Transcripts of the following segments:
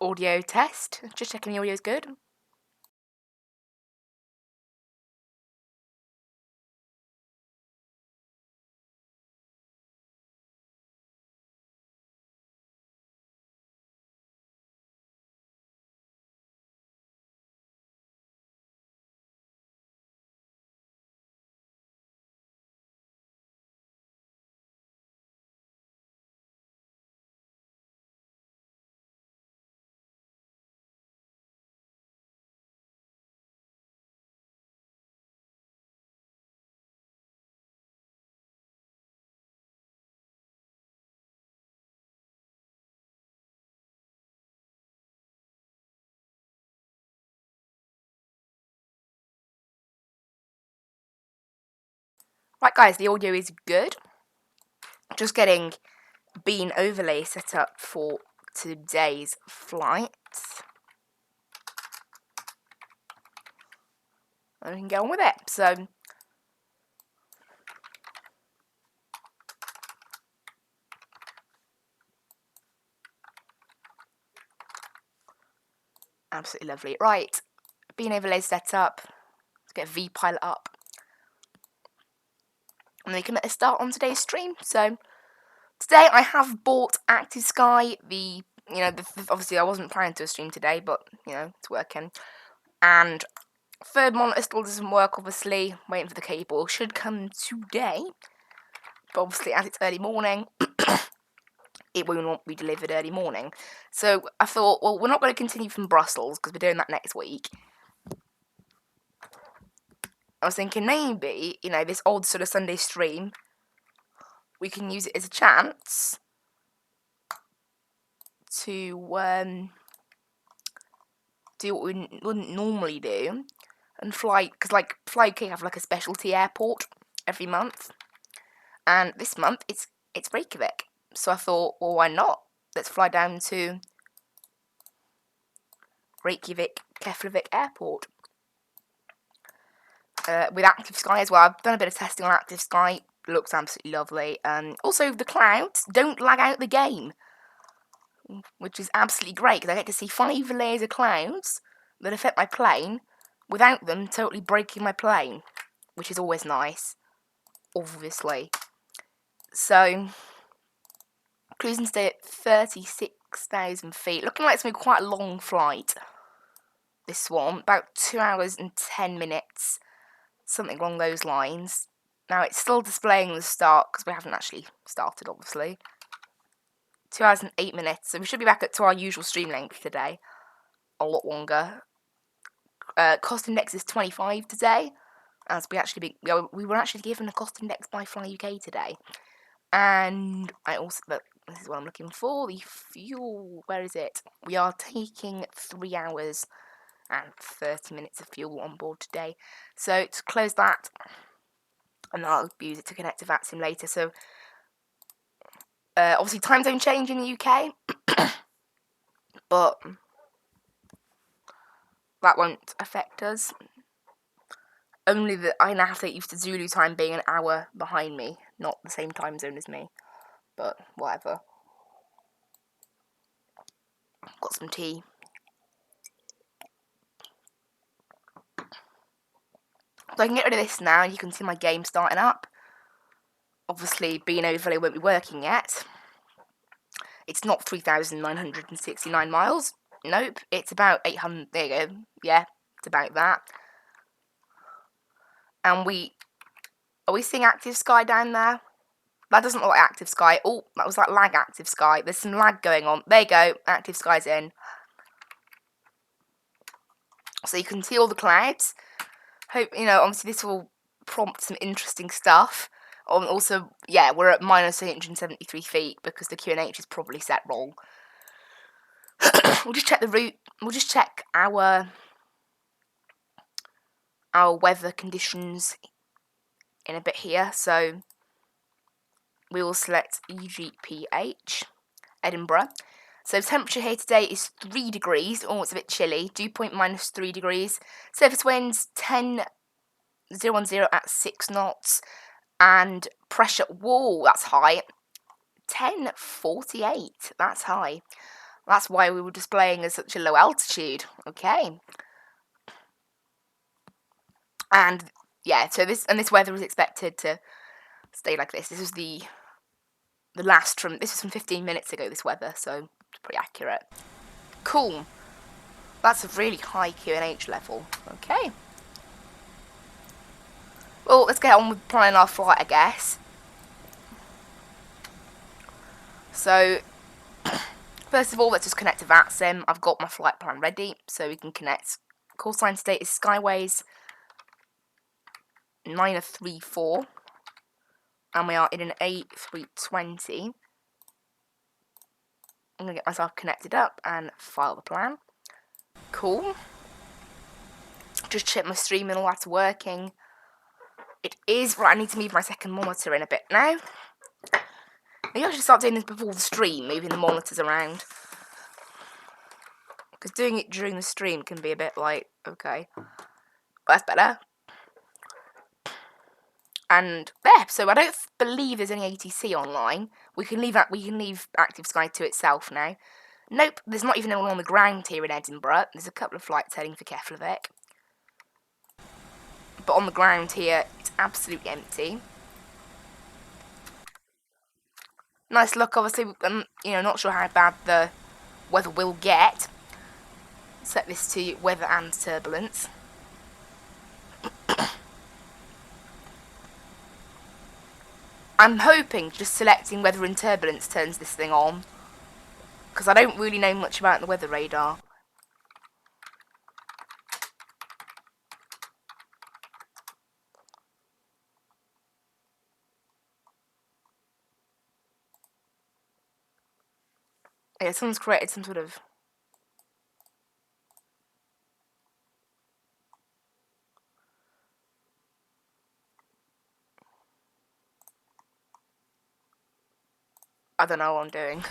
Audio test. Just checking the audio's good. Right, guys, the audio is good. Just getting bean overlay set up for today's flight. And we can get on with it. So, absolutely lovely. Right, bean overlay set up. Let's get V-Pilot up. And we can make a start on today's stream. So, today I have bought Active Sky. Obviously I wasn't planning to stream today, but, it's working. And third monitor still doesn't work, obviously. Waiting for the cable. Should come today. But obviously, as it's early morning, it will not be delivered early morning. So I thought, well, we're not going to continue from Brussels because we're doing that next week. I was thinking maybe, this old sort of Sunday stream, we can use it as a chance to do what we wouldn't normally do and fly, because Fly UK have a specialty airport every month, and this month it's Reykjavik. So I thought, well, why not? Let's fly down to Reykjavik Keflavik Airport with Active Sky as well. I've done a bit of testing on Active Sky. It looks absolutely lovely. Also, the clouds don't lag out the game, which is absolutely great because I get to see 5 layers of clouds that affect my plane without them totally breaking my plane, which is always nice, obviously. So, cruising today at 36,000 feet. Looking like it's going to be quite a long flight, this one. About 2 hours and 10 minutes. Something along those lines. Now, it's still displaying the start, because we haven't actually started, obviously. 2 hours and 8 minutes. So we should be back to our usual stream length today. A lot longer. Cost index is 25 today. As we were actually given a cost index by Fly UK today. And this is what I'm looking for, the fuel, where is it? We are taking 3 hours and 30 minutes of fuel on board today. So to close that, and I'll use it to connect to Vatsim later. So obviously time zone change in the UK, but that won't affect us. Only that I now have to get used to Zulu time being an hour behind me, not the same time zone as me. But whatever. Got some tea. So I can get rid of this now. You can see my game starting up. Obviously, being overlay won't be working yet. It's not 3,969 miles. Nope, it's about 800. There you go. Yeah, it's about that. And are we seeing Active Sky down there? That doesn't look like Active Sky. Oh, that was that lag Active Sky. There's some lag going on. There you go. Active Sky's in. So you can see all the clouds. Hope, obviously this will prompt some interesting stuff. Also, yeah, we're at minus 873 feet because the QNH is probably set wrong. We'll just check the route. We'll just check our weather conditions in a bit here. So we will select EGPH, Edinburgh. So temperature here today is 3 degrees. Oh, it's a bit chilly. Dew point minus 3 degrees. Surface winds 10 010 at 6 knots. And pressure, whoa, that's high. 1048, that's high. That's why we were displaying at such a low altitude. Okay. And yeah, so this weather is expected to stay like this. This was this was from 15 minutes ago, this weather, so it's pretty accurate. Cool. That's a really high QNH level. Okay. Well, let's get on with planning our flight, I guess. So, first of all, let's just connect to Vatsim. I've got my flight plan ready, so we can connect. Call sign status Skyways 934, and we are in an A320. I'm going to get myself connected up and file the plan. Cool. Just check my stream and all that's working. It is. Right, I need to move my second monitor in a bit now. Maybe I should start doing this before the stream, moving the monitors around. Because doing it during the stream can be a bit like, okay. But that's better. And there, so I don't believe there's any ATC online. We can leave Active Sky to itself now. Nope, there's not even anyone on the ground here in Edinburgh. There's a couple of flights heading for Reykjavik. But on the ground here, it's absolutely empty. Nice look, obviously. Not sure how bad the weather will get. Set this to weather and turbulence. I'm hoping just selecting weather and turbulence turns this thing on, because I don't really know much about the weather radar. Yeah, someone's created some sort of... I don't know what I'm doing.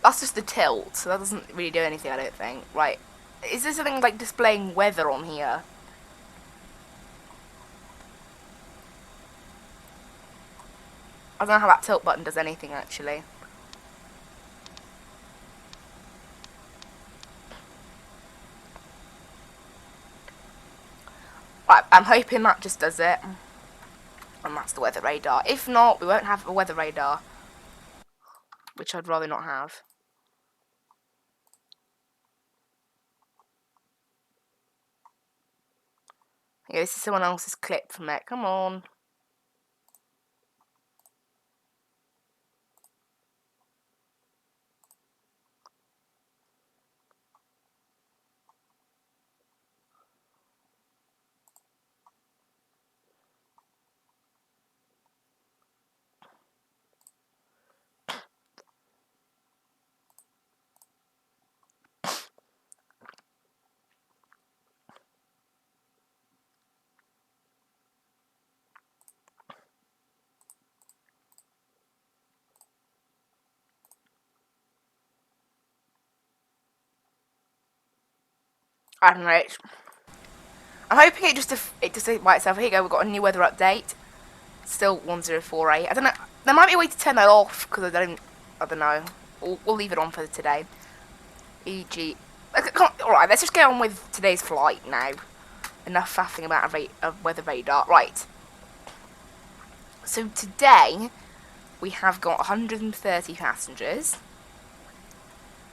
That's just the tilt, so that doesn't really do anything, I don't think. Right. Is there something like displaying weather on here? I don't know how that tilt button does anything, actually. Right, I'm hoping that just does it. And that's the weather radar. If not, we won't have a weather radar. Which I'd rather not have. Yeah, this is someone else's clip from it. Come on. I don't know. I'm hoping it just by itself. Here you go. We've got a new weather update. Still 1048. I don't know. There might be a way to turn that off because I don't know. We'll leave it on for today. E.g. Alright, let's just get on with today's flight now. Enough faffing about a weather radar. Right. So today we have got 130 passengers.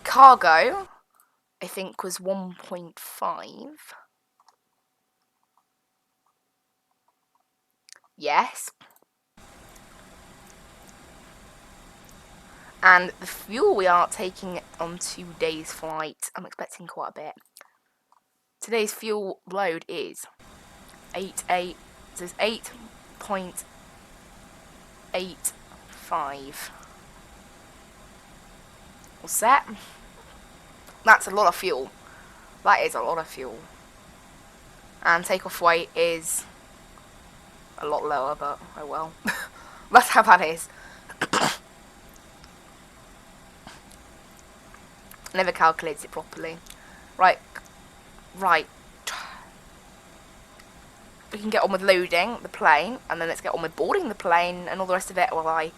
Cargo, I think, was 1.5. Yes. And the fuel we are taking on today's flight, I'm expecting quite a bit. Today's fuel load is 8.85. All set. That's a lot of fuel. That is a lot of fuel. And takeoff weight is a lot lower, but oh well. That's how that is. Never calculates it properly. Right. We can get on with loading the plane, and then let's get on with boarding the plane and all the rest of it while I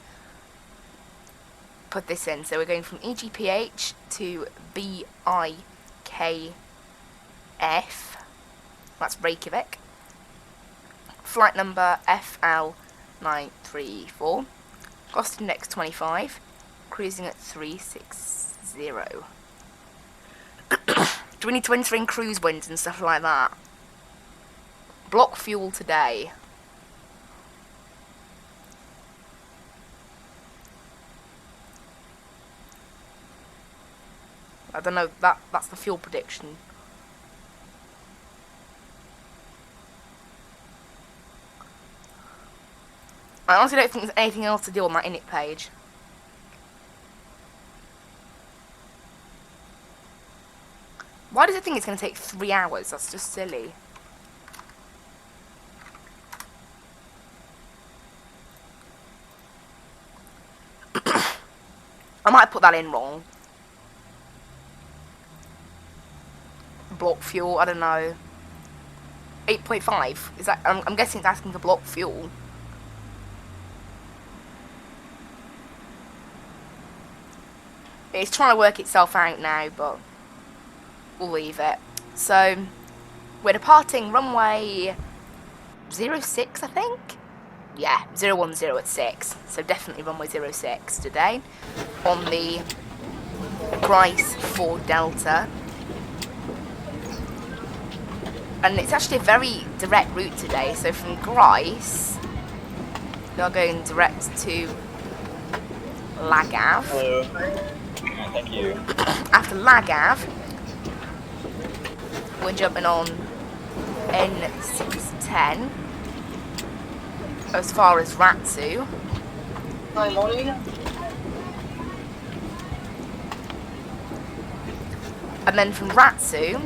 put this in. So we're going from EGPH to BIKF. That's Reykjavik. Flight number FL934. Cost index 25. Cruising at 360. Do we need to enter in cruise winds and stuff like that? Block fuel today. I don't know, that's the fuel prediction. I honestly don't think there's anything else to do on that init page. Why does it think it's going to take 3 hours? That's just silly. I might put that in wrong. Block fuel, I don't know. 8.5? Is that? I'm guessing it's asking for block fuel. It's trying to work itself out now, but we'll leave it. So, we're departing runway 06, I think? Yeah, 010 at 6. So definitely runway 06 today. On the Grice 4 Delta. And it's actually a very direct route today. So from Grice, we are going direct to Lagav. Hello. Thank you. After Lagav, we're jumping on N610 as far as Ratsu. Hi, morning. And then from Ratsu,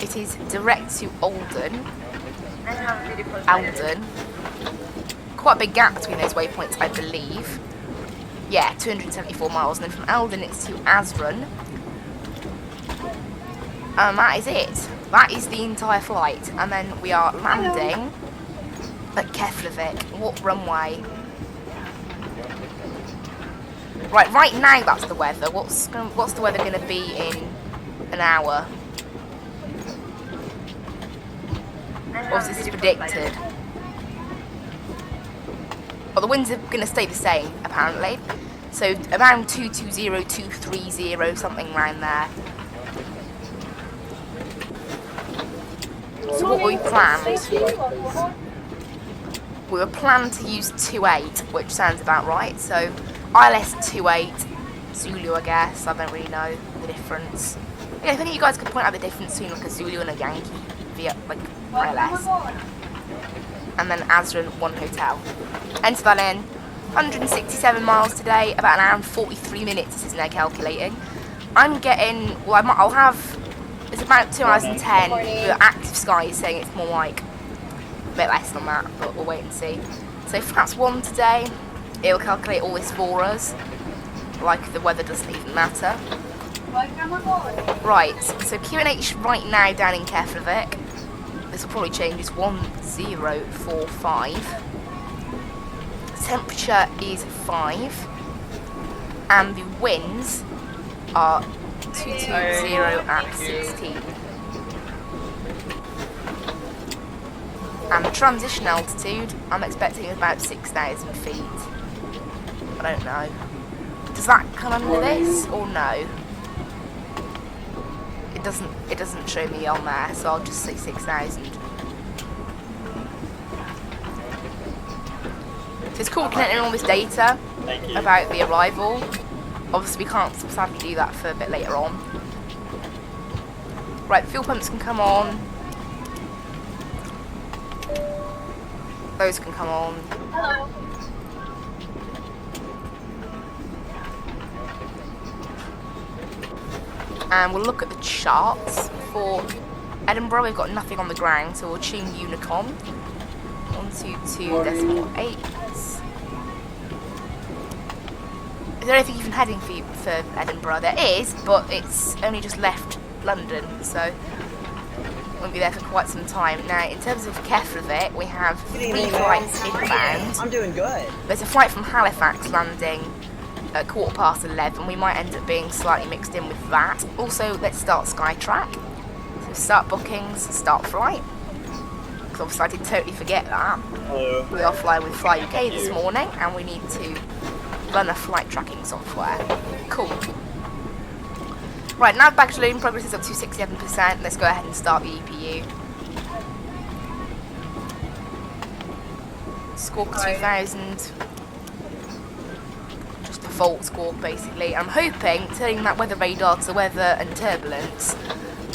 it is direct to Alden. Quite a big gap between those waypoints, I believe. Yeah, 274 miles. And then from Alden, it's to Azrun. And that is it. That is the entire flight. And then we are landing at Keflavik. What runway? Right now that's the weather. What's the weather going to be in an hour? Or is this predicted? Well, the winds are going to stay the same, apparently. So around 220, 230, something around there. So what we planned, we were planned to use 28, which sounds about right. So ILS 28, Zulu, I guess. I don't really know the difference. Yeah, I think you guys could point out the difference between like a Zulu and a Yankee via like ILS. And then Azrun 1 Hotel. Enter that in. 167 miles today, about an hour and 43 minutes. This is now calculating. I'm getting, well, I'll have. It's about 2 hours and 10. The active sky is saying it's more like a bit less than that, but we'll wait and see. So flaps 1 today. It'll calculate all this for us. Like the weather doesn't even matter. Right, so QNH right now down in Keflavik. This will probably change. It's 1045. Temperature is 5. And the winds are 220 at 16. And the transition altitude, I'm expecting about 6,000 feet. I don't know. Does that come under this or no? It doesn't show me on there, so I'll just say 6,000. So it's cool connecting all this data about the arrival. Obviously we can't sadly do that for a bit later on. Right, fuel pumps can come on. Those can come on. Hello. And we'll look at the charts for Edinburgh. We've got nothing on the ground, so we'll tune Unicom. 122.8. Is there anything even heading for Edinburgh? There is, but it's only just left London, so won't be there for quite some time. Now, in terms of Keflavik, we have 3 flights inbound. I'm doing good. There's a flight from Halifax landing at 11:15. We might end up being slightly mixed in with that. Also, let's start Skytrack. So start bookings, start flight. Because obviously I did totally forget that. Hello. We are flying with Fly UK Thank this you. morning, and we need to run a flight tracking software. Cool. Right, nav baggage loading progress is up to 67%. Let's go ahead and start the EPU. Squawk 2000. Just default squawk basically. I'm hoping turning that weather radar to weather and turbulence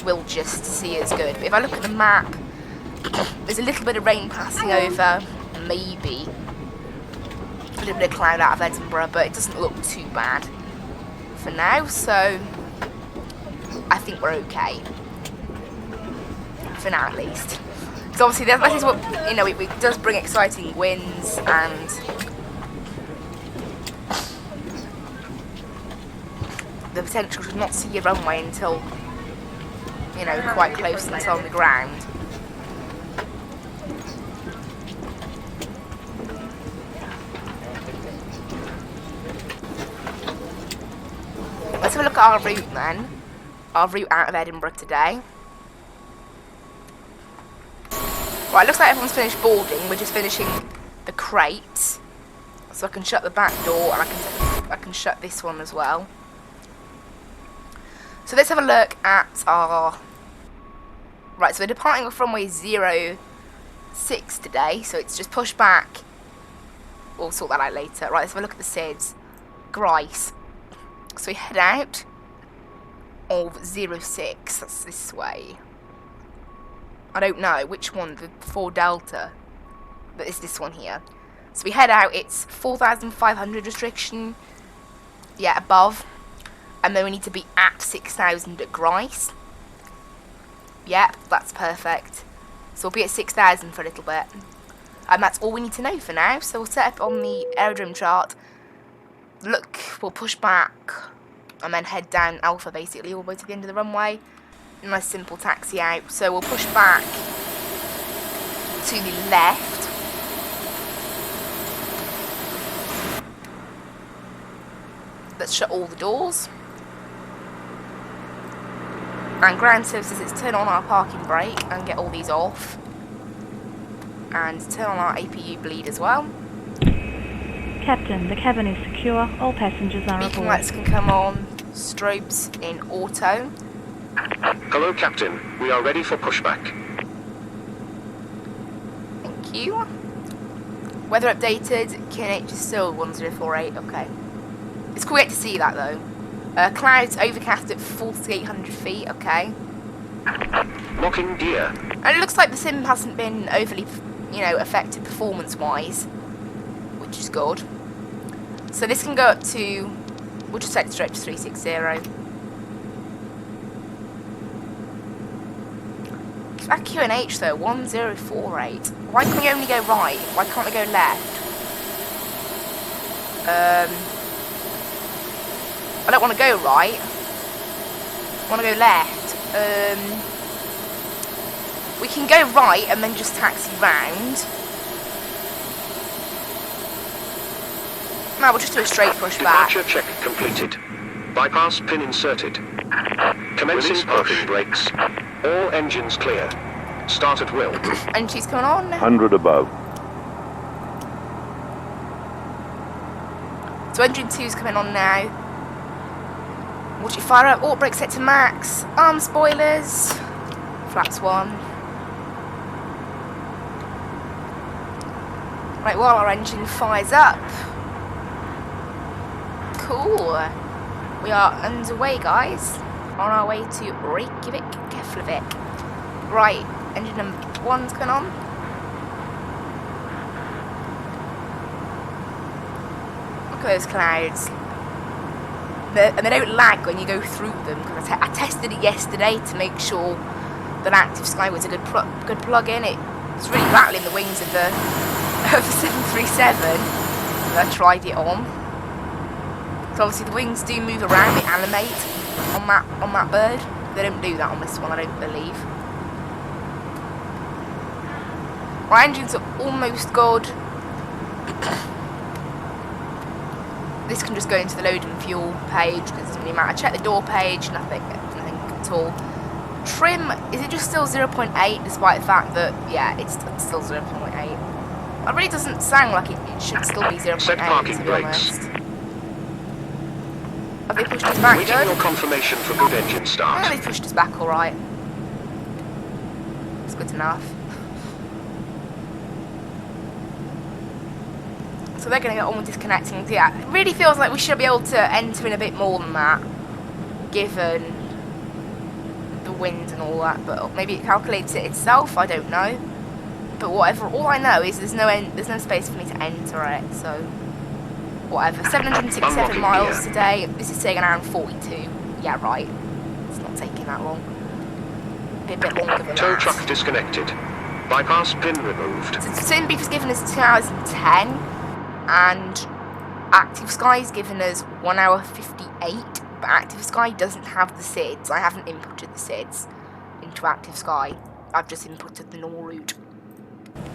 will just see us good. But if I look at the map, there's a little bit of rain passing over, maybe a little bit of cloud out of Edinburgh, but it doesn't look too bad for now, so I think we're okay. For now, at least. Because obviously, that is what, you know, it does bring exciting winds and the potential to not see your runway until, you know, quite close until on the ground. Let's have a look at our route then. Our route out of Edinburgh today. Right, looks like everyone's finished boarding. We're just finishing the crates. So I can shut the back door and I can shut this one as well. So let's have a look at our... Right, so we're departing from runway 06 today. So it's just pushed back. We'll sort that out later. Right, let's have a look at the SIDS. Grice. So we head out of 06, that's this way. I don't know which one, the 4 Delta, but it's this one here. So we head out, it's 4,500 restriction, yeah, above, and then we need to be at 6,000 at Grice. Yep, that's perfect. So we'll be at 6,000 for a little bit. And that's all we need to know for now, so we'll set up on the aerodrome chart. Look, we'll push back and then head down Alpha basically all the way to the end of the runway. Nice simple taxi out. So we'll push back to the left. Let's shut all the doors. And ground services, let's turn on our parking brake and get all these off. And turn on our APU bleed as well. Captain, the cabin is secure. All passengers are Beacon aboard. lights can come on. Strobes in auto. Hello, Captain. We are ready for pushback. Thank you. Weather updated. KNH is still 1048. Okay. It's cool to see that though. Clouds overcast at 4,800 feet. Okay. Locking gear. And it looks like the sim hasn't been overly, you know, affected performance-wise, which is good. So this can go up to, we'll just set it straight to 360. That QNH though, 1048. Why can we only go right? Why can't we go left? I don't want to go right. I want to go left. We can go right and then just taxi round. No, we'll just do a straight push back. Departure check completed. Bypass pin inserted. Commencing parking brakes. All engines clear. Start at will. And she's coming on. 100 above. So engine 2's coming on now. Watch it fire up. Auto brake set to max. Arm spoilers. Flaps 1. Right, while our engine fires up. Cool. We are underway, guys. On our way to Reykjavik, Right, engine number 1's coming on. Look at those clouds. And they don't lag when you go through them. Because I tested it yesterday to make sure that Active Sky was a good plug-in. It's really rattling the wings of the 737. I tried it on. So obviously the wings do move around, they animate on that bird. They don't do that on this one, I don't believe. Our engines are almost good. this can just go into the load and fuel page because it doesn't really matter. Check the door page, nothing at all. Trim, is it just still 0.8 despite the fact that, yeah, it's still 0.8. It really doesn't sound like it should still be 0.8 Set parking to be brakes. honest. Have they pushed us back Waiting good? your confirmation for good engine Oh, start. they pushed us back alright. It's good enough. So they're going to get on with disconnecting. Yeah, it really feels like we should be able to enter in a bit more than that, given the wind and all that. But maybe it calculates it itself. I don't know. But whatever. All I know is there's no space for me to enter it. So whatever. 767 Unlocking miles gear. today. This is taking around 42. Yeah, right. It's not taking that long. Be a bit longer than Tow that. truck disconnected. Bypass pin removed. So Sim Beef has given us 2 hours and 10, and Active Sky has given us 1 hour 58, but Active Sky doesn't have the SIDS. I haven't inputted the SIDS into Active Sky. I've just inputted the normal route,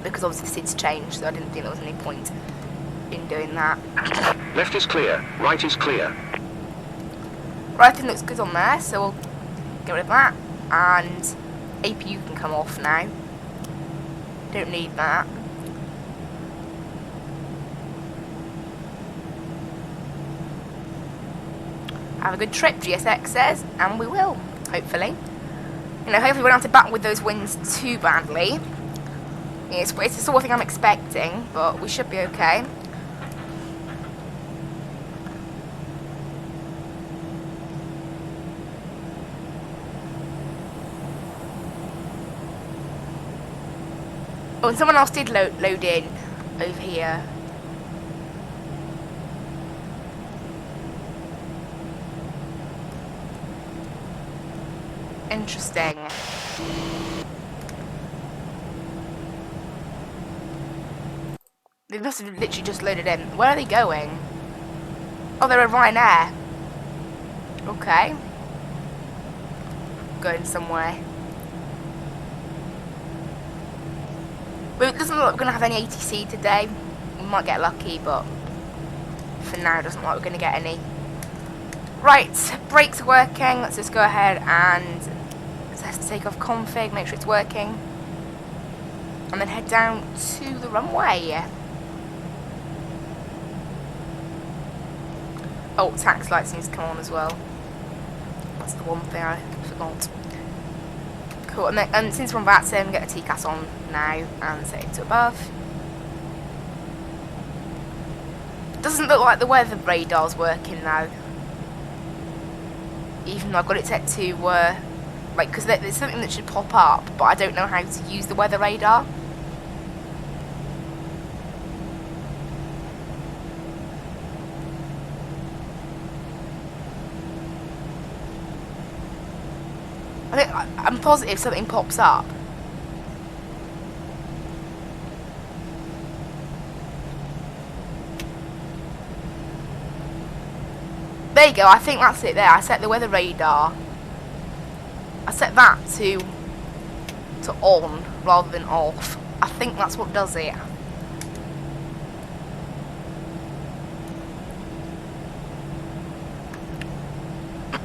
because obviously the SIDS changed, so I didn't think there was any point in doing that. Left is clear. Right is clear. Writing looks good on there, so we'll get rid of that, and APU can come off now. Don't need that. Have a good trip, GSX says, and we will, hopefully. You know, hopefully we don't have to battle with those winds too badly. It's the sort of thing I'm expecting, but we should be okay. Oh, and someone else did load in over here. Interesting. They must have literally just loaded in. Where are they going? Oh, they're at Ryanair. Okay. Going somewhere. Well, it doesn't look like we're going to have any ATC today. We might get lucky, but for now it doesn't look like we're going to get any. Right, brakes are working. Let's just go ahead and test the takeoff config, make sure it's working. And then head down to the runway. Oh, tax lights needs to come on as well. That's the one thing I forgot. Cool, and then since we're on Vatsim, get a TCAS on now and set it to above. Doesn't look like the weather radar's working now. Even though I've got it set to, like, because there's something that should pop up, but I don't know how to use the weather radar. I'm positive something pops up. There you go, I think that's it there. I set the weather radar. I set that to on rather than off. I think that's what does it.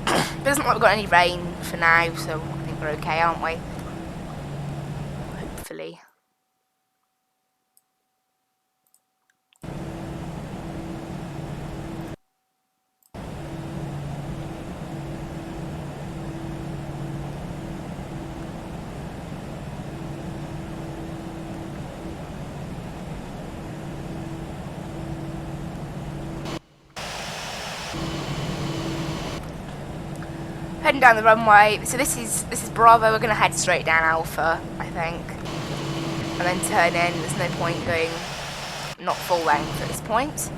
It doesn't look like we've got any rain for now, so I think we're okay, aren't we? Hopefully. Heading down the runway. So this is Bravo. We're going to head straight down Alpha, I think, and then turn in. There's no point going not full length at this point.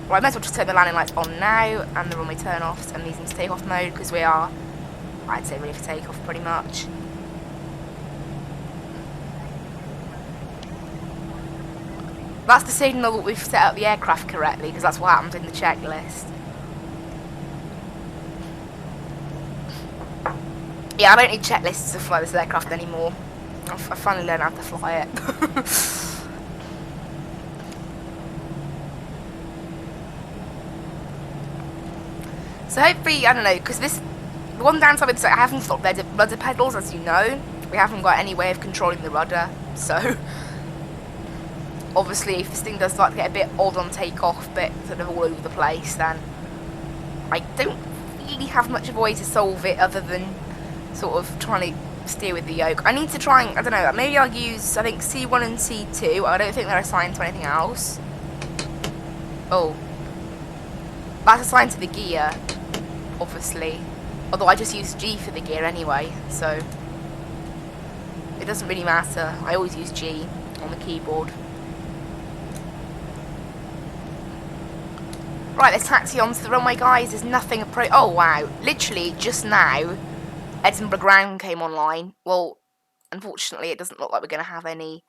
Well, I might as well just turn the landing lights on now and the runway turn offs and these into takeoff mode because we are, I'd say, ready for takeoff pretty much. That's the signal that we've set up the aircraft correctly because that's what happens in the checklist. Yeah, I don't need checklists to fly this aircraft anymore. I finally learned how to fly it. So hopefully, I don't know, because the one downside with this, I haven't got rudder pedals, as you know. We haven't got any way of controlling the rudder, so obviously if this thing does start to get a bit odd on takeoff, bit sort of all over the place, then I don't really have much of a way to solve it other than sort of trying to steer with the yoke. I need to try and, I don't know, maybe I'll use, I think, C1 and C2. I don't think they're assigned to anything else. Oh. That's assigned to the gear, obviously. Although I just use G for the gear anyway, so it doesn't really matter. I always use G on the keyboard. Right, let's taxi onto the runway, guys. There's nothing oh, wow. Literally, just now, Edinburgh ground came online. Well, unfortunately, it doesn't look like we're going to have any...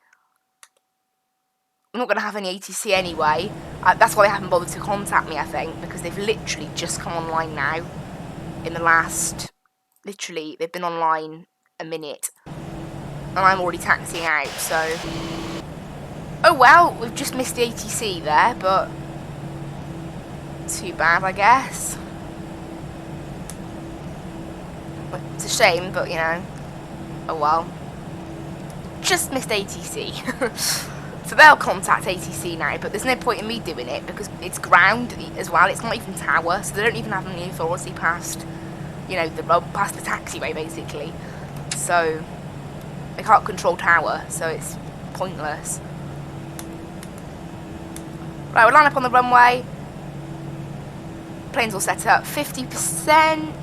We're not going to have any ATC anyway. That's why they haven't bothered to contact me, I think, because they've literally just come online now. In the last... Literally, they've been online a minute. And I'm already taxiing out, so... Oh, well, we've just missed the ATC there, but... Too bad, I guess. It's a shame, but you know. Oh well. Just missed ATC. So they'll contact ATC now, but there's no point in me doing it because it's ground as well. It's not even tower, so they don't even have any authority past, you know, past the taxiway basically. So they can't control tower, so it's pointless. Right, we'll line up on the runway. Plane's all set up. 50%.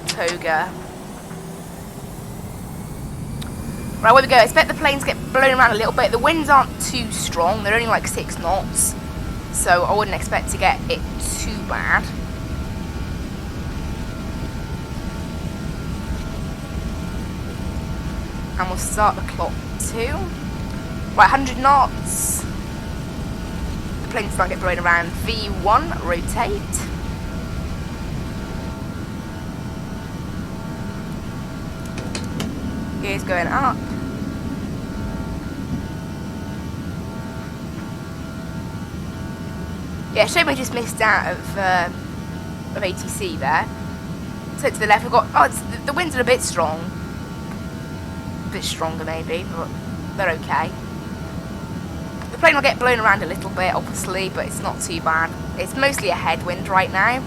Toga. Right, where we go. I expect the planes get blown around a little bit. The winds aren't too strong. They're only like 6 knots. So I wouldn't expect to get it too bad. And we'll start the clock too. Right, 100 knots. Planes start to get blown around. V1, rotate. Gears going up. Yeah, shame we just missed out of ATC there. So to the left, we've got. Oh, the winds are a bit strong. A bit stronger maybe, but they're okay. The plane will get blown around a little bit, obviously, but it's not too bad. It's mostly a headwind right now.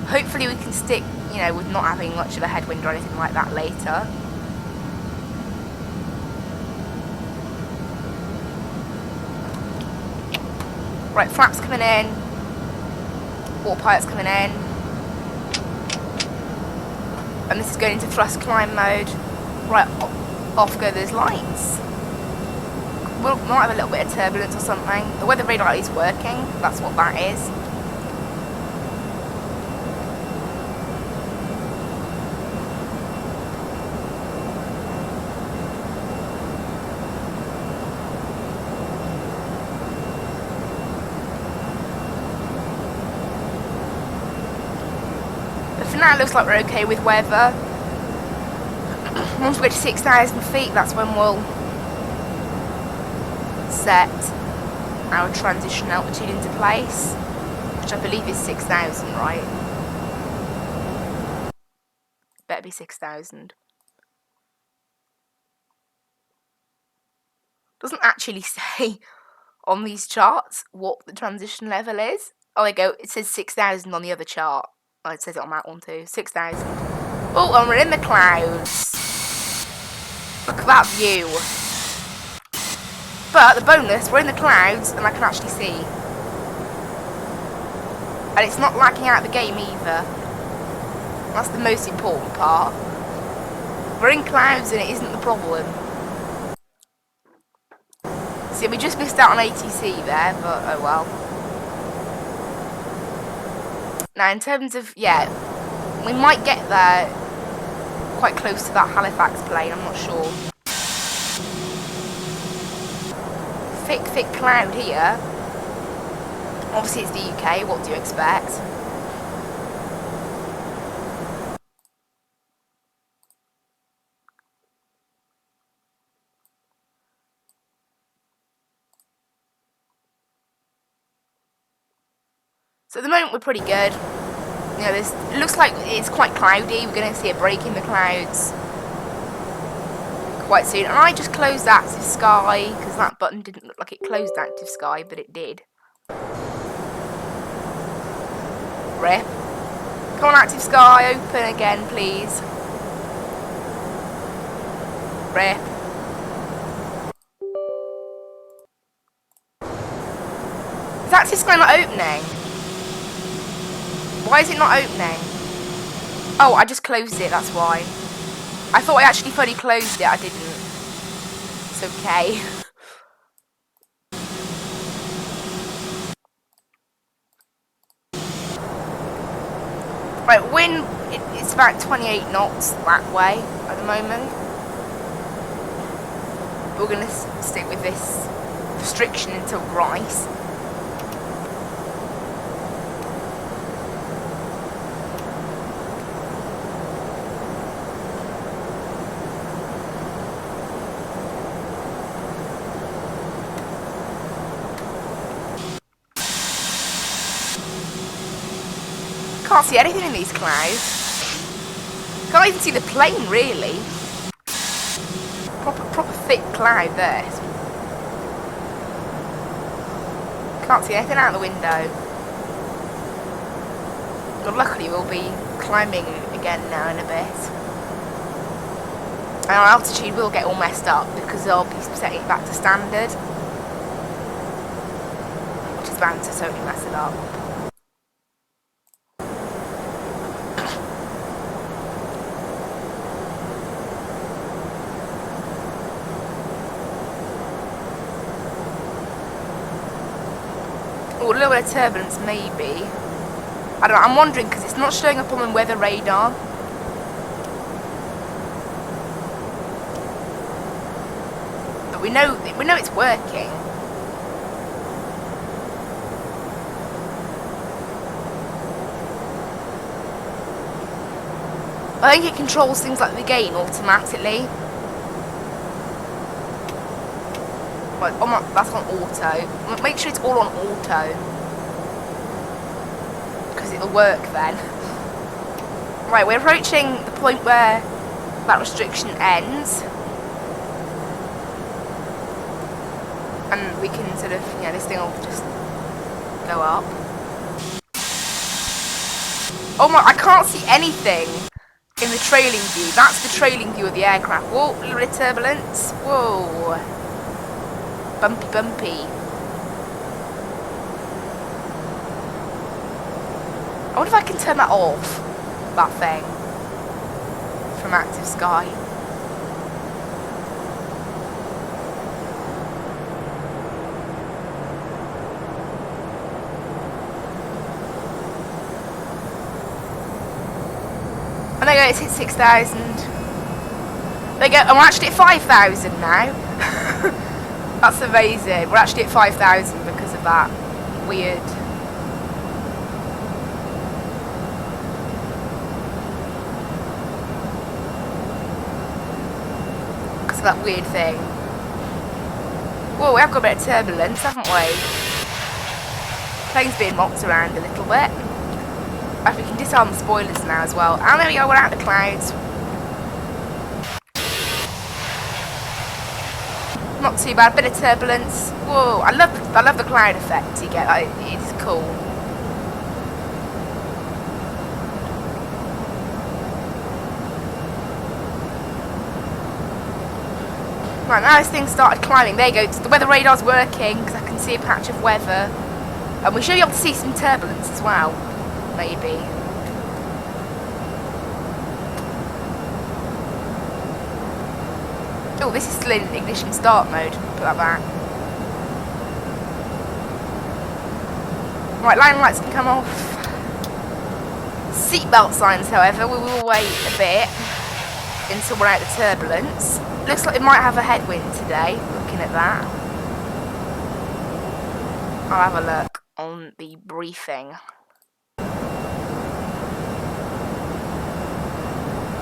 Hopefully we can stick, you know, with not having much of a headwind or anything like that later. Right, flaps coming in. Autopilot's coming in. And this is going into thrust climb mode. Right, off go those lights. We might have a little bit of turbulence or something. The weather radar is working, that's what that is. But for now it looks like we're okay with weather. Once we get to 6,000 feet, that's when we'll set our transition altitude into place, which I believe is 6,000, right? Better be 6,000. Doesn't actually say on these charts what the transition level is. Oh, there you go. It says 6,000 on the other chart. Oh, it says it on that one too. 6,000. Oh, and we're in the clouds. Look at that view. But the bonus, we're in the clouds and I can actually see. And it's not lagging out the game either. That's the most important part. We're in clouds and it isn't the problem. See, we just missed out on ATC there, but oh well. Now, in terms of, yeah, we might get there quite close to that Halifax plane, I'm not sure. Thick cloud here. Obviously it's the UK, what do you expect? So at the moment we're pretty good. You know, it looks like it's quite cloudy. We're going to see a break in the clouds quite soon. And I just closed active sky because that button didn't look like it closed active sky, but it did. Rip. Come on, active sky, open again, please. Rip. Is active sky not opening? Why is it not opening? Oh, I just closed it, that's why. I thought I actually fully closed it, I didn't. It's okay. Right, wind, it's about 28 knots that way at the moment. We're going to stick with this restriction until rice. Can't see anything in these clouds. Can't even see the plane, really. Proper thick cloud there. Can't see anything out the window. But luckily we'll be climbing again now in a bit. And our altitude will get all messed up because I'll be setting it back to standard. Which is bound to totally mess it up. Oh, a little bit of turbulence, maybe. I don't know, I'm wondering because it's not showing up on the weather radar. But we know it's working. I think it controls things like the game automatically. Right, that's on auto. Make sure it's all on auto. Because it'll work then. Right, we're approaching the point where that restriction ends. And we can sort of, you know, this thing will just go up. Oh my, I can't see anything in the trailing view. That's the trailing view of the aircraft. Whoa, a little bit of turbulence. Whoa. Bumpy, bumpy. I wonder if I can turn that off, that thing, from active sky. And there you go, it's hit 6,000. There you go, and we're actually at 5,000 now. That's amazing. We're actually at 5,000 because of that weird. Because of that weird thing. Whoa, we have got a bit of turbulence, haven't we? Plane's being mocked around a little bit. We can disarm the spoilers now as well. And there we go, we're out of the clouds. Not too bad, bit of turbulence. Whoa, I love the cloud effect you get. It's cool. Right, now this thing started climbing. There you go. The weather radar's working because I can see a patch of weather, and we should be able to see some turbulence as well. Maybe. Oh, this is still in ignition start mode. Put that back. Right, line lights can come off. Seatbelt signs, however, we will wait a bit until we're out of turbulence. Looks like we might have a headwind today, looking at that. I'll have a look on the briefing.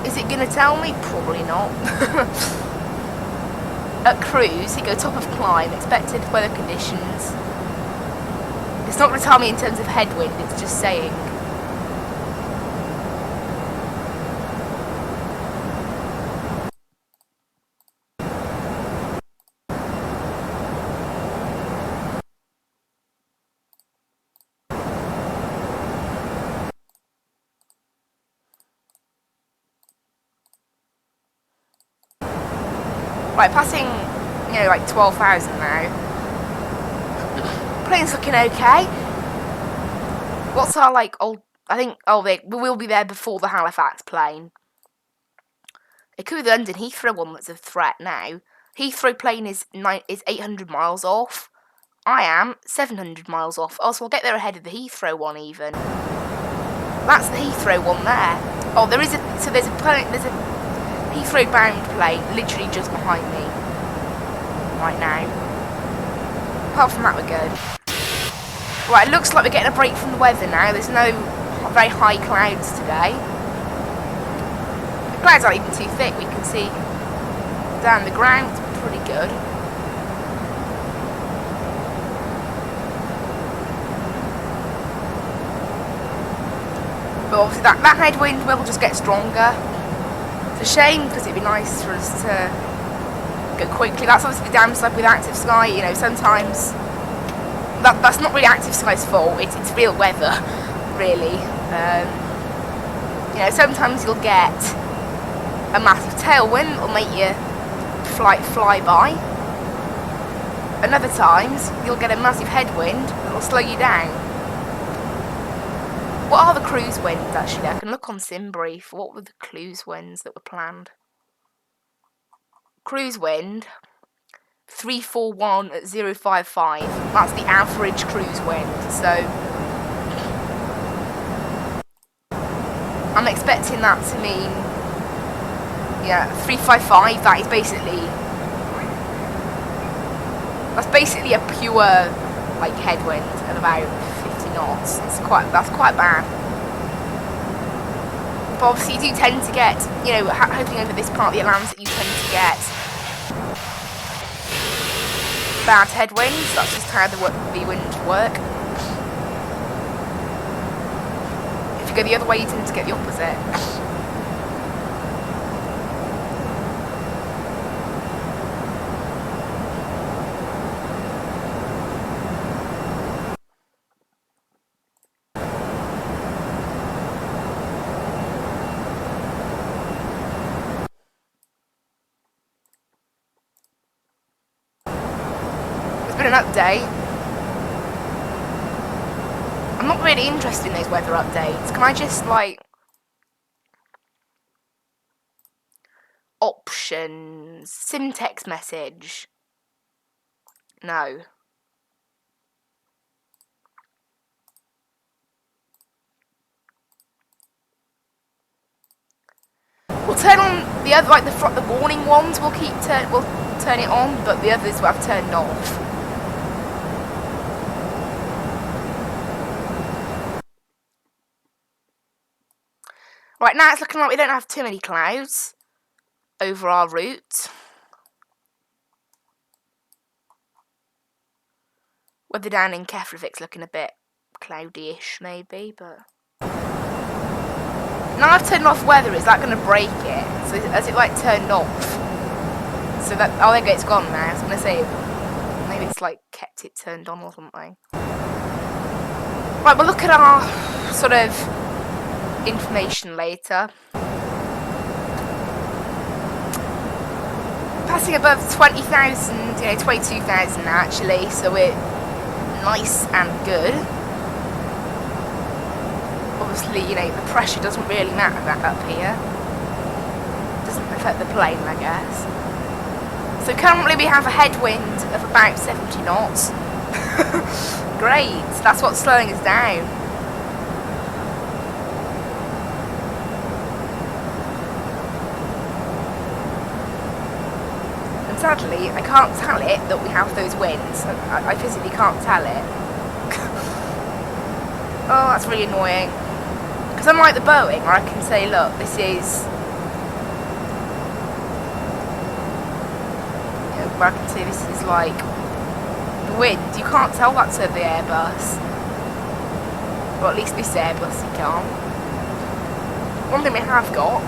Is it going to tell me? Probably not. At cruise, you go top of climb, expected weather conditions. not going to tell me in terms of headwind, it's just saying. Right, passing, you know, like 12,000 now. Plane's looking okay. What's our, like, old... I think, we will be there before the Halifax plane. It could be the London Heathrow one that's a threat now. Heathrow plane is 800 miles off. I am 700 miles off. Oh, so we'll get there ahead of the Heathrow one even. That's the Heathrow one there. Oh, there's a Heathrow bound plane literally just behind me right now. Apart from that, we're good. Right, it looks like we're getting a break from the weather now. There's no very high clouds today. The clouds aren't even too thick. We can see down the ground. It's pretty good. But obviously that headwind will just get stronger. It's a shame because it'd be nice for us to go quickly. That's obviously the downside with active sky. You know, sometimes that's not really active sky's fault. It's real weather, really. You know, sometimes you'll get a massive tailwind that'll make your flight fly by. And other times you'll get a massive headwind that'll slow you down. What are the cruise winds, actually? I can look on SimBrief. What were the cruise winds that were planned? Cruise wind, 341 at 055. That's the average cruise wind. So, I'm expecting that to mean, yeah, 355. That is basically, that's basically a pure, like, headwind of about knots. That's quite bad. But obviously you do tend to get, you know, hoping over this part of the Atlantic you tend to get bad headwinds. That's just how the winds work. If you go the other way you tend to get the opposite. An update. I'm not really interested in those weather updates. Can I just, like, options, sim text message? No. We'll turn on the other, like the warning ones. We'll turn it on, but the others will have turned off. Right now it's looking like we don't have too many clouds over our route. Weather down in Reykjavik's looking a bit cloudy-ish maybe, but... Now I've turned off weather, is that going to break it? So has it like turned off? So that, oh there you go, it's gone now. I was going to say, maybe it's like kept it turned on or something. Right, we'll look at our sort of information later. Passing above 20,000, you know, 22,000 now actually, so we're nice and good. Obviously, you know, the pressure doesn't really matter that up here. Doesn't affect the plane, I guess. So currently we have a headwind of about 70 knots. Great, that's what's slowing us down. Sadly, I can't tell it that we have those winds. I physically can't tell it. Oh, that's really annoying. Because unlike the Boeing, where I can say, look, this is... You know, where I can say this is like the wind. You can't tell that to the Airbus. Well, at least this Airbus you can't. One thing we have got.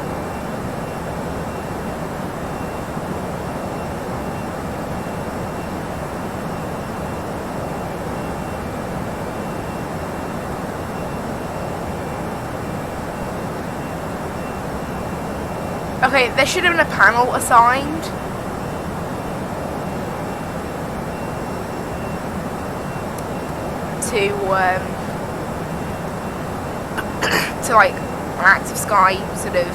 Okay, there should have been a panel assigned. To like an active sky sort of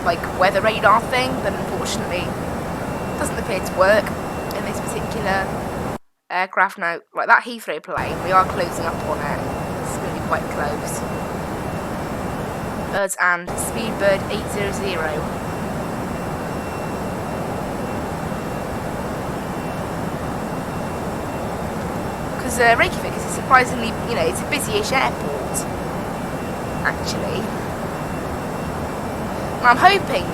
like weather radar thing, but unfortunately it doesn't appear to work in this particular aircraft. Now, like that Heathrow plane, we are closing up on it. It's going to be quite close. Us and Speedbird 800. Because Reykjavik is a surprisingly, it's a busy-ish airport, actually. And I'm hoping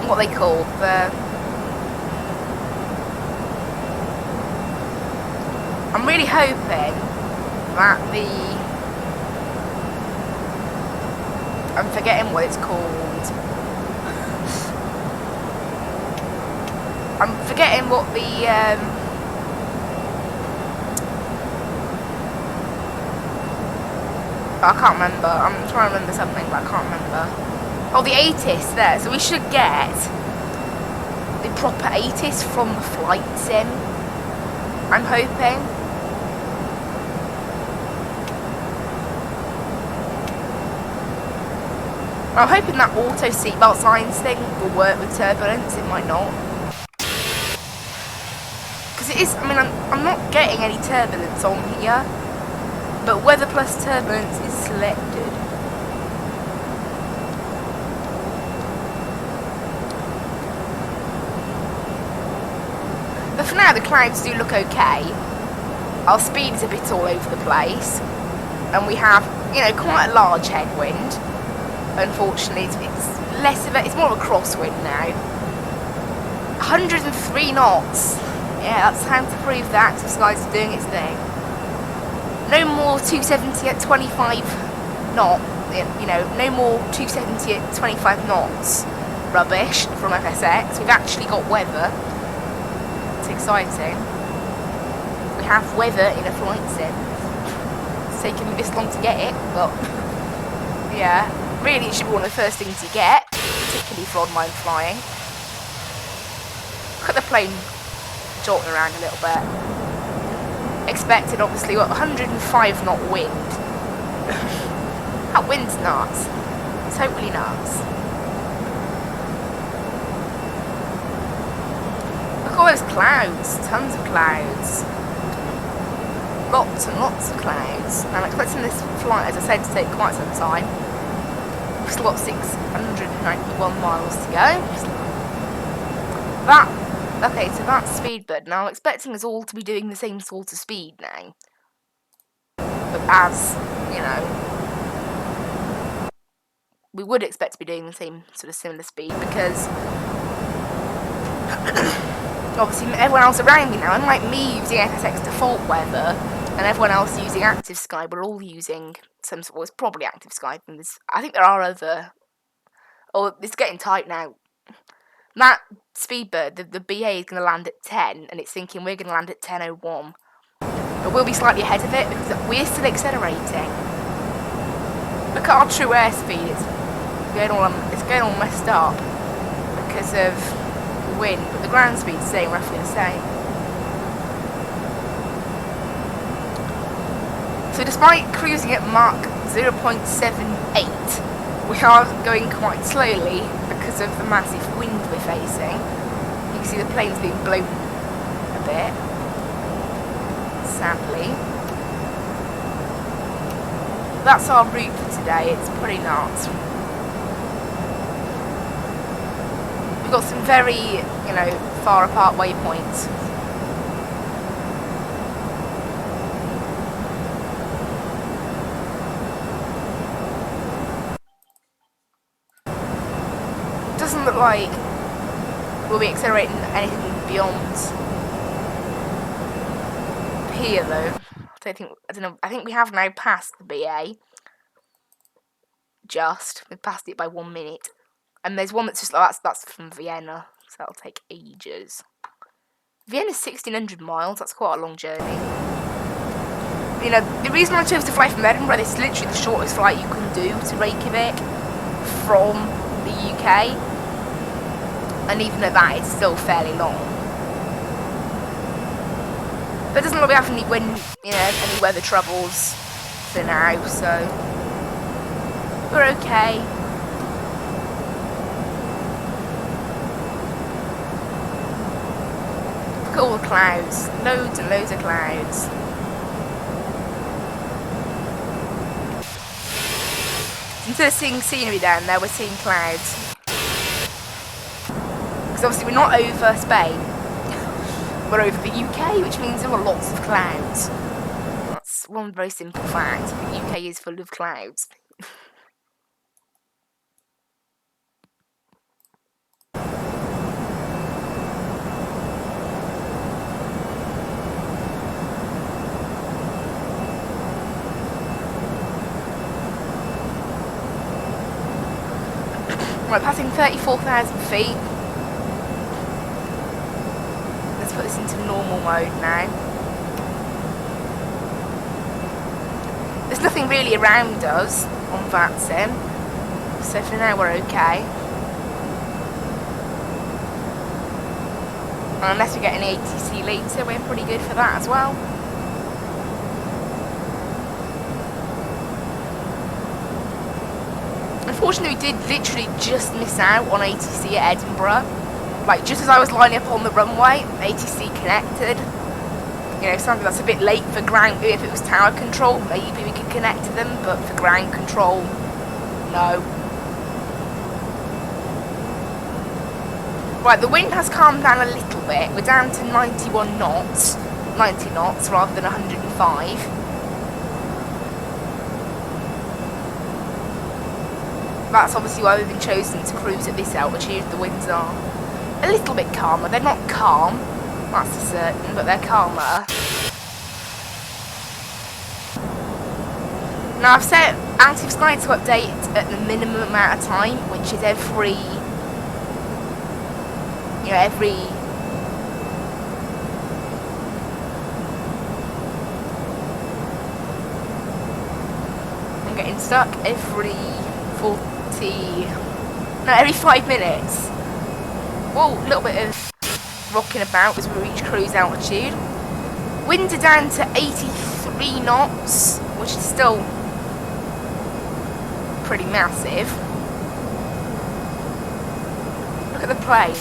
what they call I'm really hoping that I'm forgetting what it's called. I'm forgetting what I can't remember. I'm trying to remember something, but I can't remember. Oh, the ATIS there. So we should get the proper ATIS from the flight sim. I'm hoping. I'm hoping that auto seatbelt signs thing will work with turbulence. It might not. Because it is, I'm not getting any turbulence on here, but weather plus turbulence is selected. But for now, the clouds do look okay. Our speed is a bit all over the place, and we have, quite a large headwind. Unfortunately, it's less of it's more of a crosswind now. 103 knots. Yeah, that's time to prove that active skies are doing its thing. No more 270 at 25 knot. No more 270 at 25 knots. Rubbish from FSX. We've actually got weather. It's exciting. We have weather in a flight sim. It's taken me this long to get it, but yeah. Really, it should be one of the first things you get, particularly for online flying. Look at the plane jolting around a little bit. Expected, obviously, 105 knot wind. That wind's nuts. Totally nuts. Look at all those clouds. Tons of clouds. Lots and lots of clouds. I'm expecting this flight, as I said, to take quite some time. We've still got 691 miles to go. Okay, so that's Speedbird. Now, I'm expecting us all to be doing the same sort of speed now. But as, we would expect to be doing the same sort of similar speed because obviously everyone else around me now, unlike me using FSX default weather and everyone else using Active Sky, we're all using some sort of, it's probably Active Sky. I think there are other, it's getting tight now. That Speedbird, the BA is going to land at 10, and it's thinking we're going to land at 10:01. But we'll be slightly ahead of it because we're still accelerating. Look at our true airspeed. It's going all messed up because of the wind, but the ground speed's staying roughly the same. So despite cruising at Mach 0.78, we are going quite slowly because of the massive wind we're facing. You can see the plane's being blown a bit, sadly. That's our route for today. It's pretty nuts. We've got some very, far apart waypoints. Doesn't look like we'll be accelerating anything beyond here though. I I don't know. I think we have now passed the BA. We've passed it by 1 minute, and there's one that's just that's from Vienna, so that'll take ages. Vienna's 1,600 miles. That's quite a long journey. You know, the reason I chose to fly from Edinburgh, this is literally the shortest flight you can do to Reykjavik from the UK, and even at that, it's still fairly long. But it doesn't look like we have any wind, you know, any weather troubles for now, so we're okay. Look at all the clouds, loads and loads of clouds. Instead of seeing scenery down there, we're seeing clouds. Because obviously we're not over Spain. We're over the UK, which means there are lots of clouds. That's one very simple fact. The UK is full of clouds. We're passing 34,000 feet. Let's put this into normal mode now. There's nothing really around us on Vatsim, so for now we're okay. And unless we get an ATC later, we're pretty good for that as well. Unfortunately, we did literally just miss out on ATC at Edinburgh. Like, just as I was lining up on the runway, ATC connected. You know, something that's a bit late for ground. If it was tower control, maybe we could connect to them, but for ground control, no. Right, the wind has calmed down a little bit. We're down to 91 knots, 90 knots rather than 105. That's obviously why we've been chosen to cruise at this altitude. The winds are a little bit calmer. They're not calm, that's for certain, but they're calmer. Now I've set Active Sky to update at the minimum amount of time, which is every I'm getting stuck every every 5 minutes. Whoa, a little bit of rocking about as we reach cruise altitude. Winds are down to 83 knots, which is still pretty massive. Look at the plane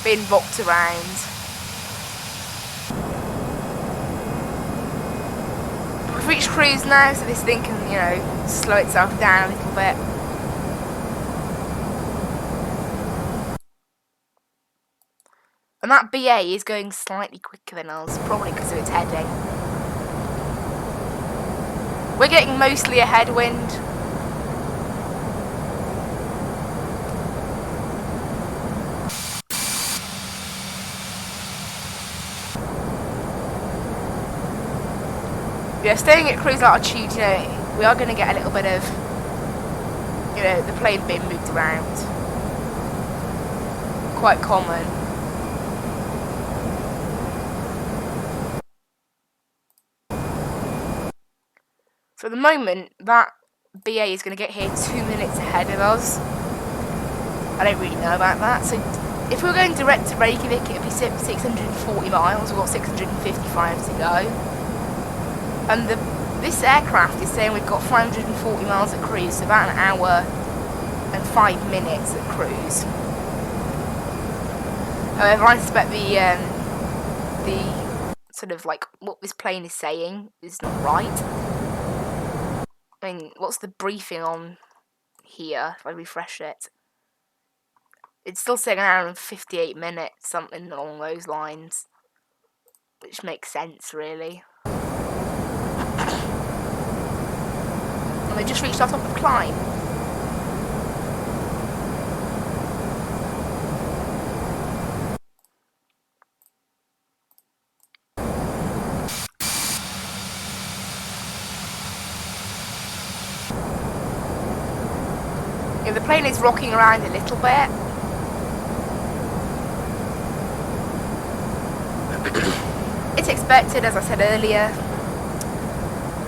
being rocked around. We've reached cruise now, so this thing can, you know, slow itself down a little bit. And that BA is going slightly quicker than us, probably because of its heading. We're getting mostly a headwind. Yeah, staying at cruise altitude, you know, we are going to get a little bit of, you know, the plane being moved around. Quite common. So at the moment, that BA is going to get here 2 minutes ahead of us. I don't really know about that. So if we were going direct to Reykjavik, it would be 640 miles. We've got 655 to go. And this aircraft is saying we've got 540 miles at cruise, so about an hour and 5 minutes at cruise. However, I suspect the sort of like what this plane is saying is not right. I mean, what's the briefing on here? If I refresh it, it's still saying an hour and 58 minutes, something along those lines, which makes sense, really. And we just reached our top of climb. the plane is rocking around a little bit. It's expected, as I said earlier.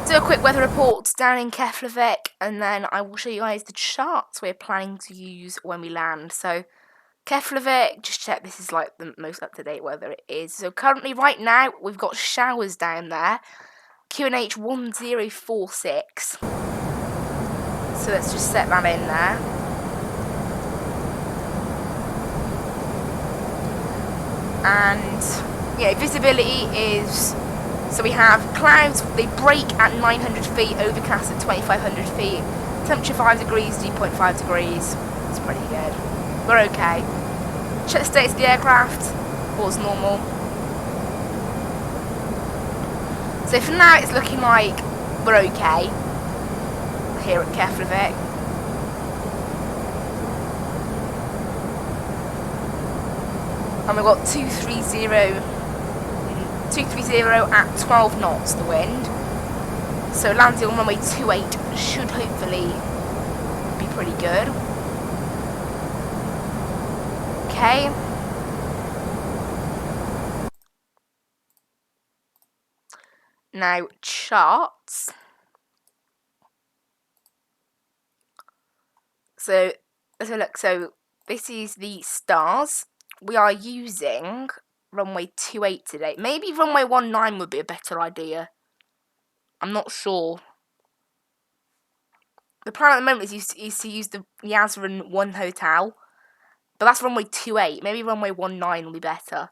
Do a quick weather report down in Reykjavik, and then I will show you guys the charts we're planning to use when we land. So, Reykjavik, just check this is like the most up-to-date weather it is. So currently, right now, we've got showers down there. QNH 1046. So let's just set that in there. And yeah, visibility is, so we have clouds, they break at 900 feet, overcast at 2500 feet, temperature 5 degrees, dew point 5 degrees. It's pretty good. We're okay. Check the status of the aircraft, all's normal. So for now it's looking like we're okay here at Reykjavik. And we've got 230 at 12 knots the wind. So landing on runway 28 should hopefully be pretty good. Okay. Now charts. So let's have a look. So this is the stars. We are using runway 28 today. Maybe runway 19 would be a better idea. I'm not sure. The plan at the moment is to use the Yazran 1 hotel. But that's runway 28. Maybe runway 19 will be better.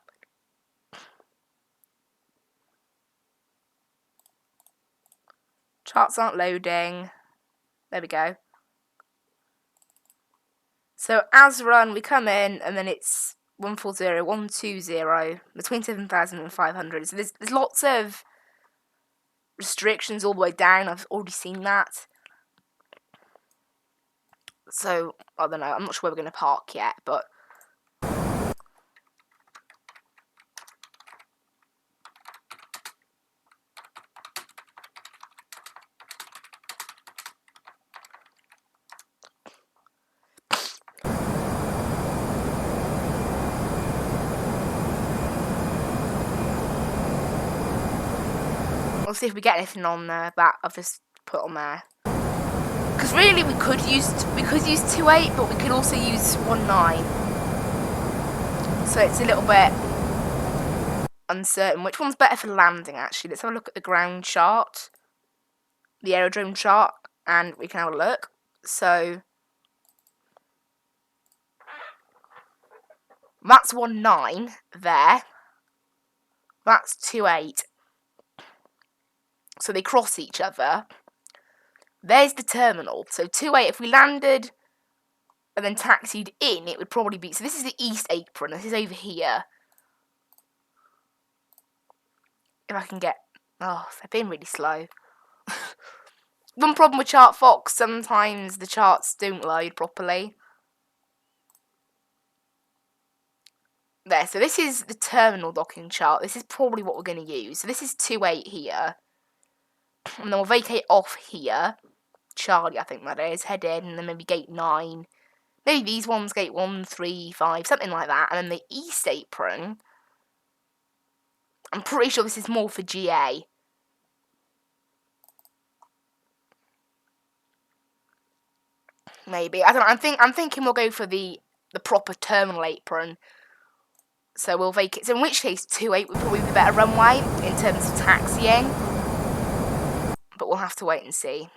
Charts aren't loading. There we go. So as run, we come in and then it's 140, 120, between 7,000 and 500. So there's lots of restrictions all the way down. I've already seen that. So, I don't know. I'm not sure where we're going to park yet, but we'll see if we get anything on there that I've just put on there. Because really, we could use 28, but we could also use 19. So it's a little bit uncertain. Which one's better for landing, actually? Let's have a look at the ground chart, the aerodrome chart, and we can have a look. So that's 19 there. That's 28. So they cross each other. There's the terminal. So 28, if we landed and then taxied in, it would probably be... So this is the east apron. This is over here. If I can get... Oh, they've been really slow. One problem with ChartFox, sometimes the charts don't load properly. There, so this is the terminal docking chart. This is probably what we're going to use. So this is 28 here. And then we'll vacate off here. Charlie, I think that is. Head in, and then maybe gate 9. Maybe these ones, gate 1, 3, 5, something like that. And then the east apron, I'm pretty sure this is more for GA. Maybe. I don't know. I'm thinking we'll go for the proper terminal apron. So we'll vacate. So in which case, 28 would probably be the better runway in terms of taxiing. But we'll have to wait and see.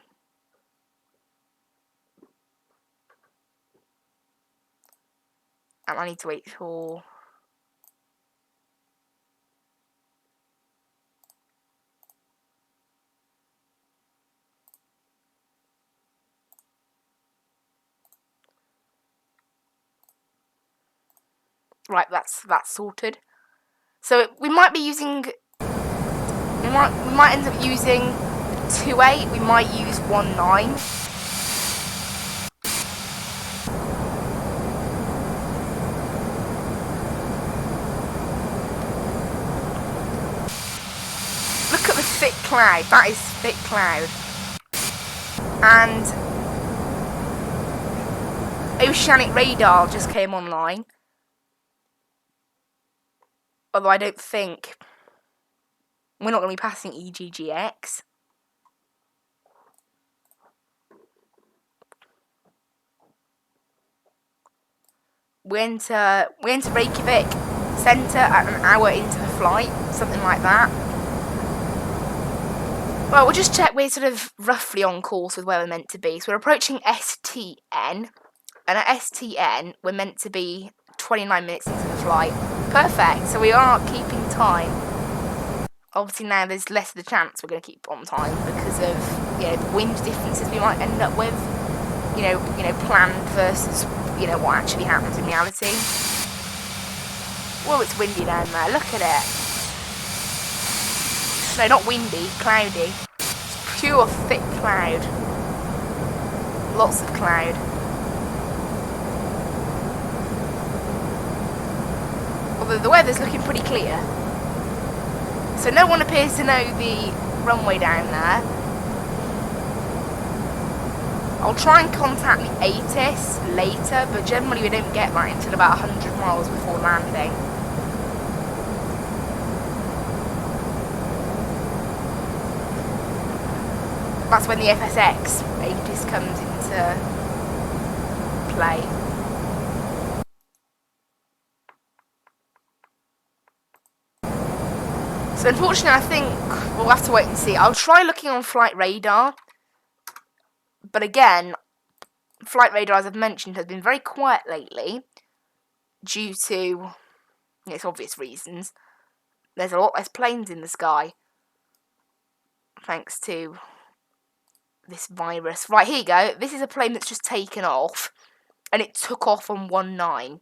And I need to wait for... Right, that's sorted. So we might be using... We might end up using 28. We might use 19. Look at the thick cloud. That is thick cloud. And oceanic radar just came online. Although I don't think we're not going to be passing EGGX. We enter Reykjavik centre at an hour into the flight, something like that. Well, we'll just check we're sort of roughly on course with where we're meant to be. So we're approaching STN, and at STN we're meant to be 29 minutes into the flight. Perfect, so we are keeping time. Obviously now there's less of the chance we're going to keep on time because of, you know, the wind differences we might end up with. You know, planned versus, you know, what actually happens in reality. Whoa, it's windy down there, look at it. No, not windy, cloudy. It's pure thick cloud. Lots of cloud. Although the weather's looking pretty clear. So no one appears to know the runway down there. I'll try and contact the ATIS later, but generally we don't get that until about 100 miles before landing. That's when the FSX ATIS comes into play. So unfortunately I think we'll have to wait and see. I'll try looking on flight radar. But again, flight radar, as I've mentioned, has been very quiet lately due to, it's obvious reasons. There's a lot less planes in the sky thanks to this virus. Right, here you go. This is a plane that's just taken off and it took off on 19.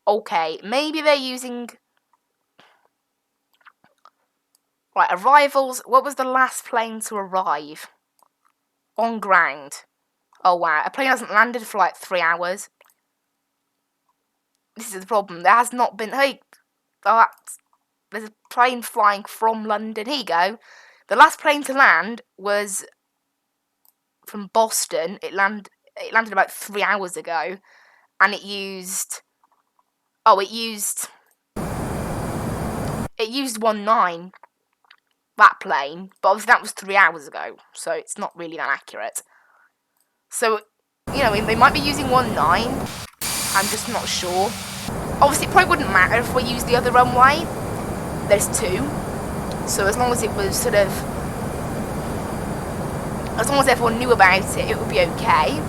Okay, maybe they're using... Right, arrivals. What was the last plane to arrive? On ground. Oh wow, a plane hasn't landed for like 3 hours. This is the problem. There has not been... Hey, there's a plane flying from London. Here you go. The last plane to land was from Boston. It landed about 3 hours ago. And it used... Oh, it used 19. That plane. But obviously that was 3 hours ago. So it's not really that accurate. So, you know, they might be using 19. I'm just not sure. Obviously, it probably wouldn't matter if we used the other runway. There's 2. So as long as it was sort of... As long as everyone knew about it, it would be okay.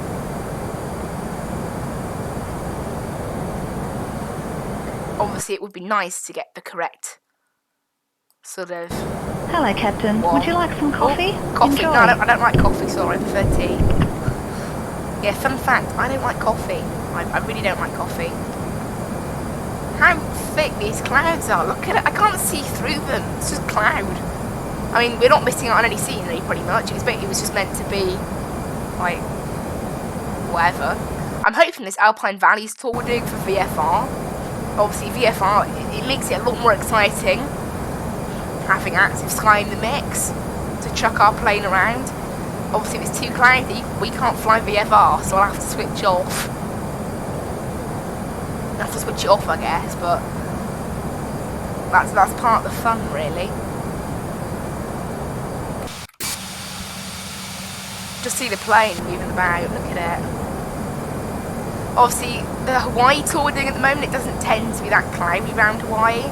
Obviously, it would be nice to get the correct sort of... Hello, Captain. What? Would you like some coffee? Coffee? Enjoy. No, I don't like coffee, sorry. I prefer tea. Yeah, fun fact, I don't like coffee. I really don't like coffee. How thick these clouds are. Look at it. I can't see through them. It's just cloud. I mean, we're not missing out on any scenery, pretty much. It was just meant to be, like, whatever. I'm hoping this Alpine Valleys tour we're doing for VFR. Obviously, VFR, it makes it a lot more exciting. Having active sky in the mix to chuck our plane around. Obviously, if it's too cloudy, we can't fly VFR, so I'll have to switch off. I have to switch it off, I guess, but that's part of the fun, really. Just see the plane moving about, look at it. Obviously, the Hawaii tour we're doing at the moment, it doesn't tend to be that cloudy around Hawaii.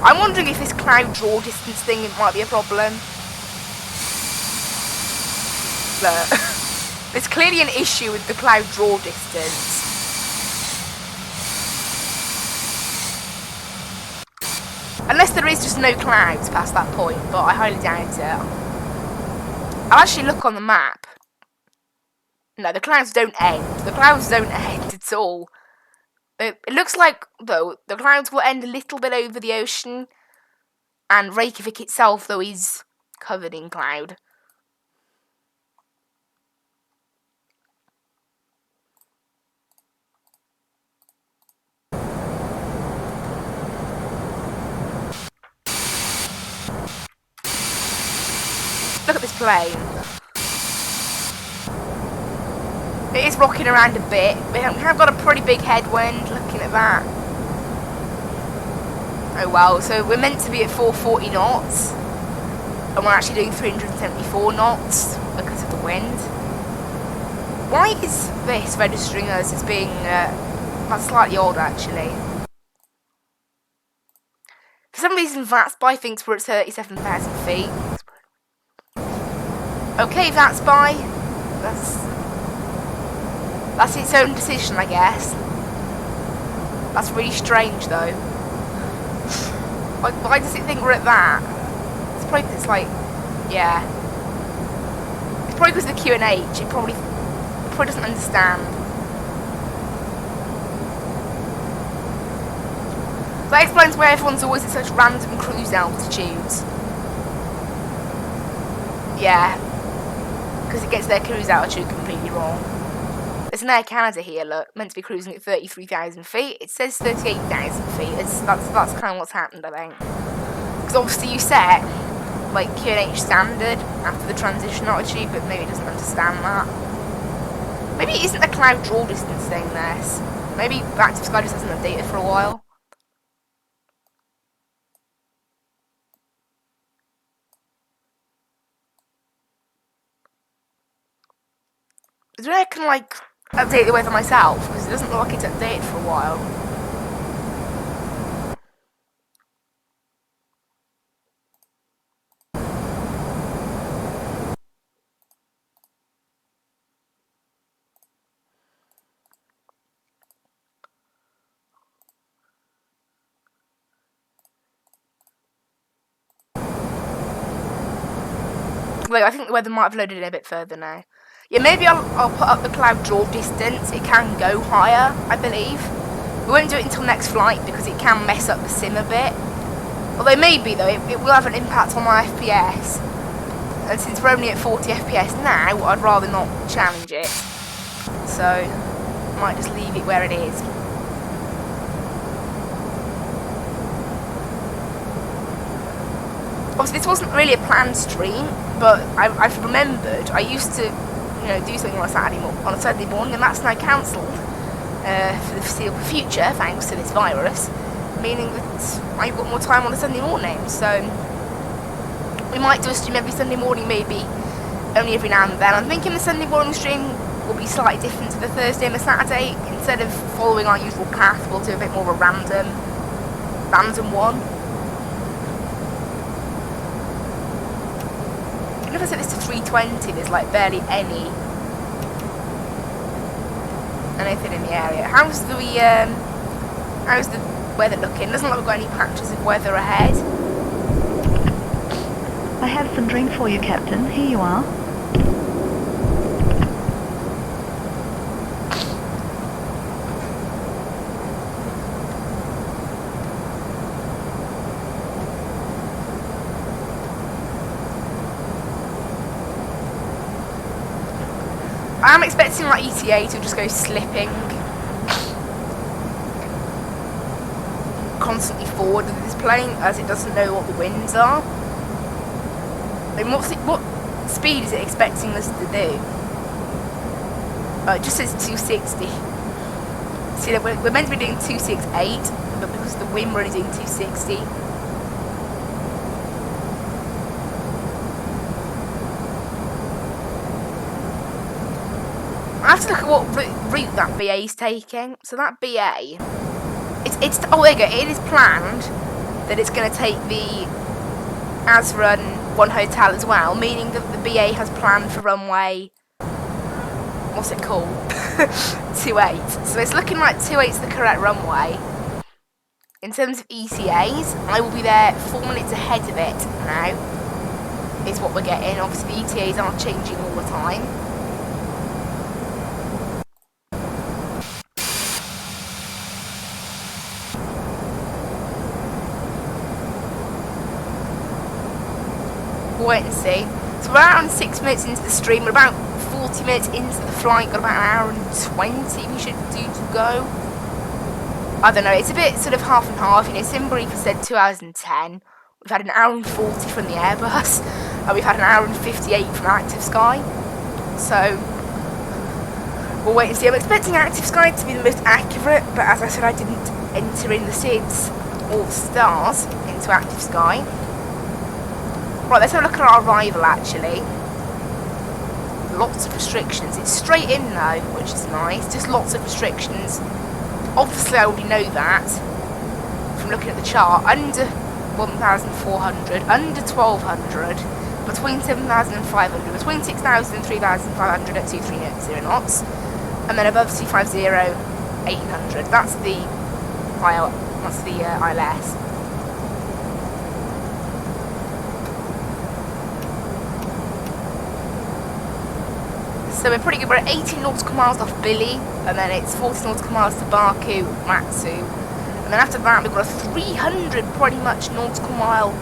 I'm wondering if this cloud draw distance thing might be a problem. Look, there's clearly an issue with the cloud draw distance. Unless there is just no clouds past that point, but I highly doubt it. I'll actually look on the map. No, the clouds don't end. The clouds don't end at all. It looks like, though, the clouds will end a little bit over the ocean, and Reykjavik itself, though, is covered in cloud. Look at this plane. It is rocking around a bit. We have got a pretty big headwind, looking at that. Oh well, so we're meant to be at 440 knots. And we're actually doing 374 knots because of the wind. Why is this registering us as being, that's slightly odd actually. For some reason Vatsim thinks we're at 37,000 feet. Okay, Vatsim. That's its own decision, I guess. That's really strange though. Like, why does it think we're at that? It's probably because it's like, yeah. It's probably because of the QNH. It probably doesn't understand. That explains why everyone's always at such random cruise altitudes. Yeah. Because it gets their cruise altitude completely wrong. There's an Air Canada here, look, meant to be cruising at 33,000 feet. It says 38,000 feet. That's kind of what's happened, I think. Because obviously you set, like, QNH standard after the transition altitude, but maybe it doesn't understand that. Maybe it isn't a cloud draw distance thing, this. Maybe Active Sky just hasn't updated for a while. Do I can, like, update the weather myself? Because it doesn't look like it's updated for a while. Wait, I think the weather might have loaded in a bit further now. Yeah, maybe I'll put up the cloud draw distance. It can go higher, I believe. We won't do it until next flight because it can mess up the sim a bit. Although maybe though, it will have an impact on my FPS. And since we're only at 40 FPS now, I'd rather not challenge it. So, I might just leave it where it is. Obviously, this wasn't really a planned stream, but I've remembered I used to, you know, do something on a Saturday morning, and that's now cancelled for the foreseeable future, thanks to this virus, meaning that I've got more time on a Sunday morning. So we might do a stream every Sunday morning, maybe only every now and then. I'm thinking the Sunday morning stream will be slightly different to the Thursday and the Saturday. Instead of following our usual path, we'll do a bit more of a random one. If I set this to 320, there's like barely anything in the area. How's the weather looking? Doesn't look like we've got any patches of weather ahead. I have some drink for you, Captain. Here you are. I'm expecting like ETA to just go slipping constantly forward with this plane as it doesn't know what the winds are. I mean, what speed is it expecting us to do? It just says 260. See, we're meant to be doing 268, but because of the wind we're only doing 260. I have to look at what route that BA is taking. So that BA, oh there you go. It is planned that it's going to take the Azrun 1 hotel as well, meaning that the BA has planned for runway, what's it called? 28. So it's looking like 28 is the correct runway. In terms of ETAs, I will be there 4 minutes ahead of it now, is what we're getting. Obviously the ETAs aren't changing all the time. Wait and see. So we're around 6 minutes into the stream. We're about 40 minutes into the flight. Got about an hour and 20 we should do to go. I don't know. It's a bit sort of half and half. You know, Simbrief has said 2 hours and 10. We've had an hour and 40 from the Airbus. And we've had an hour and 58 from Active Sky. So We'll wait and see. I'm expecting Active Sky to be the most accurate, but as I said, I didn't enter in the SIDS or the stars into Active Sky. Right, let's have a look at our arrival actually. Lots of restrictions. It's straight in though, which is nice. Just lots of restrictions. Obviously, I already know that from looking at the chart. Under 1,400, under 1,200, between 7,500, between 6,000 and 3,500 at 230 knots, and then above 250, 800. That's the ILS. So we're pretty good. We're at 18 nautical miles off Billy, and then it's 40 nautical miles to Baku, Matsu, and then after that we've got a 300 pretty much nautical mile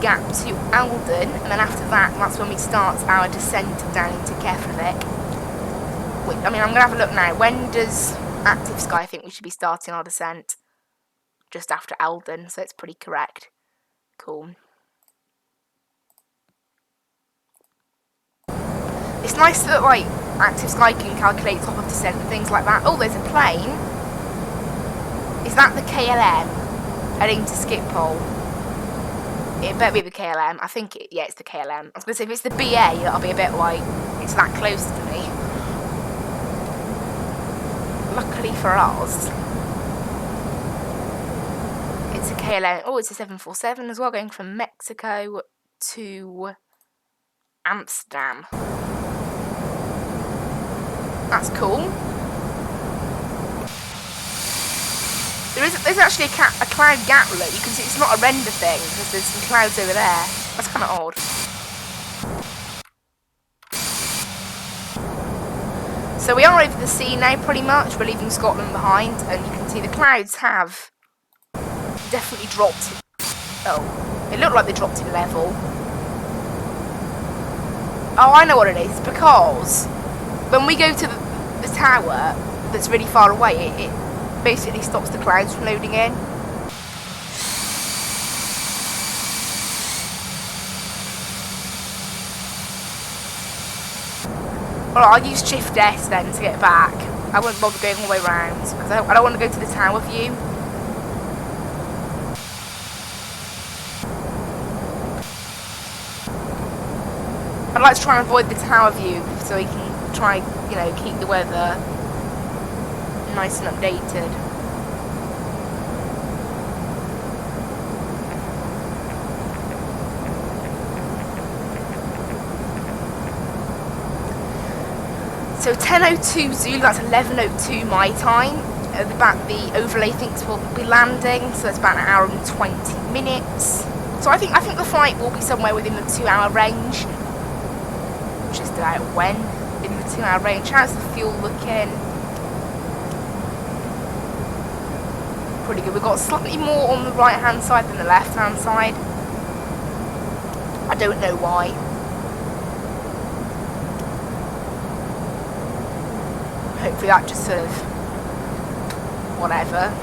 gap to Alden, and then after that, that's when we start our descent down into Keflavik. I mean, I'm going to have a look now. When does Active Sky think we should be starting our descent? Just after Alden, so it's pretty correct. Cool. It's nice that, like, Active Sky can calculate top of descent and things like that. Oh, there's a plane. Is that the KLM heading to Schiphol? It better be the KLM. I think yeah, it's the KLM. I was going to say, if it's the BA, that'll be a bit like, it's that close to me. Luckily for us, it's a KLM. Oh, it's a 747 as well, going from Mexico to Amsterdam. That's cool. There's actually a cloud gap look. You can see it's not a render thing because there's some clouds over there. That's kind of odd. So we are over the sea now pretty much. We're leaving Scotland behind, and you can see the clouds have definitely dropped. Oh, it looked like they dropped in level. Oh, I know what it is. Because when we go to the tower that's really far away, it basically stops the clouds from loading in. Well, I'll use Shift S then to get back. I won't bother going all the way around because I don't want to go to the tower view. I'd like to try and avoid the tower view so we can try, you know, keep the weather nice and updated. So 10:02 Zulu, that's 11:02 my time. The overlay thinks we'll be landing, so that's about an hour and 20 minutes. So I think the flight will be somewhere within the 2-hour range. Just about when in the 2-hour range. How's the fuel looking? Pretty good. We've got slightly more on the right hand side than the left hand side. I don't know why. Hopefully that just sort of whatever.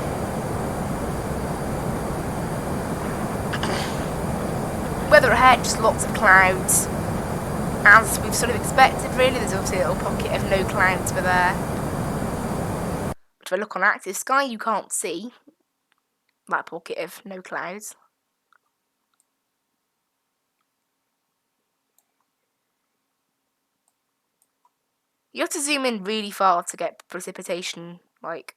Weather ahead, just lots of clouds. As we've sort of expected really, there's obviously a little pocket of no clouds over there. But if I look on Active Sky, you can't see that pocket of no clouds. You have to zoom in really far to get precipitation, like.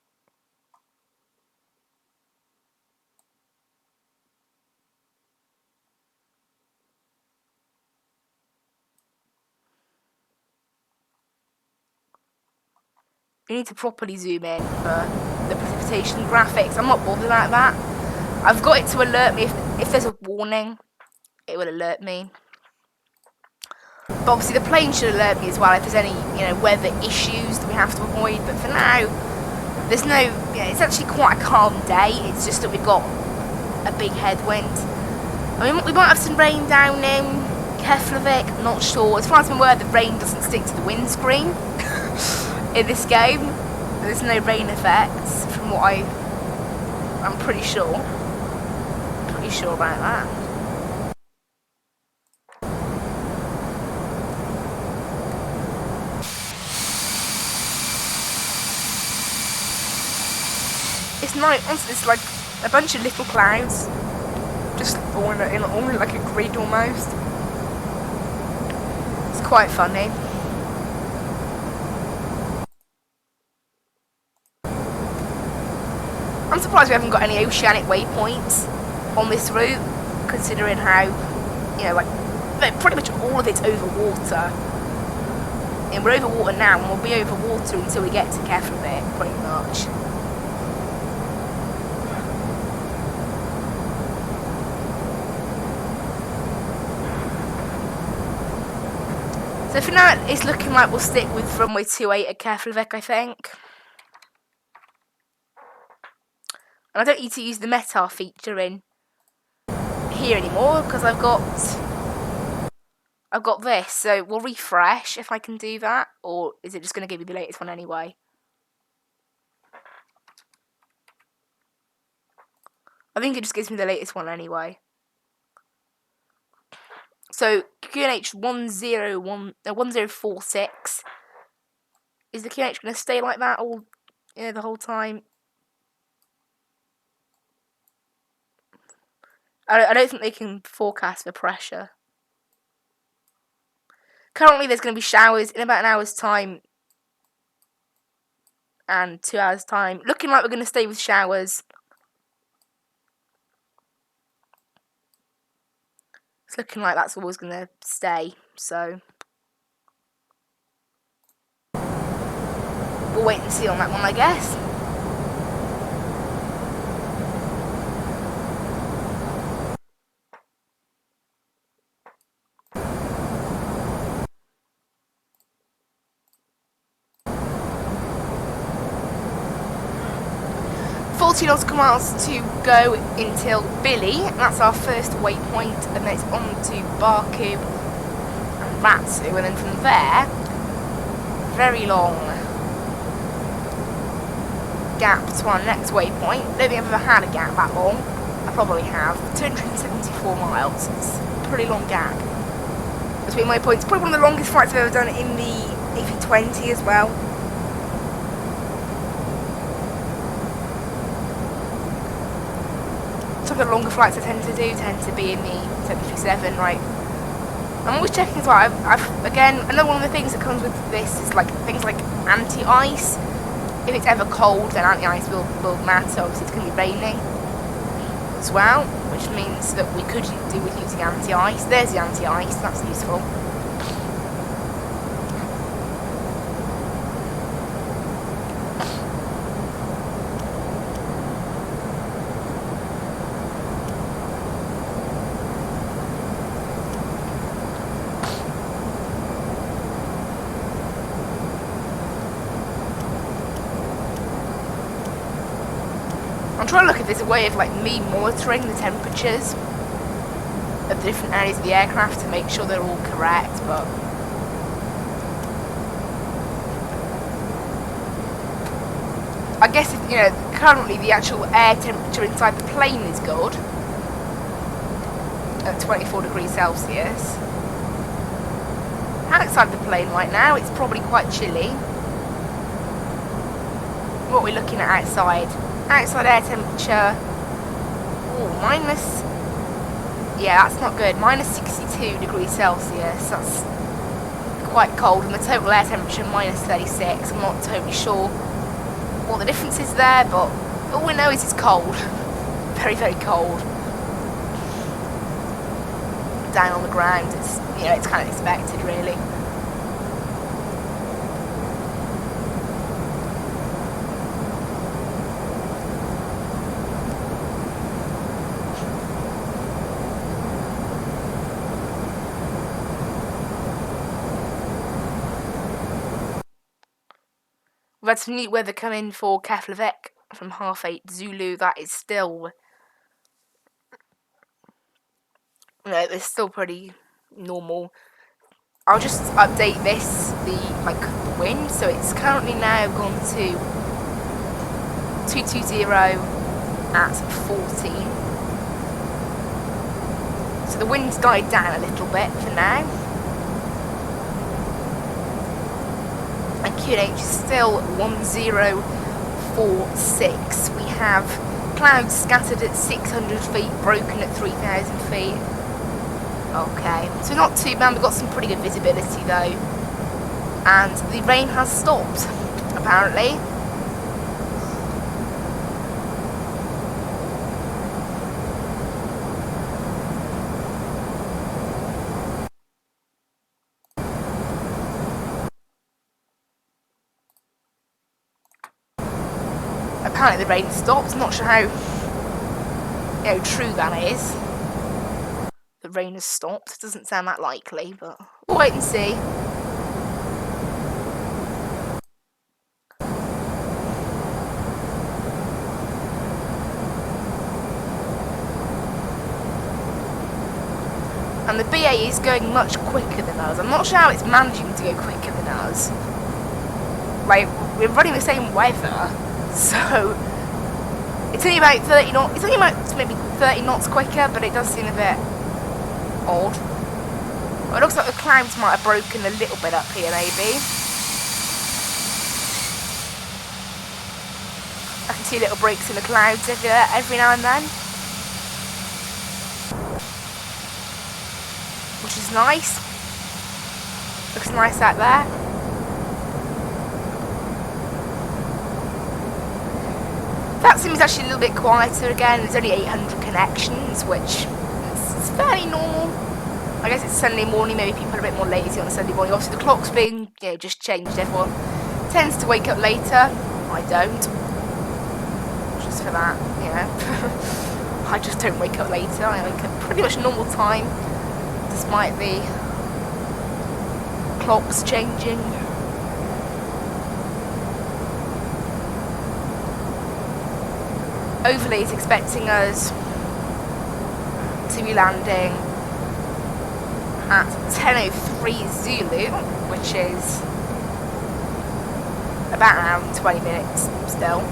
You need to properly zoom in for the precipitation graphics. I'm not bothered about that. I've got it to alert me if there's a warning. It will alert me. But obviously the plane should alert me as well if there's any, you know, weather issues that we have to avoid. But for now, there's no. Yeah, it's actually quite a calm day. It's just that we've got a big headwind. I mean, we might have some rain down in Keflavik. Not sure. As far as I'm aware, the rain doesn't stick to the windscreen. In this game, there's no rain effects from what I'm pretty sure. Pretty sure about that. night. Honestly, it's like a bunch of little clouds, just all in like a grid almost. It's quite funny. I'm surprised we haven't got any oceanic waypoints on this route, considering how, you know, like, pretty much all of it's over water. And we're over water now, and we'll be over water until we get to Reykjavik, pretty much. So for now, it's looking like we'll stick with runway 28 at Reykjavik, I think. And I don't need to use the METAR feature in here anymore because I've got this. So we'll refresh if I can do that, or is it just going to give you the latest one anyway? I think it just gives me the latest one anyway. So QNH 1046. Is the QNH going to stay like that all, you know, the whole time? I don't think they can forecast the pressure. Currently, there's going to be showers in about an hour's time and 2 hours' time. Looking like we're going to stay with showers. It's looking like that's always going to stay, so we'll wait and see on that one, I guess. Nautical miles to go until Billy. That's our first waypoint, and then it's on to Barku and Vatsim, and then from there, very long gap to our next waypoint. I don't think I've ever had a gap that long. I probably have. 274 miles. It's a pretty long gap between waypoints. Probably one of the longest flights I've ever done in the A320 as well. Some of the longer flights I tend to do tend to be in the 737, right? I'm always checking as well. Again, another one of the things that comes with this is like things like anti-ice. If it's ever cold, then anti-ice will matter. Obviously, it's going to be raining as well, which means that we could do with using anti-ice. There's the anti-ice. That's useful. I'm trying to look if there's a way of like me monitoring the temperatures of the different areas of the aircraft to make sure they're all correct, but I guess if, you know, currently the actual air temperature inside the plane is good at 24 degrees Celsius. Outside the plane right now it's probably quite chilly. What are we looking at outside? Outside air temperature, minus, yeah, that's not good, minus 62 degrees Celsius, that's quite cold, and the total air temperature minus 36, I'm not totally sure what the difference is there, but all we know is it's cold, very, very cold. Down on the ground, it's, you know, it's kind of expected really. We've had some neat weather come in for Reykjavik from 8:30 Zulu. That is still, you know, it's still pretty normal. I'll just update this, the wind. So it's currently now gone to 220 at 14. So the wind's died down a little bit for now. And QNH is still 1046. FSX. We have clouds scattered at 600 feet, broken at 3,000 feet. Okay, so not too bad. We've got some pretty good visibility though. And the rain has stopped, apparently. Apparently the rain stopped. I'm not sure how true that is. The rain has stopped. Doesn't sound that likely, but we'll wait and see. And the BA is going much quicker than us. I'm not sure how it's managing to go quicker than us. Like, we're running the same weather, so it's only about 30 knots. It's only about maybe 30 knots quicker, but it does seem a bit odd. Well, it looks like the clouds might have broken a little bit up here, maybe. I can see little breaks in the clouds every now and then, which is nice. Looks nice out there. Vatsim is actually a little bit quieter again. There's only 800 connections, which is fairly normal. I guess it's Sunday morning, maybe people are a bit more lazy on a Sunday morning. Obviously the clock's been, just changed. Everyone tends to wake up later. I don't. Just for that, I just don't wake up later. I wake up pretty much normal time, despite the clocks changing. Overlay is expecting us to be landing at 10:03 Zulu, which is about an hour and 20 minutes still.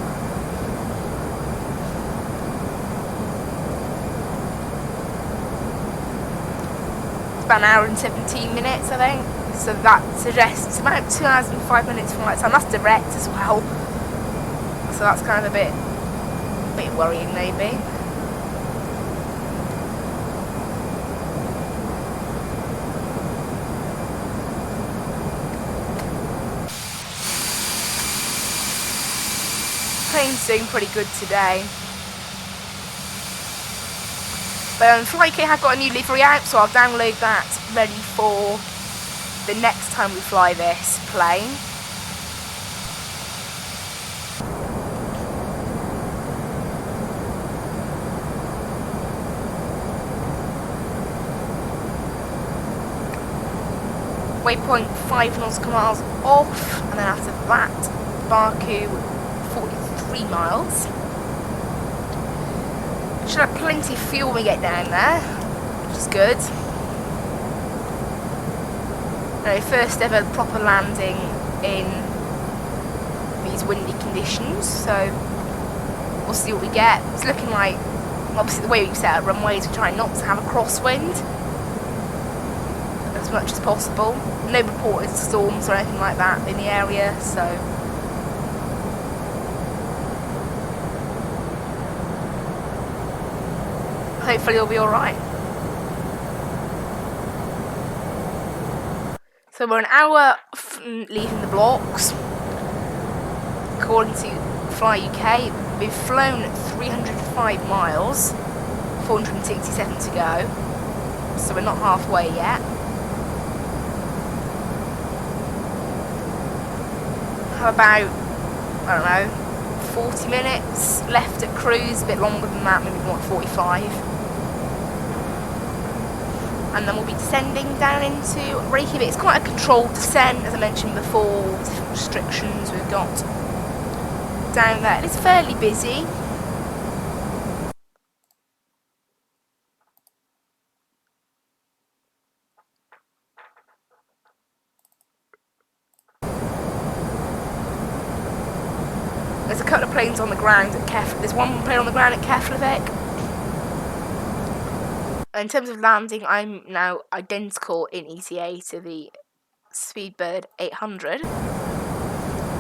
It's about an hour and 17 minutes, I think. So that suggests about 2 hours and 5 minutes flight time. That's direct as well. So that's kind of a bit worrying, maybe. Plane's doing pretty good today. But FlyK have got a new livery out, so I'll download that ready for the next time we fly this plane. Waypoint 5 nautical miles off, and then after that, Baku 43 miles. Should have plenty of fuel when we get down there, which is good. First ever proper landing in these windy conditions, so we'll see what we get. It's looking like, obviously the way we've set up runways, we're trying not to have a crosswind as much as possible. No reported storms or anything like that in the area, so hopefully it'll be alright. So we're an hour leaving the blocks. According to Fly UK, we've flown 305 miles, 467 to go, so we're not halfway yet. How about, I don't know, 40 minutes left at cruise, a bit longer than that, maybe more 45. And then we'll be descending down into Reykjavik. It's quite a controlled descent, as I mentioned before, different restrictions we've got down there. And it's fairly busy. There's a couple of planes on the ground at There's one plane on the ground at Reykjavik. In terms of landing, I'm now identical in ETA to the Speedbird 800.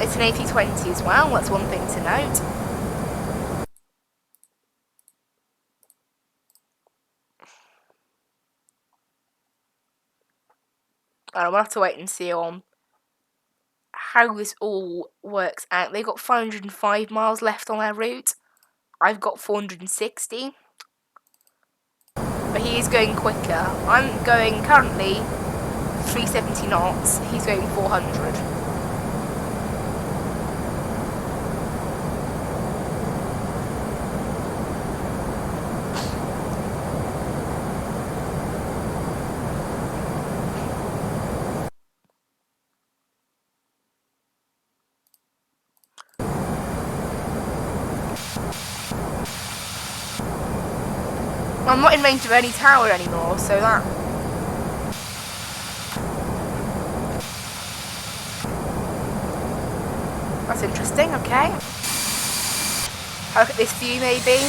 It's an A320 as well, that's one thing to note. And we'll have to wait and see on how this all works out. They've got 505 miles left on their route. I've got 460. But he is going quicker. I'm going currently 370 knots. He's going 400. I'm not in range of any tower anymore, so that... That's interesting, okay. Have a look at this view, maybe.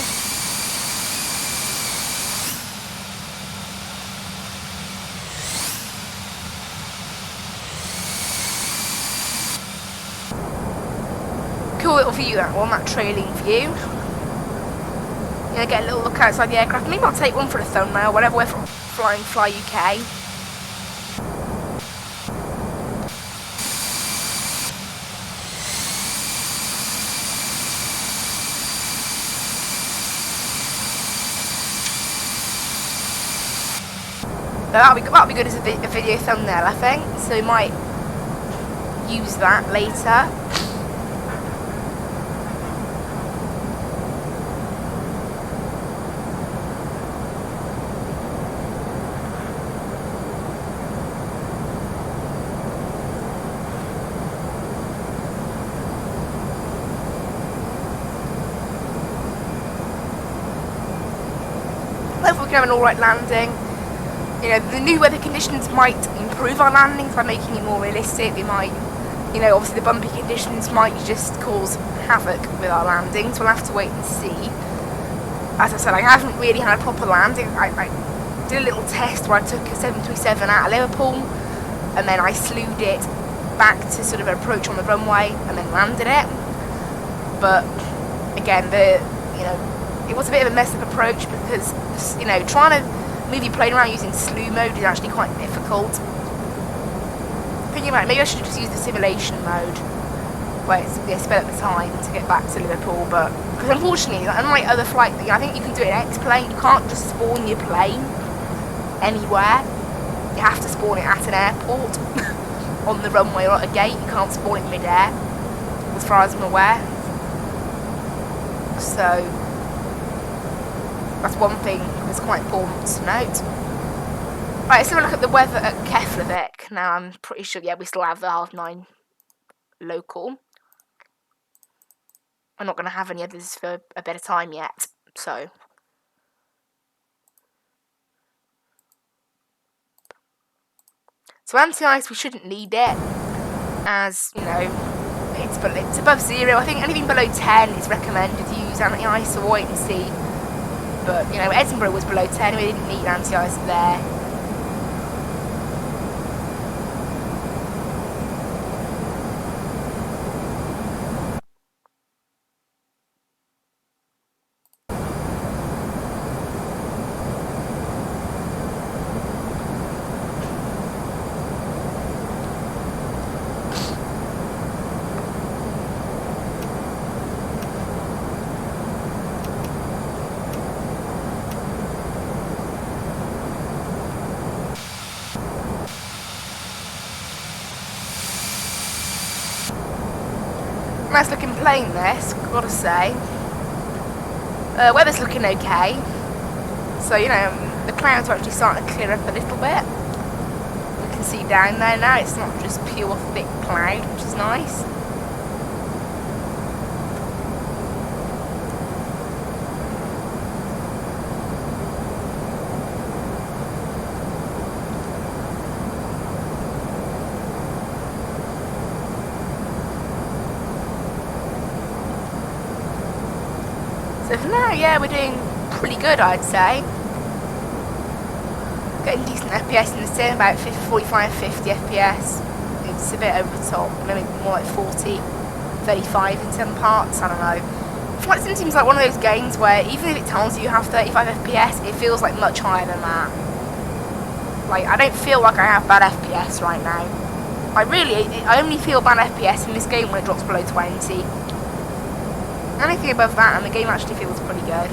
Cool little view, that one, that trailing view. Yeah, get a little look outside the aircraft. Maybe I'll take one for the thumbnail whenever we're flying Fly UK. That'll be good as a video thumbnail, I think. So we might use that later. Hopefully we can have an alright landing. You know, the new weather conditions might improve our landings by making it more realistic. They might, you know, obviously the bumpy conditions might just cause havoc with our landings. We'll have to wait and see. As I said, I haven't really had a proper landing. I did a little test where I took a 737 out of Liverpool and then I slewed it back to sort of approach on the runway and then landed it. But again, it was a bit of a messed up approach because, you know, trying to move your plane around using slew mode is actually quite difficult. Thinking about it, maybe I should just use the simulation mode where it's sped up the time to get back to Liverpool, but because unfortunately, unlike other flights, I think you can do it in X-plane, you can't just spawn your plane anywhere. You have to spawn it at an airport on the runway or at a gate. You can't spawn it mid-air, as far as I'm aware. So that's one thing that's quite important to note. Right, let's have a look at the weather at Reykjavik. Now, I'm pretty sure, yeah, we still have the 9:30 local. I'm not going to have any others for a bit of time yet, so. So anti-ice, we shouldn't need it, as, you know, it's above 0. I think anything below 10 is recommended to use anti-ice, so wait and see. But, you know, Edinburgh was below 10, we didn't need anti-ice there. Nice looking plane this, gotta say. Weather's looking okay. So, you know, the clouds are actually starting to clear up a little bit. You can see down there now, it's not just pure thick cloud, which is nice. So for now, yeah, we're doing pretty good, I'd say. Getting decent FPS in the sim, about 45, 50 FPS. It's a bit over the top, maybe more like 40. 35 in some parts. I don't know. Flight Sim seems like one of those games where even if it tells you have 35 FPS, it feels like much higher than that. Like, I don't feel like I have bad FPS right now. I only feel bad FPS in this game when it drops below 20. Anything above that and the game actually feels pretty good.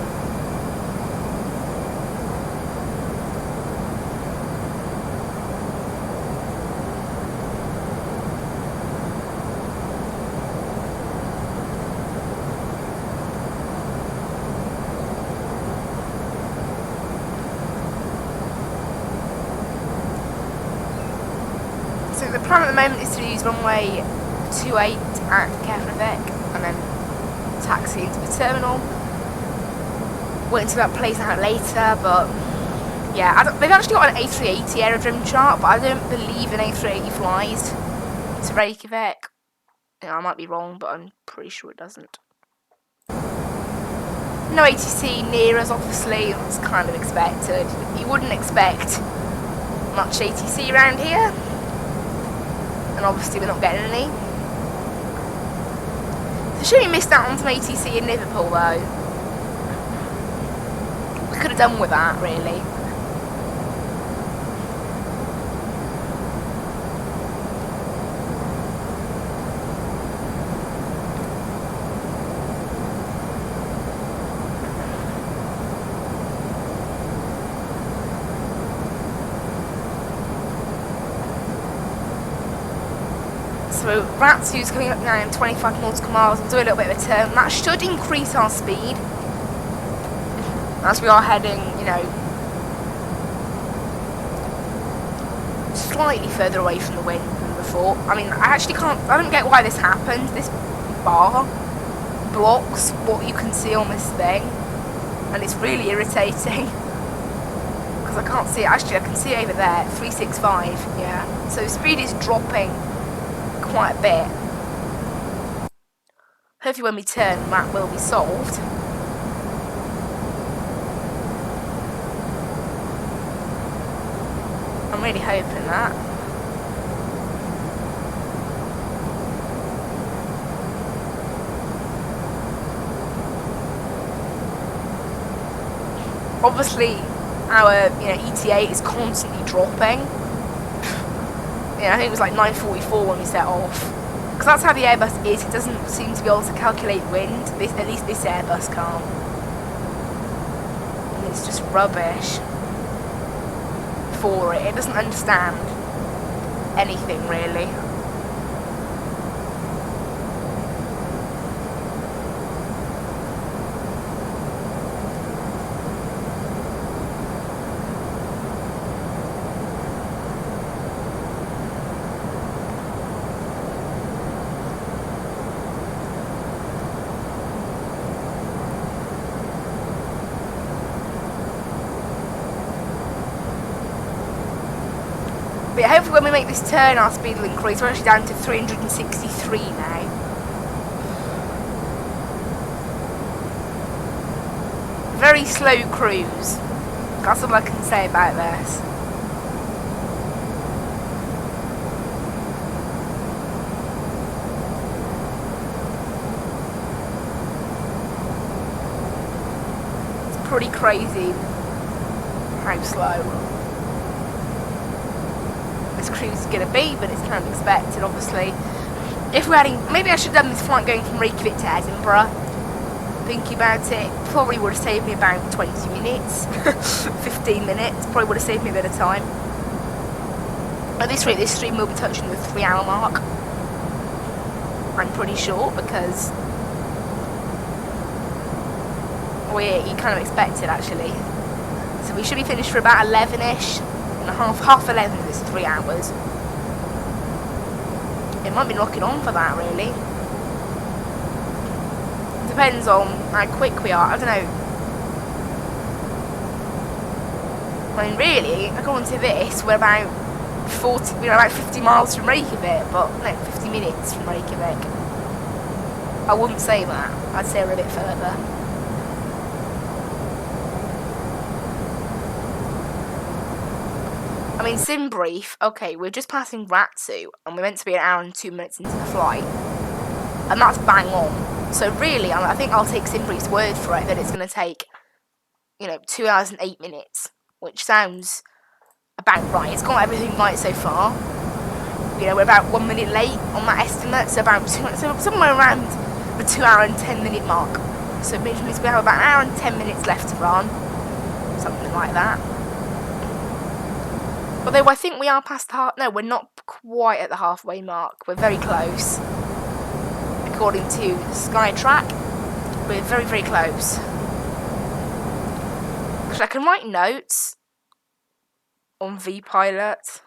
So the plan at the moment is to use runway 28 at Reykjavik and then taxi into the terminal. Wait until that plays out later, but yeah, they've actually got an A380 aerodrome chart, but I don't believe an A380 flies to Reykjavik. You know, I might be wrong, but I'm pretty sure it doesn't. No ATC near us, obviously. It's kind of expected. You wouldn't expect much ATC around here. And obviously we're not getting any. It's a shame we missed out on some ATC in Liverpool though. We could have done with that, really. So Vatsim's coming up now in 25 nautical miles. We'll do a little bit of a turn. That should increase our speed as we are heading, you know, slightly further away from the wind than before. I mean, I don't get why this happens. This bar blocks what you can see on this thing, and it's really irritating because I can't see it. Actually, I can see it over there, 365. Yeah. So speed is dropping quite a bit. Hopefully when we turn that will be solved. I'm really hoping that. Obviously our ETA is constantly dropping. Yeah, I think it was like 9:44 when we set off. Because that's how the Airbus is. It doesn't seem to be able to calculate wind. At least this Airbus can't. And it's just rubbish for it. It doesn't understand anything, really. But hopefully when we make this turn our speed will increase. We're actually down to 363 now. Very slow cruise. That's all I can say about this. It's pretty crazy how slow this cruise is going to be, but it's kind of expected, obviously. If we're adding, maybe I should have done this flight going from Reykjavik to Edinburgh. Thinking about it, probably would have saved me about 20 minutes, 15 minutes, probably would have saved me a bit of time. At this rate, this stream will be touching the 3-hour mark. I'm pretty sure, because you kind of expect it, actually. So we should be finished for about 11ish. Half 11 is 3 hours. It might be knocking on for that, really. Depends on how quick we are. I don't know. I mean, really, according to this, we're about 50 miles from Reykjavik, but no, 50 minutes from Reykjavik. I wouldn't say that. I'd say we're a bit further. I mean, sim brief. Okay, we're just passing Vatsim, and we're meant to be an hour and 2 minutes into the flight. and that's bang on. So really, I think I'll take Simbri's word for it that it's going to take, 2 hours and 8 minutes, which sounds about right. It's got everything right so far. We're about 1 minute late on that estimate, so somewhere around the 2 hour and 10 minute mark. So which means we have about an hour and 10 minutes left to run, something like that. Although I think we are past no, we're not quite at the halfway mark. We're very close. According to Skytrack, we're very, very close. Because I can write notes on VPilot.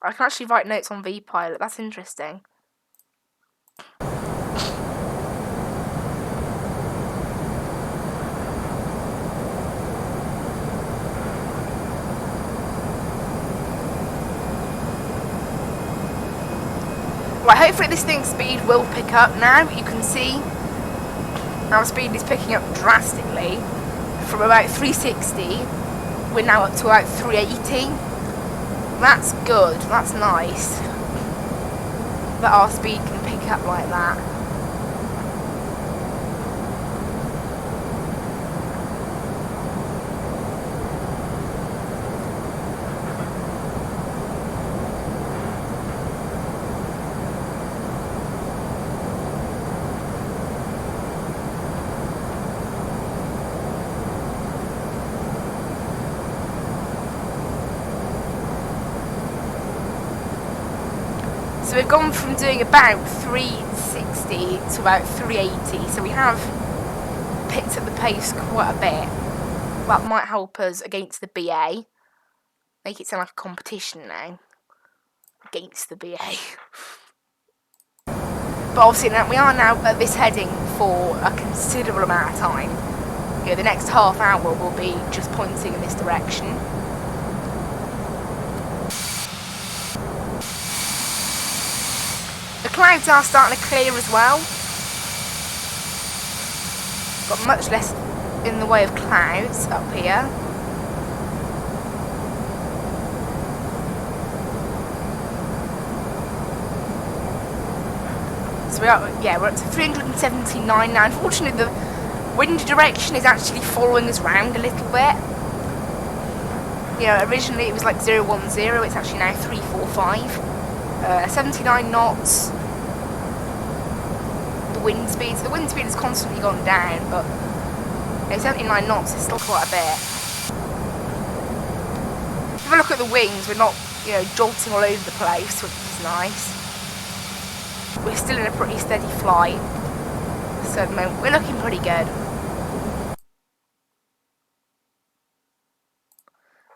I can actually write notes on VPilot. That's interesting. Right, hopefully this thing's speed will pick up now. You can see our speed is picking up drastically. From about 360, we're now up to about 380. That's good, that's nice. That our speed can pick up like that. So we've gone from doing about 360 to about 380, so we have picked up the pace quite a bit. That might help us against the BA. Make it sound like a competition now. Against the BA. But obviously now, we are now at this heading for a considerable amount of time. The next half hour will be just pointing in this direction. The clouds are starting to clear as well. Got much less in the way of clouds up here. So we're up to 379 now. Unfortunately, the wind direction is actually following us round a little bit. Originally it was like 010, it's actually now 345. 79 knots. The wind speed has constantly gone down, but 79 knots is still quite a bit. If I look at the wings, we're not, jolting all over the place, which is nice. We're still in a pretty steady flight, so at the moment we're looking pretty good.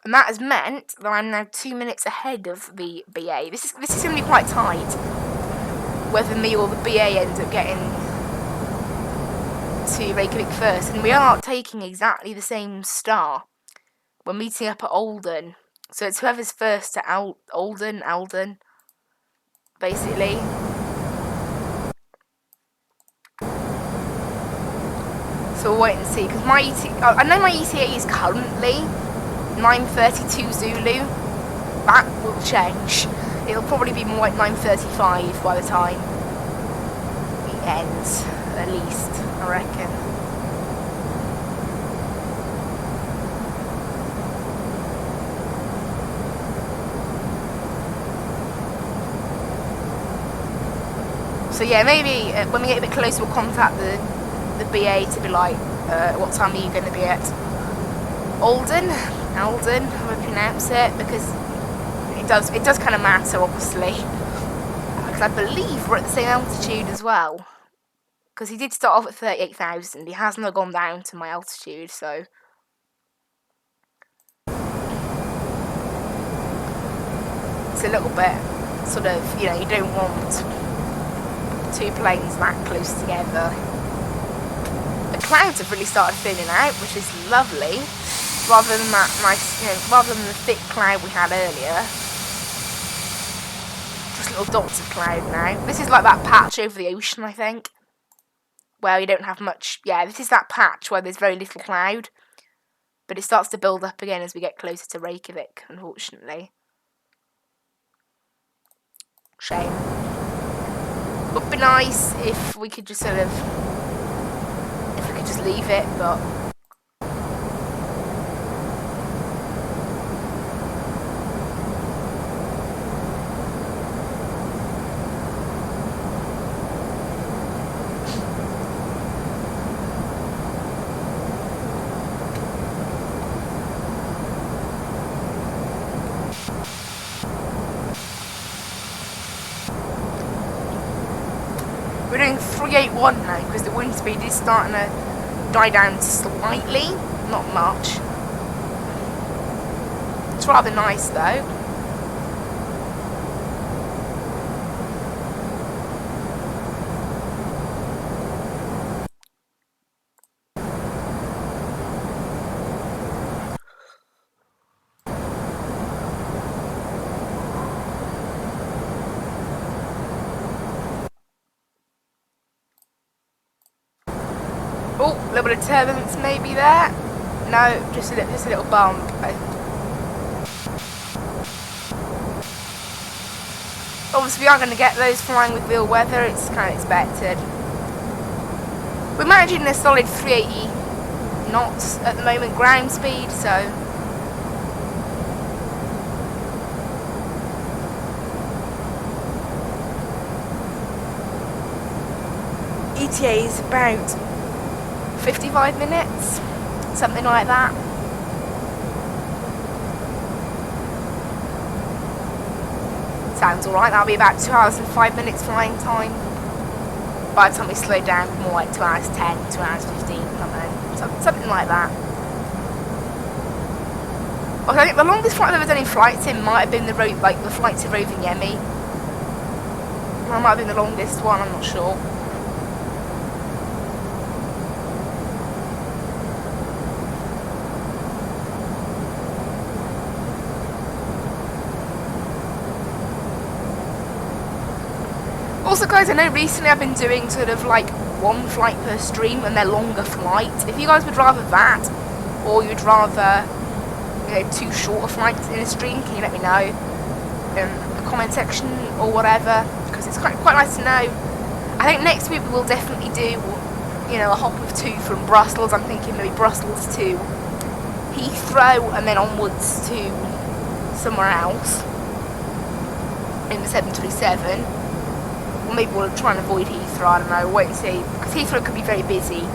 And that has meant that I'm now 2 minutes ahead of the BA. This is going to be quite tight. Whether me or the BA ends up getting to Reykjavik first. And we are taking exactly the same star. We're meeting up at Olden. So it's whoever's first to Alden, basically. So we'll wait and see. Because I know my ETA is currently 9:32 Zulu. That will change. It'll probably be more like 9:35 by the time it ends, at least, I reckon. So yeah, maybe when we get a bit closer we'll contact the BA to be like, what time are you going to be at Alden, how I pronounce it, because it does kind of matter, obviously, because I believe we're at the same altitude as well, because he did start off at 38,000, he has not gone down to my altitude, so it's a little bit sort of, you don't want two planes that close together. The clouds have really started thinning out, which is lovely, rather than that nice, rather than the thick cloud we had earlier. Just little dots of cloud now. This is like that patch over the ocean, I think, where you don't have much. Yeah, this is that patch where there's very little cloud, but it starts to build up again as we get closer to Reykjavik, unfortunately. Shame. Would be nice if we could just sort of, leave it, but we're doing 381 now because the wind speed is starting to die down slightly, not much. It's rather nice though. Oh, a little bit of turbulence maybe there. No, just a little bump. Obviously we are going to get those flying with real weather, it's kind of expected. We're managing a solid 380 knots at the moment ground speed, so ETA is about 55 minutes, something like that. Sounds alright, that'll be about 2 hours and 5 minutes flying time. By the time we slow down, more like 2 hours 10, 2 hours 15, something like that. Okay, I think the longest flight I've ever done in flights in might have been the flight to Rovaniemi. That might have been the longest one, I'm not sure. Also guys, I know recently I've been doing sort of like one flight per stream and they're longer flights. If you guys would rather that, or you'd rather, you know, 2 shorter flights in a stream, can you let me know in the comment section or whatever, because it's quite nice to know. I think next week we will definitely do, you know, a hop of 2 from Brussels. I'm thinking maybe Brussels to Heathrow and then onwards to somewhere else in the 737. Or maybe we'll try and avoid Heathrow, I don't know, wait and see, because Heathrow could be very busy.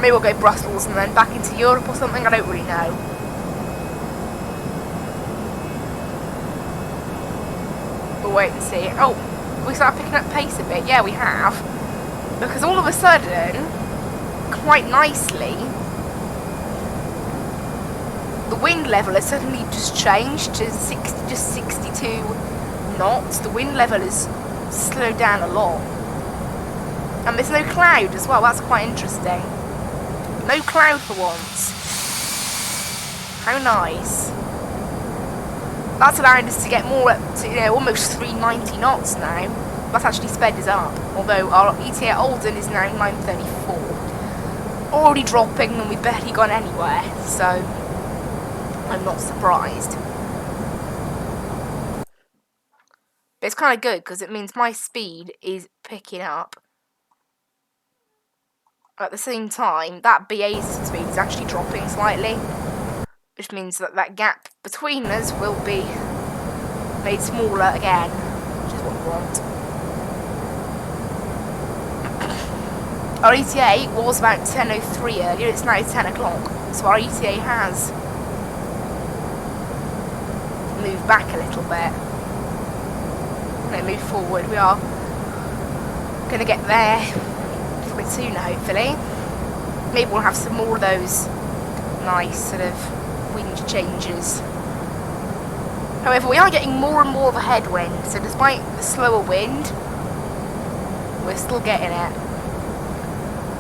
Maybe we'll go Brussels and then back into Europe or something, I don't really know. We'll wait and see. Oh, we start picking up pace a bit, yeah we have. Because all of a sudden, quite nicely, the wind level has suddenly just changed to just 62 knots. The wind level has slowed down a lot. And there's no cloud as well, that's quite interesting. No cloud for once. How nice. That's allowing us to get more up to, you know, almost 390 knots now. That's actually sped us up. Although our ETA at Alden is now 934. Already dropping and we've barely gone anywhere, so I'm not surprised. But it's kind of good because it means my speed is picking up. At the same time, that BA's speed is actually dropping slightly, which means that that gap between us will be made smaller again, which is what we want. Our ETA was about 10:03 earlier, it's now 10 o'clock, so our ETA has moved back a little bit. No, move forward, we are going to get there a little bit sooner hopefully. Maybe we'll have some more of those nice sort of wind changes. However, we are getting more and more of a headwind, so despite the slower wind, we're still getting it.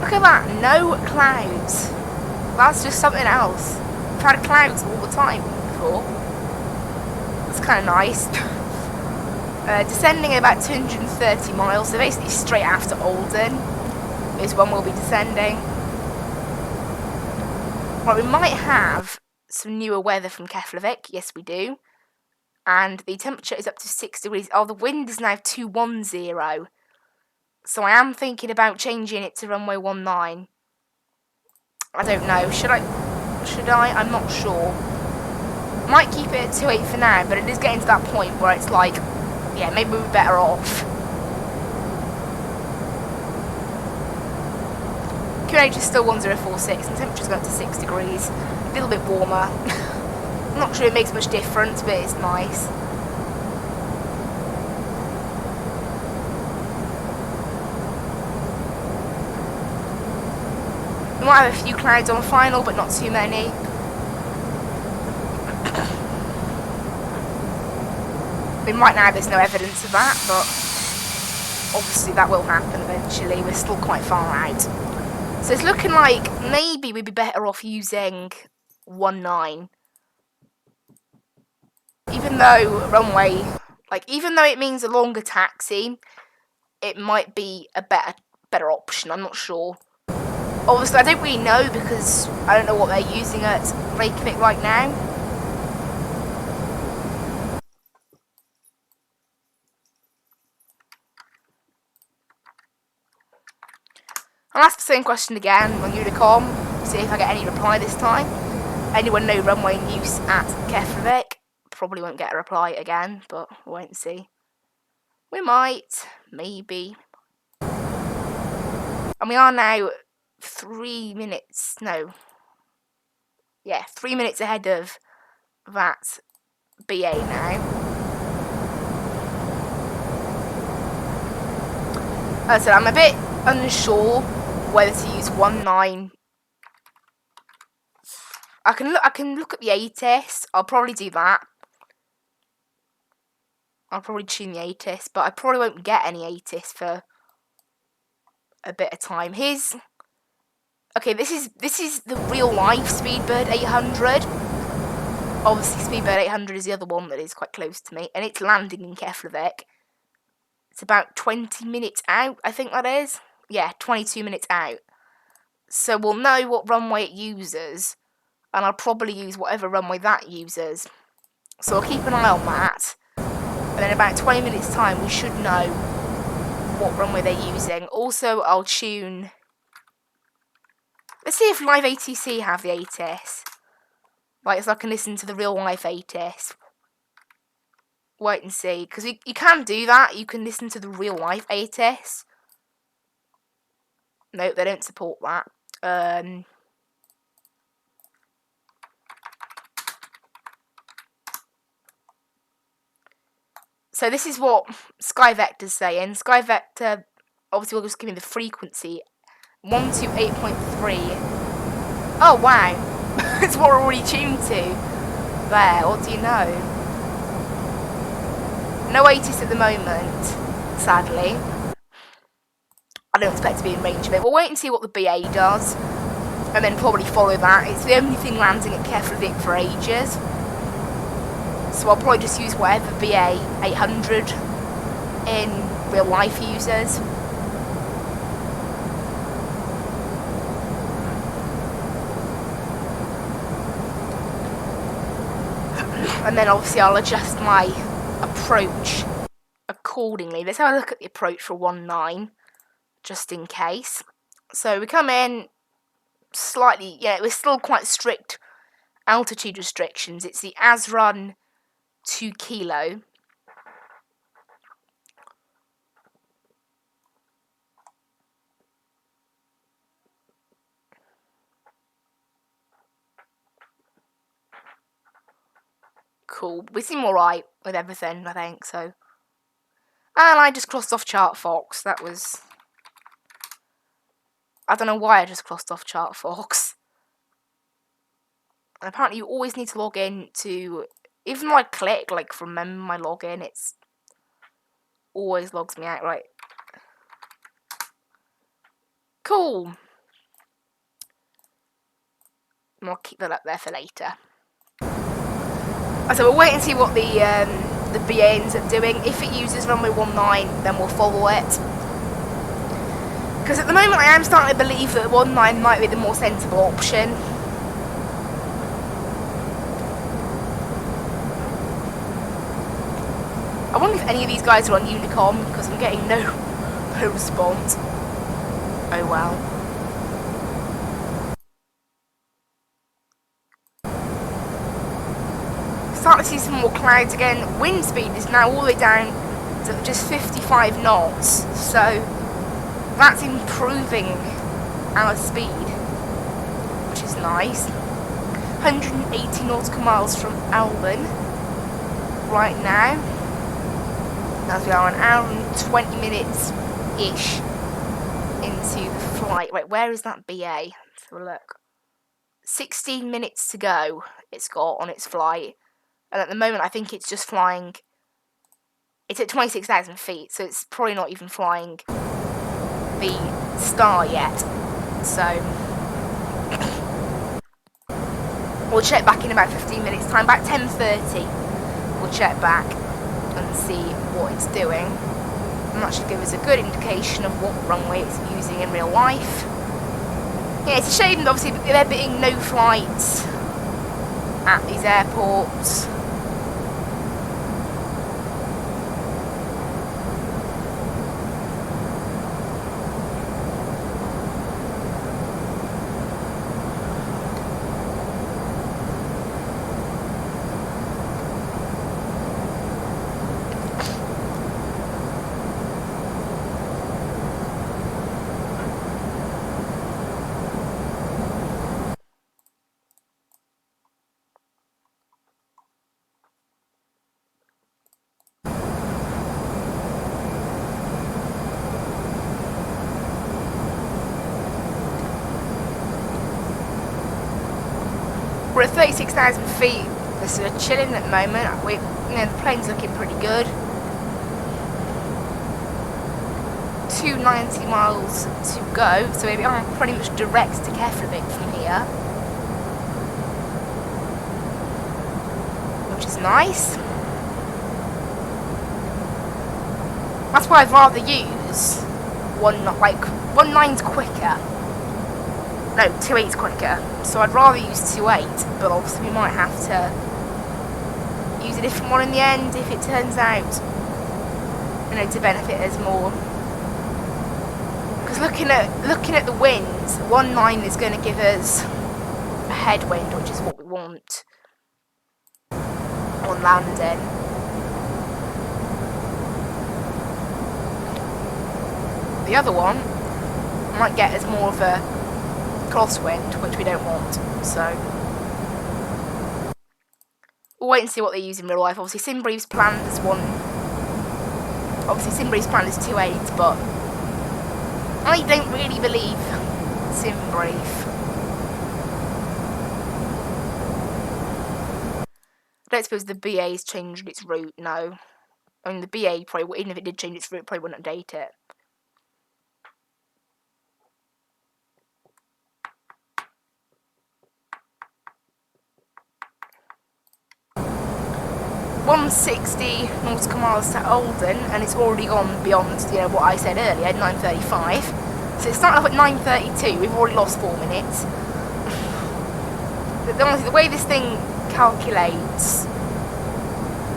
Look at that, no clouds. That's just something else. We've had clouds all the time before. That's kind of nice. Descending at about 230 miles, so basically straight after Alden is when we'll be descending. Right, we might have some newer weather from Reykjavik. Yes, we do. And the temperature is up to 6 degrees. Oh, the wind is now 210. So I am thinking about changing it to runway 19. I don't know. Should I? I'm not sure. Might keep it at 28 for now, but it is getting to that point where it's like, yeah, maybe we're better off. QNH is still 1046 and temperature's going up to 6 degrees. A little bit warmer. I'm not sure it makes much difference, but it's nice. We might have a few clouds on final, but not too many. We might now, there's no evidence of that, but obviously that will happen eventually. We're still quite far out. So it's looking like maybe we'd be better off using 19. Even though runway, even though it means a longer taxi, it might be a better option. I'm not sure. Obviously, I don't really know because I don't know what they're using at Reykjavik right now. I'll ask the same question again on Unicom, see if I get any reply this time. Anyone know runway in use at Reykjavik? Probably won't get a reply again, but we'll wait and see. We might, maybe. And we are now 3 minutes, no. Yeah, 3 minutes ahead of that BA now. As I said, I'm a bit unsure whether to use 19. I can look at the A test. I'll probably do that. I'll probably tune the A test, but I probably won't get any A test for a bit of time. Okay, this is the real life Speedbird 800. Obviously, Speedbird 800 is the other one that is quite close to me, and it's landing in Reykjavik. It's about 20 minutes out, I think that is. Yeah, 22 minutes out. So we'll know what runway it uses, and I'll probably use whatever runway that uses. So I'll keep an eye on that. And then about 20 minutes time, we should know what runway they're using. Also, I'll tune... Let's see if Live ATC have the ATS. So I can listen to the real live ATS. Wait and see. Because you can do that. You can listen to the real life ATS. No, they don't support that. So this is what Sky Vector's saying. Sky Vector, obviously we'll just give me the frequency. 128.3. Oh wow. It's what we're already tuned to. There, what do you know? No 80s at the moment, sadly. I don't expect to be in range of it. We'll wait and see what the BA does. And then probably follow that. It's the only thing landing at Reykjavik for ages. So I'll probably just use whatever BA 800 in real life uses. And then obviously I'll adjust my approach accordingly. Let's have a look at the approach for 19, just in case. So we come in slightly, yeah, we're still quite strict altitude restrictions. It's the ASRun 2 kilo. Cool. We seem alright with everything, I think, so. And I just crossed off Chart Fox. That was... I don't know why I just crossed off Chart Fox. And apparently you always need to log in to... Even though I click, remember my login, it's... always logs me out, right. Cool. And I'll keep that up there for later. So we'll wait and see what the BA ends up doing. If it uses runway 19, then we'll follow it. Because at the moment I am starting to believe that 19 might be the more sensible option. any of these guys are on Unicom, because I'm getting no response. Oh well. Starting to see some more clouds again. Wind speed is now all the way down to just 55 knots, so that's improving our speed, which is nice. 180 nautical miles from Alban right now, as we are an hour and 20 minutes-ish into the flight. Wait, where is that BA? Let's have a look. 16 minutes to go it's got on its flight. And at the moment, I think it's just flying. It's at 26,000 feet, so it's probably not even flying the star yet. So we'll check back in about 15 minutes' time. About 10:30, we'll check back and see what it's doing. And that should give us a good indication of what runway it's using in real life. Yeah, it's a shame, obviously, there being no flights at these airports. We're at 36,000 feet. We're sort of chilling at the moment. The plane's looking pretty good. 290 miles to go, so we are pretty much direct to Reykjavik from here, which is nice. That's why I'd rather use 1.9's quicker. No, 2.8's quicker. So I'd rather use 2.8, but obviously we might have to use a different one in the end if it turns out, to benefit us more. Because looking at the wind, 1.9 is going to give us a headwind, which is what we want on landing. The other one might get us more of a crosswind, which we don't want, so we'll wait and see what they use in real life. Obviously, Simbrief's planned as 2.8, but I don't really believe Simbrief. I don't suppose the BA's changed its route, no. I mean, the BA probably, even if it did change its route, probably wouldn't update it. .160 nautical miles to Alden, and it's already gone beyond, what I said earlier, 9:35. So it's starting off at 9:32. We've already lost 4 minutes. Honestly, the way this thing calculates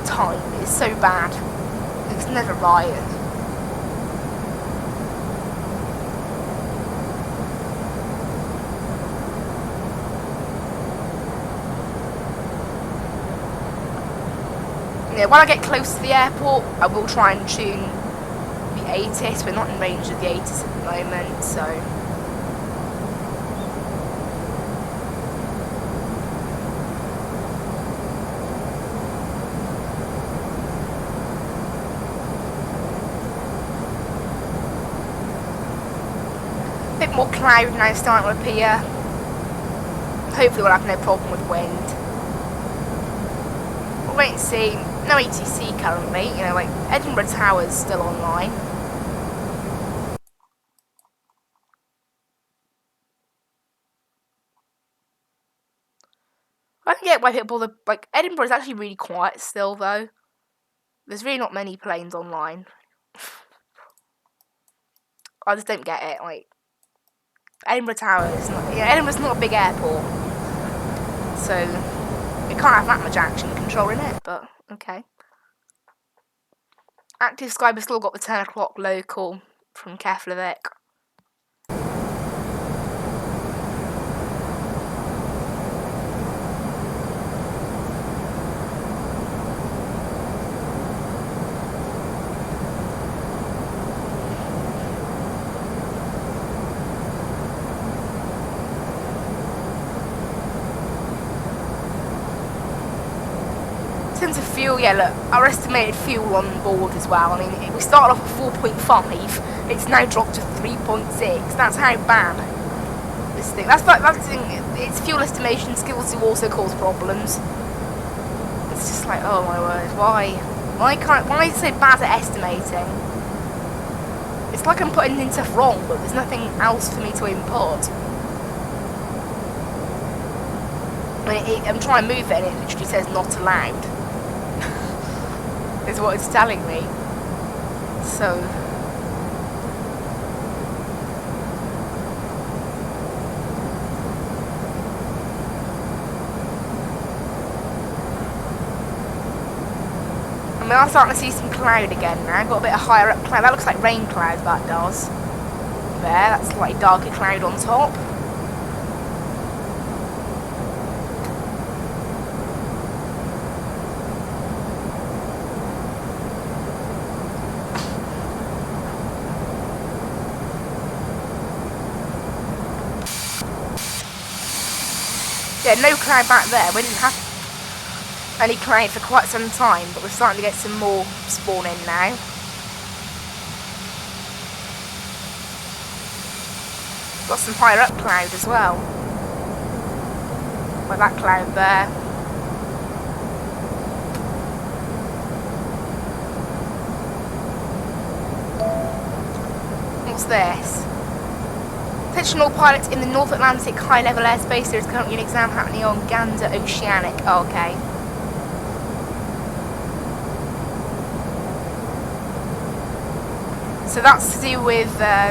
time is so bad. It's never right. When I get close to the airport, I will try and tune the ATIS. We're not in range of the ATIS at the moment, so a bit more cloud now starting to appear. Hopefully we'll have no problem with wind. We'll wait and see. No ATC currently, Edinburgh Tower's still online. I don't get why people bother, Edinburgh's actually really quiet still, though. There's really not many planes online. I just don't get it, Edinburgh Tower is not, Edinburgh's not a big airport. So, it can't have that much action control in it, but okay. Active Sky, we've still got the 10 o'clock local from Reykjavik. In terms of fuel, yeah, look, our estimated fuel on board as well. I mean, we started off at 4.5, it's now dropped to 3.6. That's how bad this thing. That's its fuel estimation skills do also cause problems. It's just like, oh my word, why is it so bad at estimating? It's like I'm putting in stuff wrong, but there's nothing else for me to input. I'm trying to move it and it literally says not allowed. Is what it's telling me. So I mean, I'm starting to see some cloud again now. I've got a bit of higher up cloud. That looks like rain cloud, that does. There, that's slightly darker cloud on top. Yeah, no cloud back there. We didn't have any cloud for quite some time, but we're starting to get some more spawn in now. Got some higher up cloud as well. Like that cloud there. What's this? Attention all pilots in the North Atlantic high-level airspace. There is currently an exam happening on Gander Oceanic. Oh, okay. So that's to do with the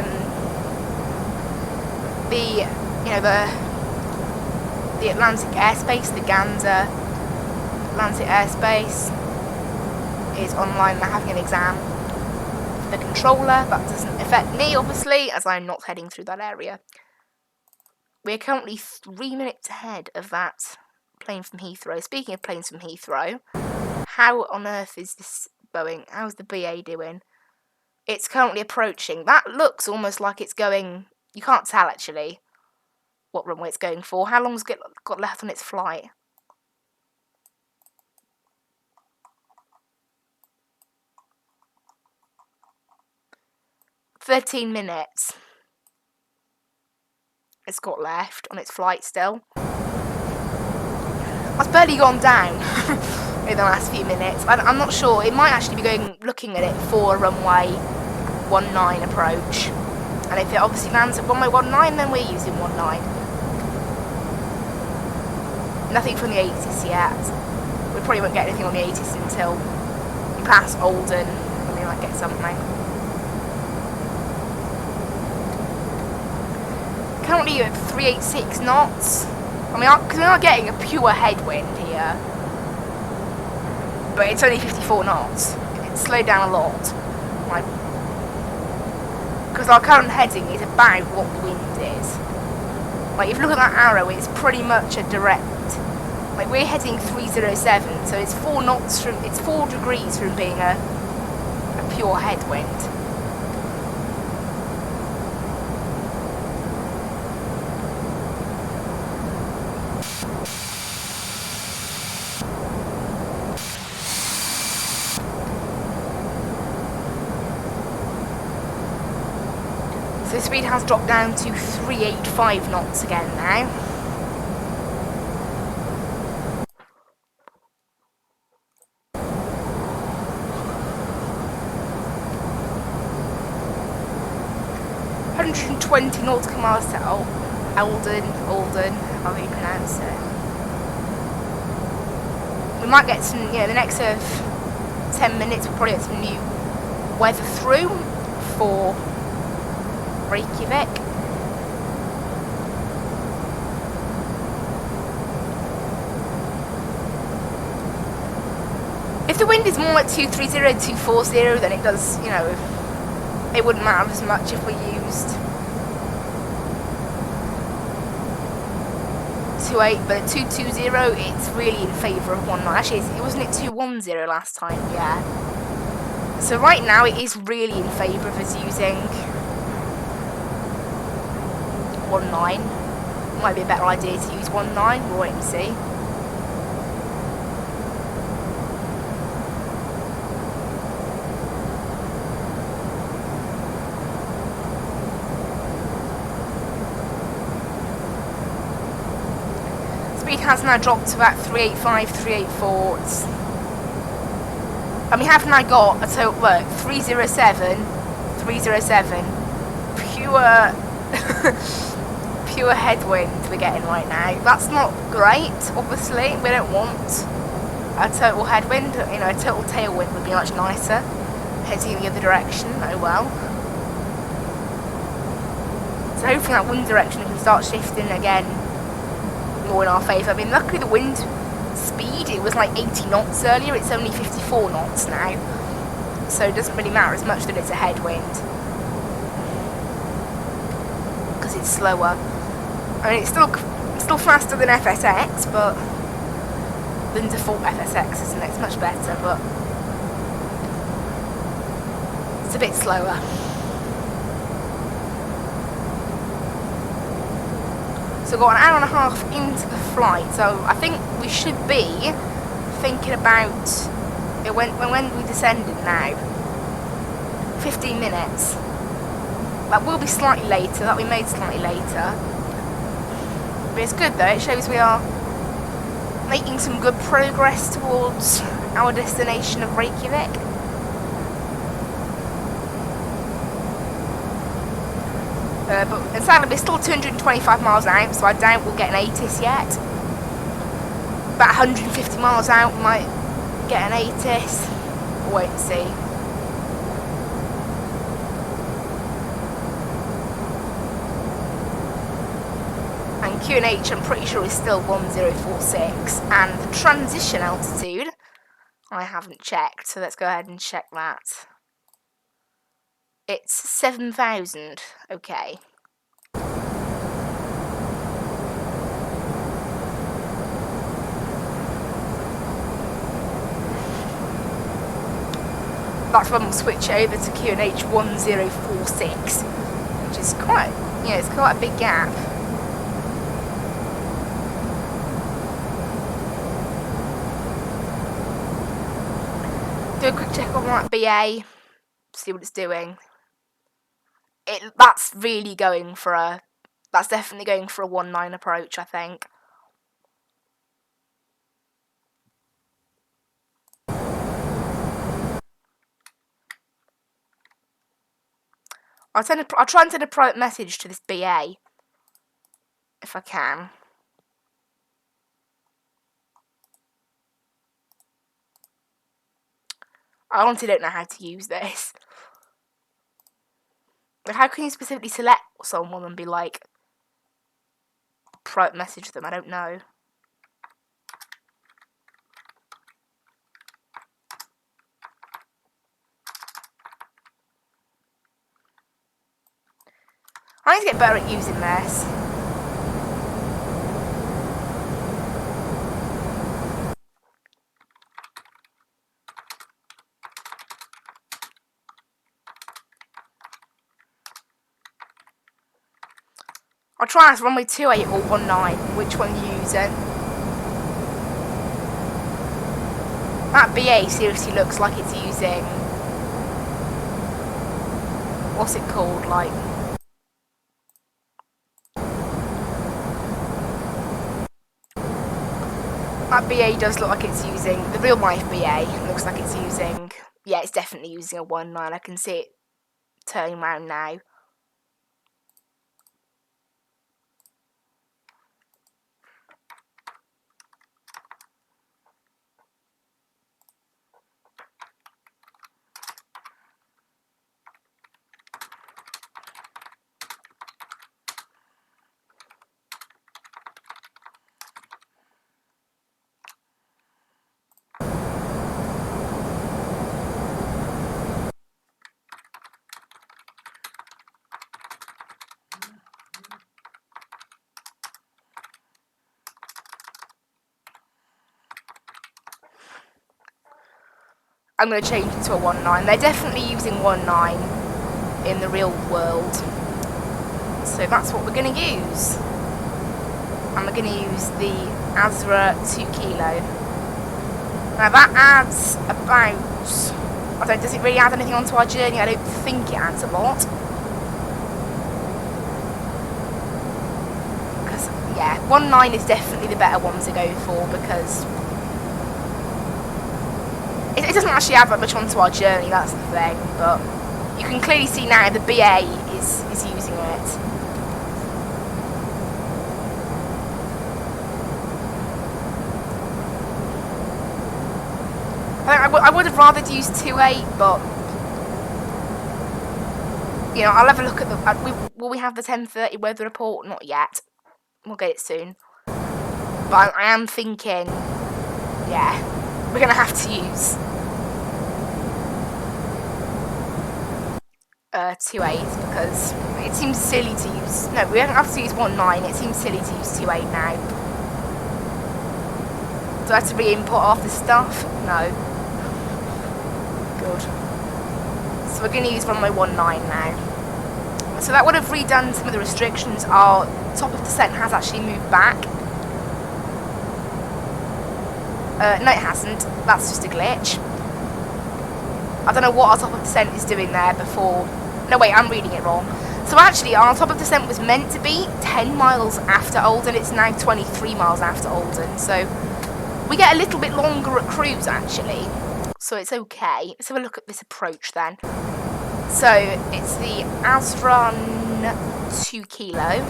Atlantic airspace, the Gander Atlantic airspace is online. They're having an exam. The controller, that doesn't affect me obviously, as I'm not heading through that area. We're currently 3 minutes ahead of that plane from Heathrow. Speaking of planes from Heathrow, how on earth is this Boeing? How's the BA doing? It's currently approaching. That looks almost like it's going, you can't tell actually what runway it's going for. How long's it got left on its flight? "13 minutes. It's got left on its flight still. That's barely gone down in the last few minutes. I'm not sure. It might actually be looking at it for a runway 19 approach. And if it obviously lands at runway 19, then we're using 19. Nothing from the 80s yet. We probably won't get anything on the 80s until we pass Oldham, and we might get something. Currently at 386 knots. I mean, because we are getting a pure headwind here, but it's only 54 knots. It's slowed down a lot, like, because our current heading is about what the wind is. Like, if you look at that arrow, it's pretty much a direct. Like, we're heading 307, so it's 4 knots from. It's 4 degrees from being a pure headwind. So the speed has dropped down to 385 knots again now. "120 nautical miles to Oldham, how do you pronounce it? We might get some, the next 10 minutes we'll probably get some new weather through for Reykjavik. If the wind wind is more like 230, 240 than it does, you know, it wouldn't matter as much if we used 28, but at 220 it's really in favour of 19. Actually, wasn't it 210 last time? Yeah. So right now it is really in favour of us using 19. Might be a better idea to use 19, we'll wait and see. Speed has now dropped to about 385, 384. And we have now got a total, look, 307, pure, pure headwind we're getting right now. That's not great, obviously. We don't want a total headwind. You know, a total tailwind would be much nicer. Heading the other direction, oh well. So hopefully that wind direction can start shifting again more in our favour. I mean, luckily the wind speed, it was like 80 knots earlier, it's only 54 knots now, so it doesn't really matter as much that it's a headwind because it's slower. I mean, it's still faster than FSX, but than default FSX, isn't it? It's much better, but it's a bit slower. So we've got an hour and a half into the flight, so I think we should be thinking about when we descended now. 15 minutes. That will be slightly later, that we made slightly later. But it's good though, it shows we are making some good progress towards our destination of Reykjavik. But sadly we're still 225 miles out, so I doubt we'll get an ATIS yet. About 150 miles out we might get an ATIS. We'll wait and see. And QNH I'm pretty sure is still 1046, and the transition altitude I haven't checked, so let's go ahead and check that. It's 7,000. Okay. That's when we'll switch over to QNH 1046, which is quite, yeah, it's quite a big gap. Do a quick check on that BA, see what it's doing. That's really going for a, that's definitely going for a 19 approach, I think. I'll try and send a private message to this BA if I can. I honestly don't know how to use this. Like, how can you specifically select someone and be like, private message them? I don't know. I need to get better at using this. I'll try and runway 28 or 19, which one you using? That BA seriously looks like it's using, what's it called, like, that BA does look like it's using, the real life BA looks like it's using, yeah, it's definitely using a 19, I can see it turning around now. I'm going to change it to a 1.9. They're definitely using 1.9 in the real world. So that's what we're going to use. And we're going to use the Azra 2 kilo. Now that adds about, does it really add anything onto our journey? I don't think it adds a lot. Because, yeah, 1.9 is definitely the better one to go for, because it doesn't actually add that much onto our journey, that's the thing, but you can clearly see now the BA is using it. I would have rather used 2.8, but you know, I'll have a look at the. Will we have the 10:30 weather report? Not yet. We'll get it soon. But I am thinking, yeah, we're gonna have to use 2.8 because it seems silly to use. No, we don't have to use 1.9. It seems silly to use 2.8 now. Do I have to re-input half the stuff? No. Good. So we're going to use runway 19 now. So that would have redone some of the restrictions. Our top of descent has actually moved back. No, it hasn't. That's just a glitch. I don't know what our top of descent is doing there before. No, wait, I'm reading it wrong. So actually, our top of descent was meant to be 10 miles after Oldham. It's now 23 miles after Oldham. So we get a little bit longer at cruise, actually. So it's okay. Let's have a look at this approach then. So it's the Azran 2 kilo.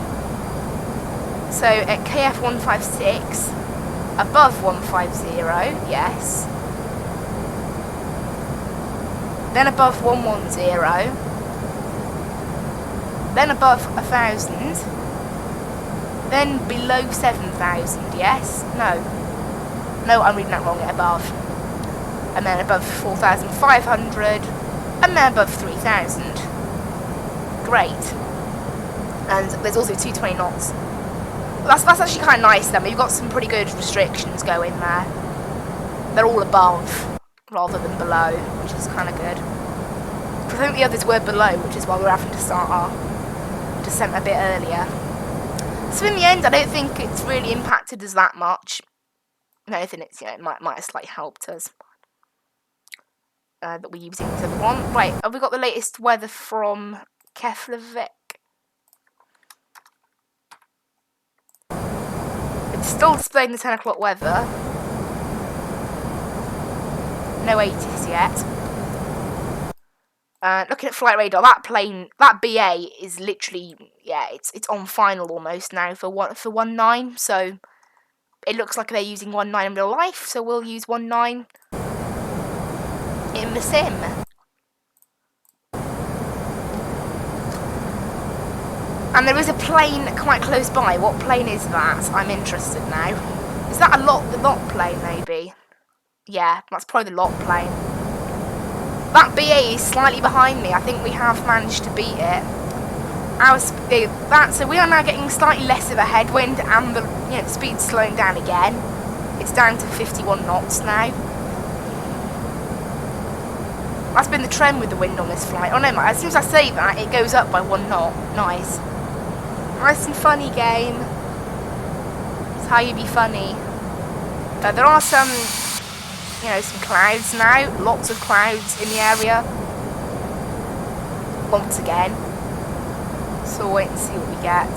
So at KF 156, above 150, yes. Then above 110. Then above 1,000. Then below 7,000, yes? No, I'm reading that wrong, above. And then above 4,500, and then above 3,000. Great. And there's also 220 knots. That's actually kind of nice then. We've got some pretty good restrictions going there. They're all above rather than below, which is kind of good. I think the others were below, which is why we're having to start our descent a bit earlier. So in the end, I don't think it's really impacted us that much. If anything, it's, you know, it might have slightly helped us. That we're using to one. Right, have we got the latest weather from Reykjavik? It's still displaying the 10 o'clock weather. No 80s yet. Looking at flight radar, that BA is literally, yeah, it's on final almost now for 1.9. So it looks like they're using 1.9 in real life. So we'll use 1.9. In the sim. And there is a plane quite close by. What plane is that? I'm interested now. Is that the lot plane maybe? Yeah, that's probably the lot plane. That BA is slightly behind me. I think we have managed to beat it. So we are now getting slightly less of a headwind, and the speed's slowing down again. It's down to 51 knots now. That's been the trend with the wind on this flight. Oh no, as soon as I say that, it goes up by 1 knot. Nice. Nice and funny game. It's how you be funny. There are some clouds now. Lots of clouds in the area. Once again. So we'll wait and see what we get.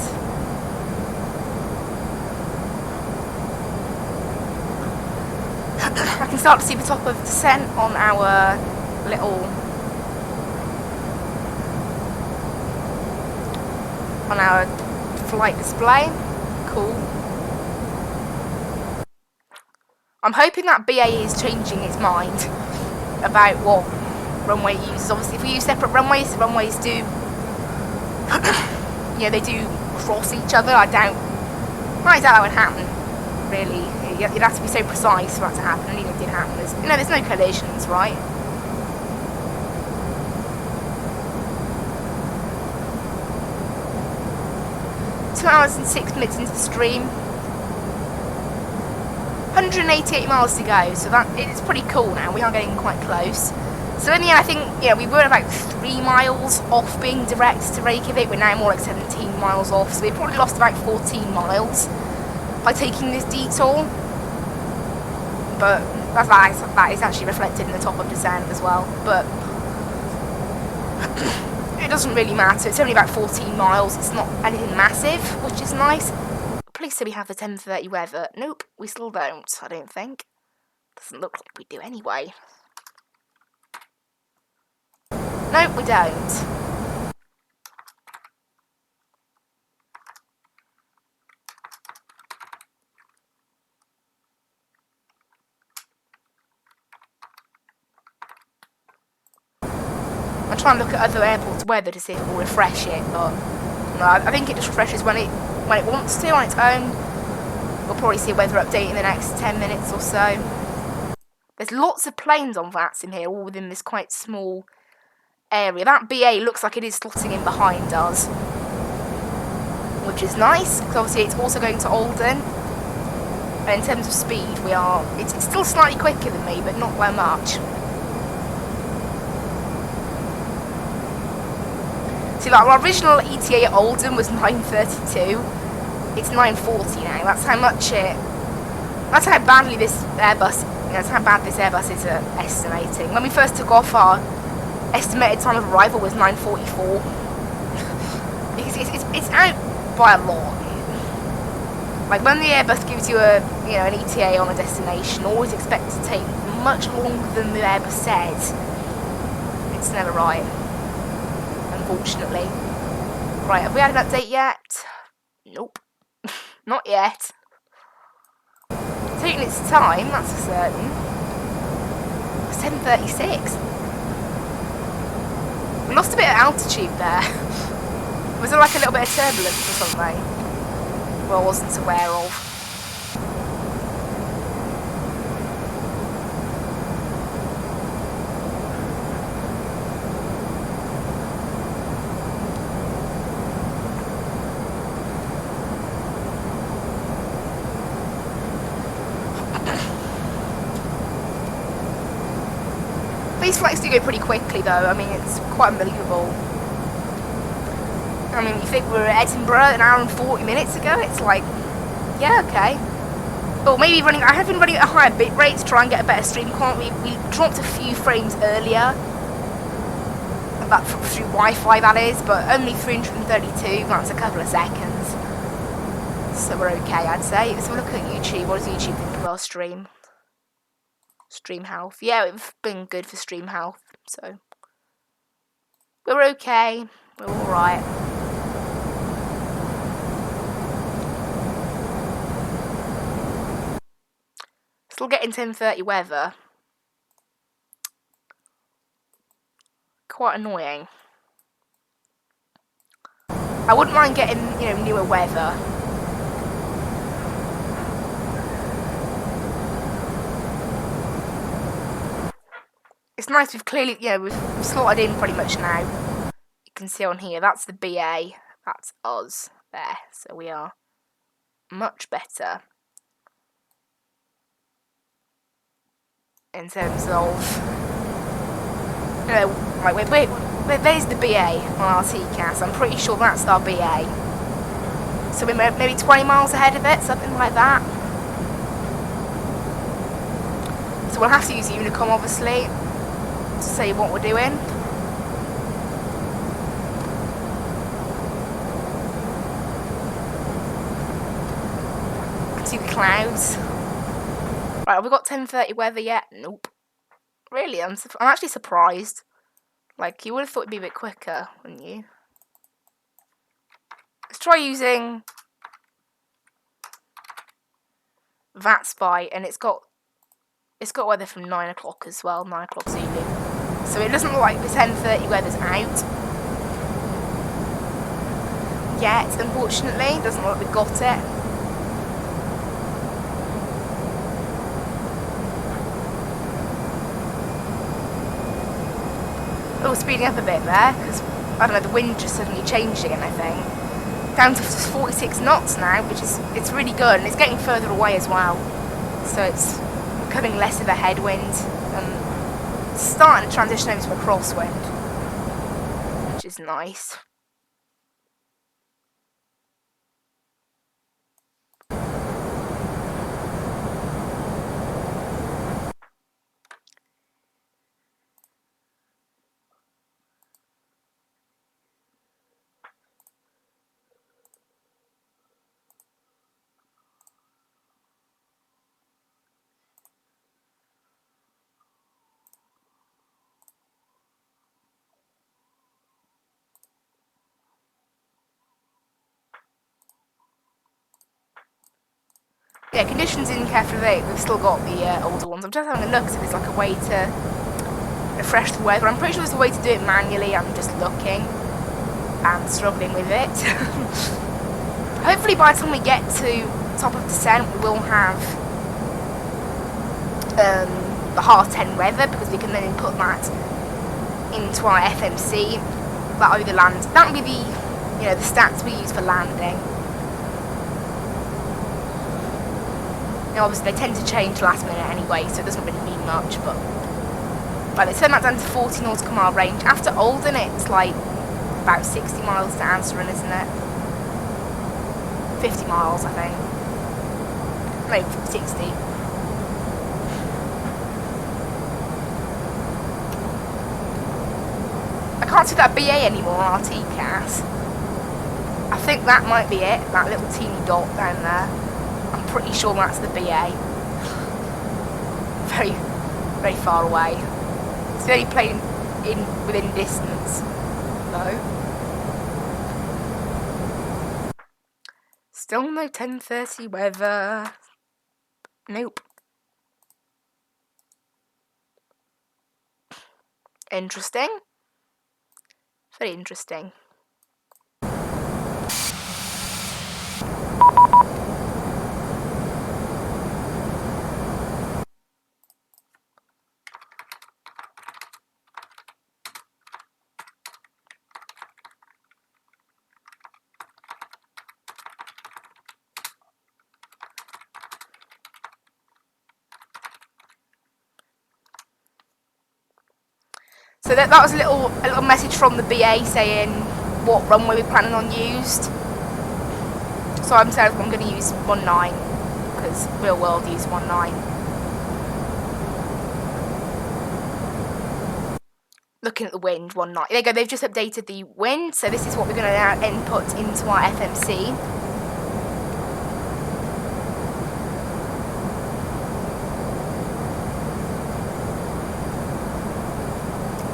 I can start to see the top of descent on our flight display. Cool. I'm hoping that BA is changing its mind about what runway it uses. Obviously, if we use separate runways, the runways do, they do cross each other. I doubt that would happen. Really, you'd have to be so precise for that to happen. And even if it did happen, there's no collisions, right? Two 2 hours and 6 minutes into the stream. 188 miles to go, so that it's pretty cool now. We are getting quite close. So in the end, I think, we were about 3 miles off being direct to Reykjavik. We're now more like 17 miles off, so we probably lost about 14 miles by taking this detour. But that is actually reflected in the top of descent as well. But it doesn't really matter. It's only about 14 miles. It's not anything massive, which is nice. Please say we have the 10:30 weather. Nope, we still don't, I don't think. Doesn't look like we do anyway. Nope, we don't. I'm trying to look at other airports' weather to see if it will refresh it, but no, I think it just refreshes when it wants to on its own. We'll probably see a weather update in the next 10 minutes or so. There's lots of planes on Vatsim here, all within this quite small area. That BA looks like it is slotting in behind us, which is nice, because obviously it's also going to Alden. And in terms of speed, it's still slightly quicker than me, but not by much. See, like, our original ETA at Alden was 9:32. It's 9:40 now. That's how badly this Airbus, that's how bad this Airbus is at estimating. When we first took off, our estimated time of arrival was 9:44. It's out by a lot. Like, when the Airbus gives you an ETA on a destination, always expect it to take much longer than the Airbus says. It's never right, unfortunately. Right, have we had an update yet? Nope. Not yet. It's taking its time, that's for certain. It's 10:36. We lost a bit of altitude there. Was there like a little bit of turbulence or something? Well, I wasn't aware of. These flights do go pretty quickly though, I mean it's quite unbelievable. I mean, you think we were at Edinburgh an hour and 40 minutes ago, it's like, yeah, okay. Or maybe I have been running at a higher bit rate to try and get a better stream count. We dropped a few frames earlier, through Wi-Fi that is, but only 332, that's a couple of seconds. So we're okay, I'd say. So we'll look at YouTube. What does YouTube think of our stream? Stream health. Yeah, we've been good for stream health, so we're okay. We're alright. Still getting 10:30 weather. Quite annoying. I wouldn't mind getting, newer weather. It's nice, we've clearly, we've slotted in pretty much now. You can see on here, that's the BA, that's us there. So we are much better in terms of, wait, there's the BA on our TCAS. I'm pretty sure that's our BA. So we're maybe 20 miles ahead of it, something like that. So we'll have to use Unicom, obviously, to say what we're doing. You can see the clouds. Right, have we got 10:30 weather yet? Nope. Really, I'm actually surprised. Like, you would have thought it'd be a bit quicker, wouldn't you? Let's try using VatSpy, and it's got weather from 9 o'clock as well, 9 o'clock Zulu. So it doesn't look like the 10:30 weather's out yet, unfortunately. Doesn't look like we've got it. Oh, speeding up a bit there, because, I don't know, the wind just suddenly changed again, I think. Down to 46 knots now, which is, it's really good, and it's getting further away as well. so it's becoming less of a headwind and starting to transition over to a crosswind, which is nice. Yeah, conditions in Reykjavik, we've still got the older ones. I'm just having a look if there's like a way to refresh the weather. I'm pretty sure there's a way to do it manually. I'm just looking and struggling with it. Hopefully by the time we get to top of descent, we will have the half-10 weather, because we can then input that into our FMC. That'll be the land. That'll be the the stats we use for landing. Obviously they tend to change last minute anyway, so it doesn't really mean much, but they turn that down to 40 nautical mile range. After Olden, it's like about 60 miles to Answering, isn't it? 50 miles, I think. No, 60. I can't see that BA anymore on our TCAS. I think that might be it, that little teeny dot down there. I'm pretty sure that's the BA. Very, very far away. It's only playing within distance, though. Still no 10:30 weather. Nope. Interesting. Very interesting. So that was a little message from the BA saying what runway we're planning on used. So I'm saying I'm going to use 19, because real world use 19. Looking at the wind, 19. There you go, they've just updated the wind, so this is what we're going to now input into our FMC.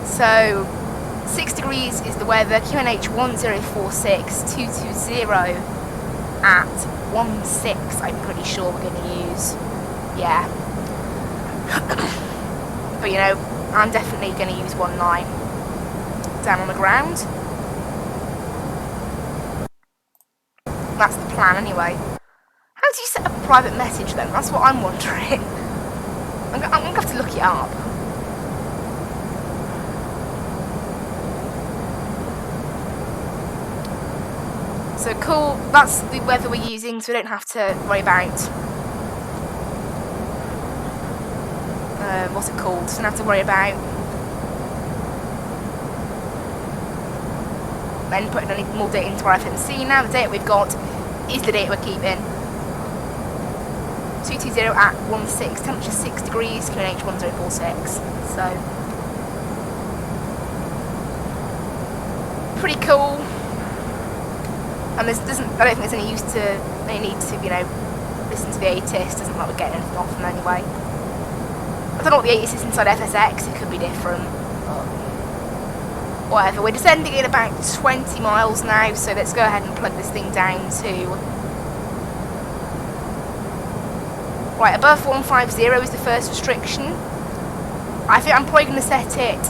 So 6 degrees is the weather, QNH 1046220 at 16, I'm pretty sure we're going to use. Yeah. But I'm definitely going to use 19 down on the ground. That's the plan anyway. How do you set up a private message then? That's what I'm wondering. I'm going to have to look it up. So cool, that's the weather we're using, so we don't have to worry about what's it called? Don't have to worry about then putting any more data into our FMC. Now the data we've got is the data we're keeping. 220 at 16, temperature 6 degrees, QNH 1046. So pretty cool. And I don't think there's any use to, any need to, listen to the ATIS. Doesn't like we're getting anything off them anyway. I don't know what the ATIS is inside FSX, it could be different, but whatever. We're descending in about 20 miles now, so let's go ahead and plug this thing down to, right, above 150 is the first restriction. I think I'm probably going to set it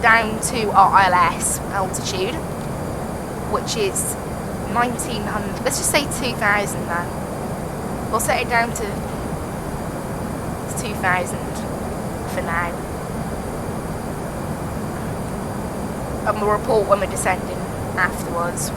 down to our ILS altitude, which is 1900, let's just say 2000 then. We'll set it down to 2000 for now. And we'll report when we're descending afterwards.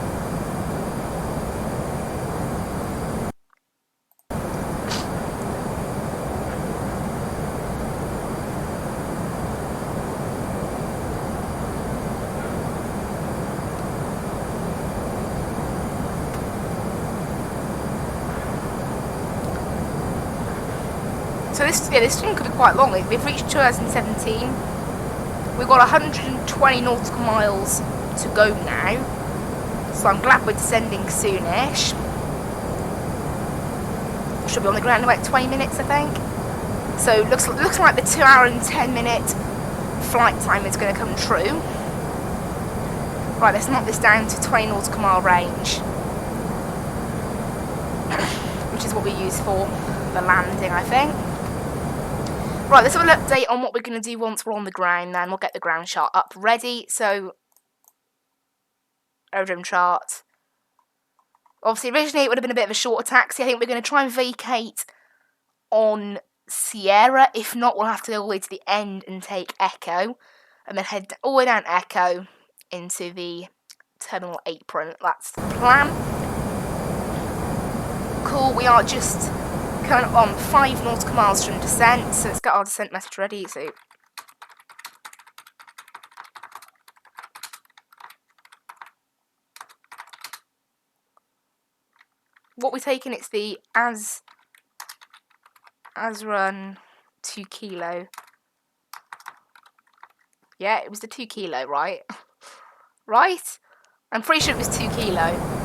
So this stream could be quite long. We've reached 2017. We've got 120 nautical miles to go now. So I'm glad we're descending soonish. Should be on the ground in about 20 minutes, I think. So looks like the 2 hour and 10 minute flight time is going to come true. Right, let's knock this down to 20 nautical mile range, which is what we use for the landing, I think. Right, let's have an update on what we're going to do once we're on the ground. Then we'll get the ground chart up ready. So aerodrome chart. Obviously, originally it would have been a bit of a shorter taxi. I think we're going to try and vacate on Sierra. If not, we'll have to go all the way to the end and take Echo, and then head all the way down Echo into the terminal apron. That's the plan. Cool, we are just coming up on 5 nautical miles from descent, so let's get our descent message ready. So what we're taking, it's the Run 2 kilo. Yeah, it was the 2 kilo, right? Right? I'm pretty sure it was 2 kilo.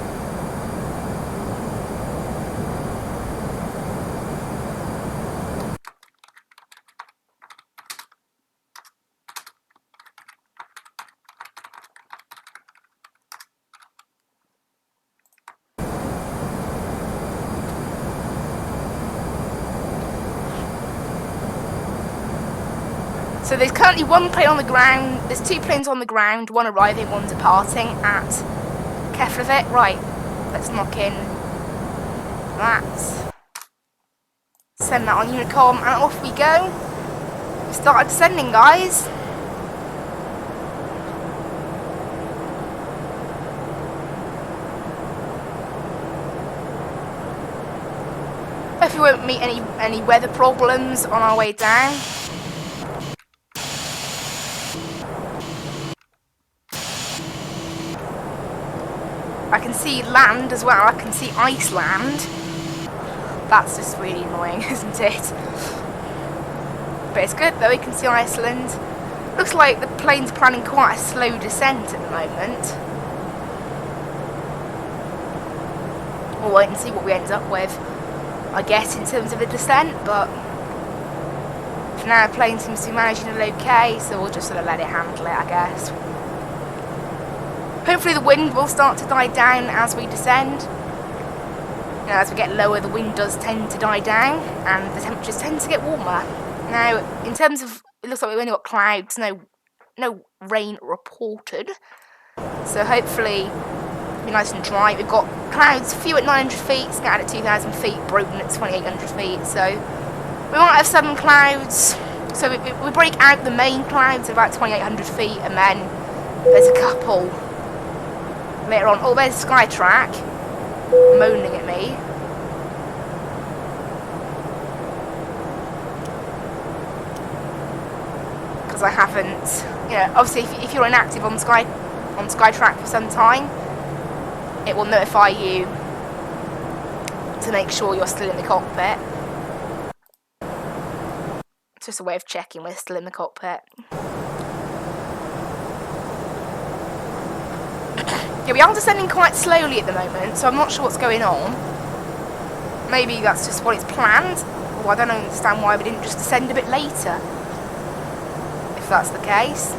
So there's currently 1 plane on the ground, there's 2 planes on the ground, 1 arriving, 1 departing at Keflavik. Right, let's knock in that. Send that on Unicom and off we go. We started descending, guys. Hopefully we won't meet any weather problems on our way down. I can see land as well, I can see Iceland. That's just really annoying, isn't it? But it's good though, we can see Iceland. Looks like the plane's planning quite a slow descent at the moment. We'll wait and see what we end up with, I guess, in terms of the descent, but for now the plane seems to be managing it okay, so we'll just sort of let it handle it, I guess. Hopefully the wind will start to die down as we descend. You know, as we get lower, the wind does tend to die down, and the temperatures tend to get warmer. Now, in terms of, it looks like we've only got clouds, no rain reported. So hopefully it'll be nice and dry. We've got clouds, few at 900 feet, scattered at 2,000 feet, broken at 2,800 feet. So we might have some clouds. So we break out the main clouds at about 2,800 feet, and then there's a couple later on. Oh, there's Skytrack moaning at me. Because I haven't, you know, obviously if you're inactive on Skytrack for some time, it will notify you to make sure you're still in the cockpit. It's just a way of checking we're still in the cockpit. Yeah, we are descending quite slowly at the moment, so I'm not sure what's going on. Maybe that's just what it's planned, or I don't understand why we didn't just descend a bit later, if that's the case.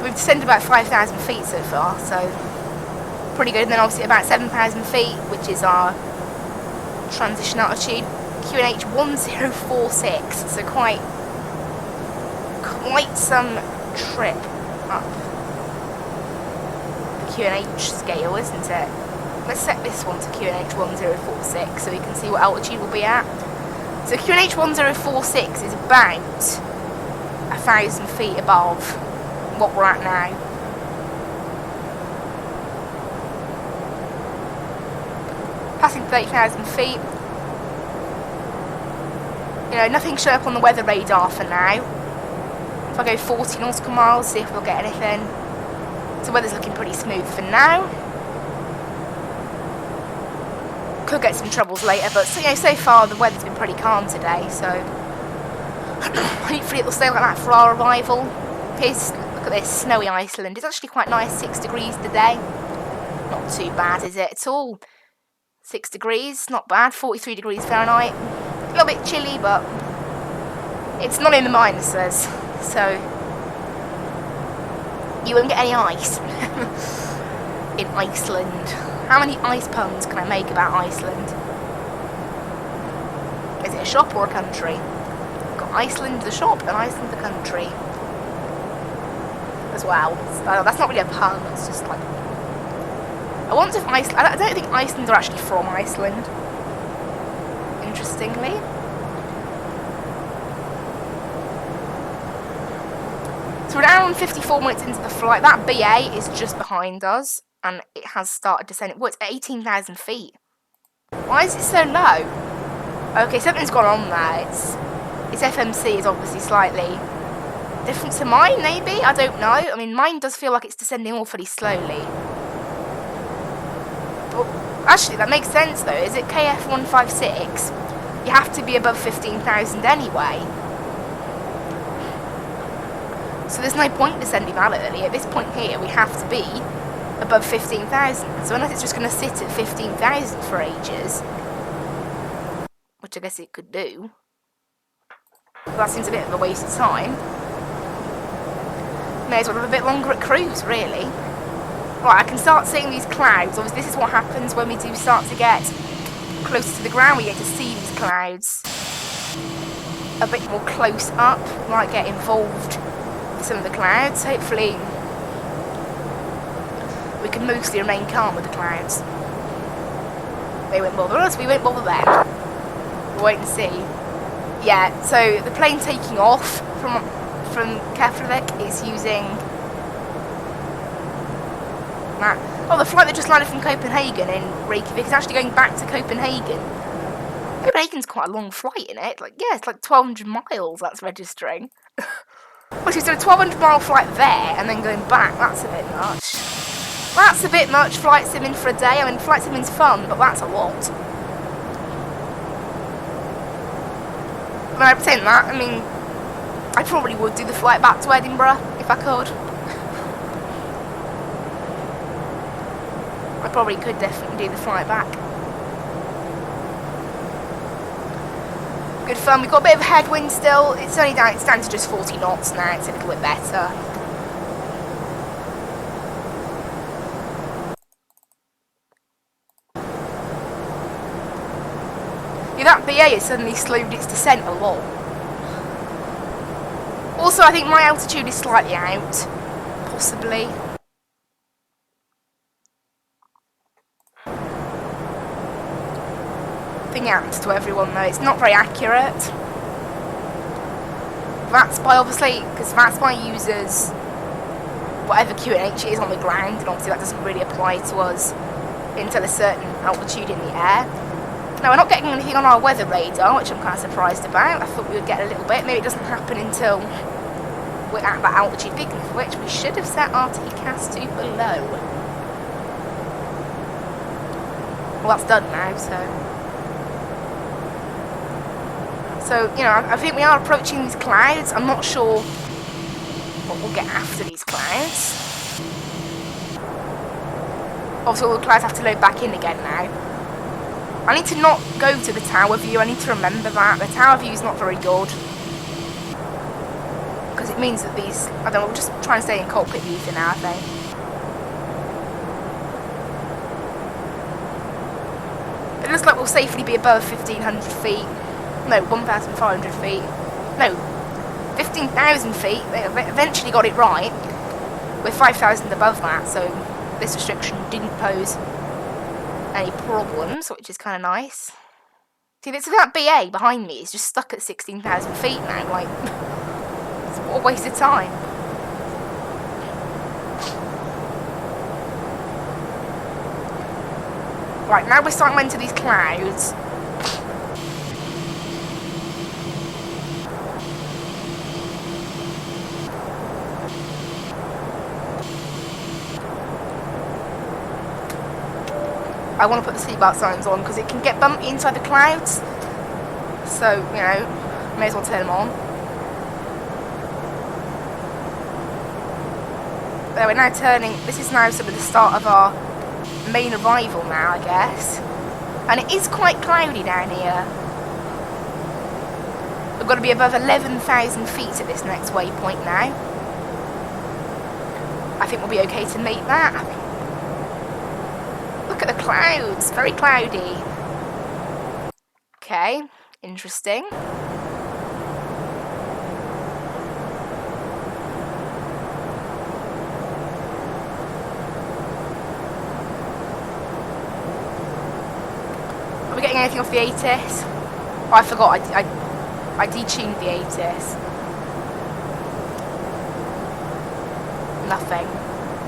We've descended about 5,000 feet so far, so pretty good. And then obviously about 7,000 feet, which is our transition altitude. QNH 1046, so quite some trip up the QNH scale, isn't it? Let's set this one to QNH 1046 so we can see what altitude we'll be at. So QNH 1046 is about 1,000 feet above what we're at now. Passing 30,000 feet. You know, nothing showing up on the weather radar for now. If I go 40 nautical miles, see if we'll get anything. So weather's looking pretty smooth for now. Could get some troubles later, but so, so far the weather's been pretty calm today, so hopefully it'll stay like that for our arrival. Here's, look at this, snowy Iceland. It's actually quite nice, 6 degrees today. Not too bad, is it, at all? 6 degrees, not bad. 43 degrees Fahrenheit. A little bit chilly, but it's not in the minuses, so you won't get any ice in Iceland. How many ice puns can I make about Iceland? Is it a shop or a country? We've got Iceland the shop and Iceland the country as well. So that's not really a pun, it's just like... I wonder if Iceland... I don't think Iceland are actually from Iceland. Interestingly. So we're around 54 minutes into the flight. That BA is just behind us. And it has started descending. Well, it's at 18,000 feet. Why is it so low? Okay, something's gone on there. Its FMC is obviously slightly different to mine, maybe? I don't know. I mean, mine does feel like it's descending awfully slowly. But actually, that makes sense, though. Is it KF156? You have to be above 15,000 anyway. So there's no point descending that early. At this point here, we have to be above 15,000. So unless it's just going to sit at 15,000 for ages, which I guess it could do, well, that seems a bit of a waste of time. May as well have a bit longer at cruise, really. Right, I can start seeing these clouds. Obviously, this is what happens when we do start to get closer to the ground. We get to see these clouds a bit more close up. We might get involved with some of the clouds. Hopefully we can mostly remain calm with the clouds. They won't bother us, we won't bother them. We'll wait and see. Yeah, so the plane taking off from Reykjavik is using that. Oh, the flight that just landed from Copenhagen in Reykjavik is actually going back to Copenhagen. Copenhagen's quite a long flight, isn't it? Like, yeah, it's like 1,200 miles that's registering. Well, she's done a 1,200-mile flight there and then going back. That's a bit much. That's a bit much, flight simming for a day. I mean, flight simming's fun, but that's a lot. When I pretend that, I mean, I probably would do the flight back to Edinburgh if I could. I probably could definitely do the flight back. Good fun. We've got a bit of a headwind still. It's only down. It's down to just 40 knots now. It's a little bit better. Yeah, that BA has suddenly slowed its descent a lot. Also, I think my altitude is slightly out, possibly. I think it happens to everyone though. It's not very accurate. Vatsim, obviously, because Vatsim uses whatever QNH it is on the ground, and obviously that doesn't really apply to us until a certain altitude in the air. Now, we're not getting anything on our weather radar, which I'm kind of surprised about. I thought we would get a little bit. Maybe it doesn't happen until we're at that altitude, speaking of which, we should have set our TCAS to below. Well, that's done now, So, you know, I think we are approaching these clouds. I'm not sure what we'll get after these clouds. Obviously, all the clouds have to load back in again now. I need to not go to the tower view. I need to remember that. The tower view is not very good. Because it means that these... I don't know, we'll just try and stay in cockpit view for now, I think. It looks like we'll safely be above 1,500 feet. No, 1,500 feet. No, 15,000 feet. They eventually got it right. We're 5,000 above that, so this restriction didn't pose any problems, which is kind of nice. See, that BA behind me is just stuck at 16,000 feet now. Like, what a waste of time. Right, now we're starting to enter these clouds. I want to put the seatbelt signs on because it can get bumpy inside the clouds. So, you know, may as well turn them on. There, we're now turning. This is now sort of the start of our main arrival now, I guess. And it is quite cloudy down here. We've got to be above 11,000 feet at this next waypoint now. I think we'll be okay to make that. Look at the clouds, very cloudy. Okay, interesting. Are we getting anything off the ATIS? Oh, I forgot, I detuned the ATIS. Nothing.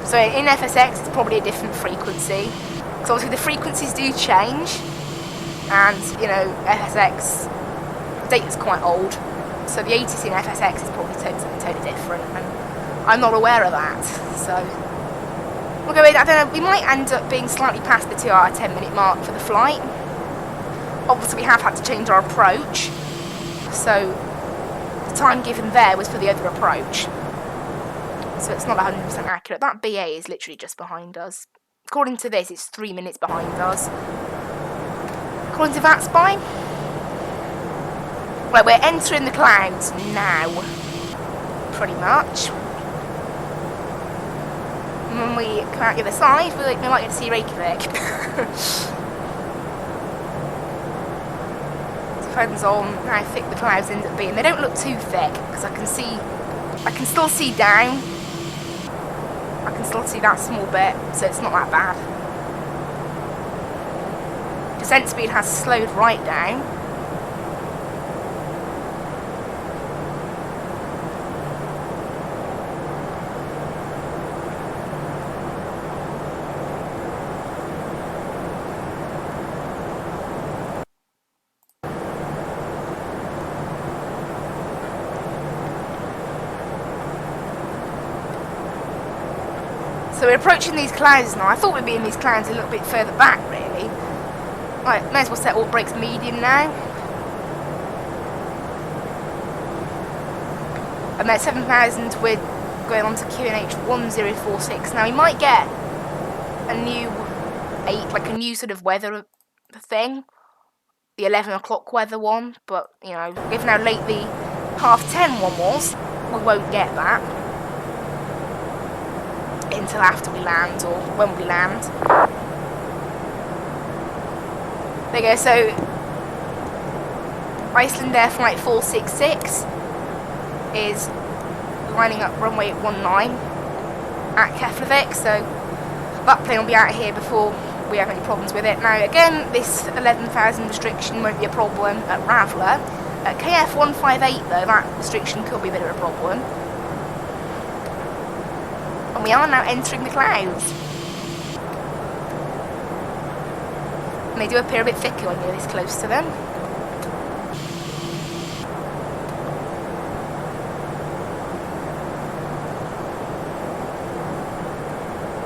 So in FSX it's probably a different frequency. Because obviously the frequencies do change. And, you know, FSX, the data's quite old. So the ATIS in FSX is probably something totally different. And I'm not aware of that. So we'll go with, I don't know, we might end up being slightly past the 2 hour 10 minute mark for the flight. Obviously we have had to change our approach. So the time given there was for the other approach. So it's not 100% accurate. That BA is literally just behind us. According to this, it's 3 minutes behind us. According to Vatsim. Right, we're entering the clouds now. Pretty much. And when we come out the other side, we might get to see Reykjavik. Depends on how thick the clouds end up being. They don't look too thick because I can still see down. I can still see that small bit, so it's not that bad. Descent speed has slowed right down. So we're approaching these clouds now. I thought we'd be in these clouds a little bit further back, really. Right, may as well set all brakes medium now. And at 7,000, we're going on to QNH 1046. Now, we might get a new sort of weather thing. The 11 o'clock weather one. But, you know, given how late the 10:30 one was, we won't get that until after we land, or when we land. There you go, so Iceland Air Flight 466 is lining up runway 19 at Reykjavik, so that plane will be out of here before we have any problems with it. Now again, this 11,000 restriction won't be a problem at Ravla. At KF 158 though, that restriction could be a bit of a problem. And we are now entering the clouds. And they do appear a bit thicker when you're this close to them.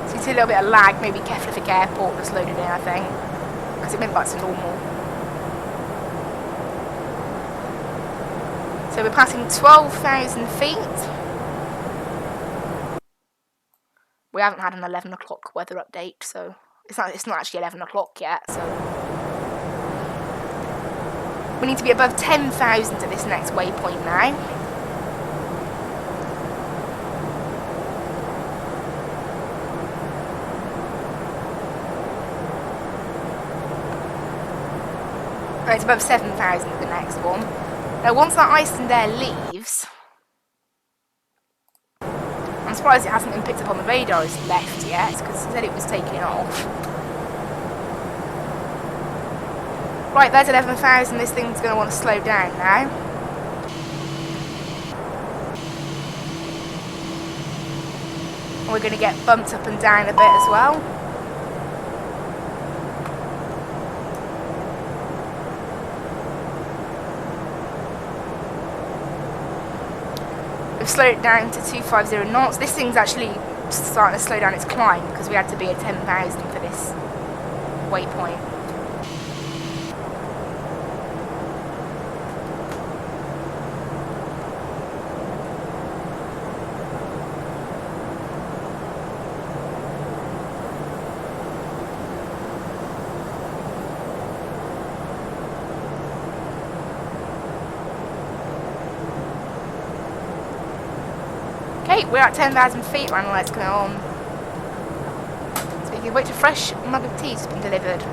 So you see a little bit of lag, maybe Reykjavik Airport just loaded in, I think. Because it went back to normal. So we're passing 12,000 feet. We haven't had an 11 o'clock weather update, so it's not actually 11 o'clock yet, so we need to be above 10,000 at this next waypoint now. And it's above 7,000 at the next one. Now once that Iceland Air leaves, I'm surprised it hasn't been picked up on the radar as left yet, because it said it was taking off. Right, there's 11,000. This thing's going to want to slow down now. And we're going to get bumped up and down a bit as well. We've slowed it down to 250 knots. This thing's actually starting to slow down its climb because we had to be at 10,000 for this waypoint. Okay, we're at 10,000 feet, and let's go on. So you can wait till a fresh mug of tea has been delivered.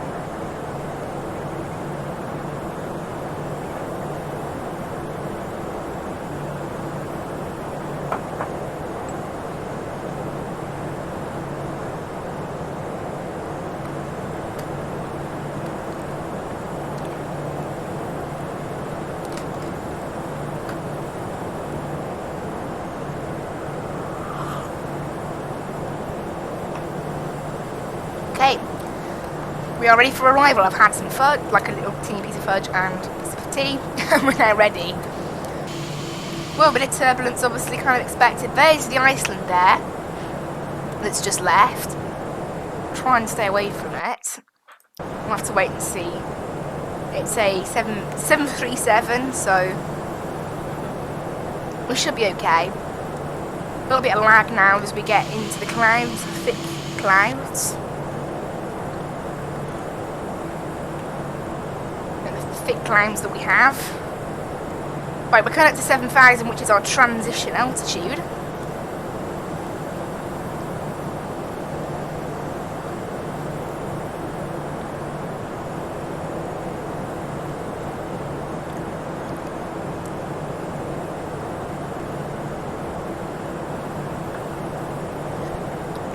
Okay, we are ready for arrival. I've had some fudge, like a little teeny piece of fudge and a piece of tea, and we're now ready. Well, a bit of turbulence, obviously, kind of expected. There's the Iceland there, that's just left. Try and stay away from it. We'll have to wait and see. It's a 737, so we should be okay. A little bit of lag now as we get into the clouds, the thick clouds. Thick clouds that we have. Right, we're coming up to 7,000, which is our transition altitude.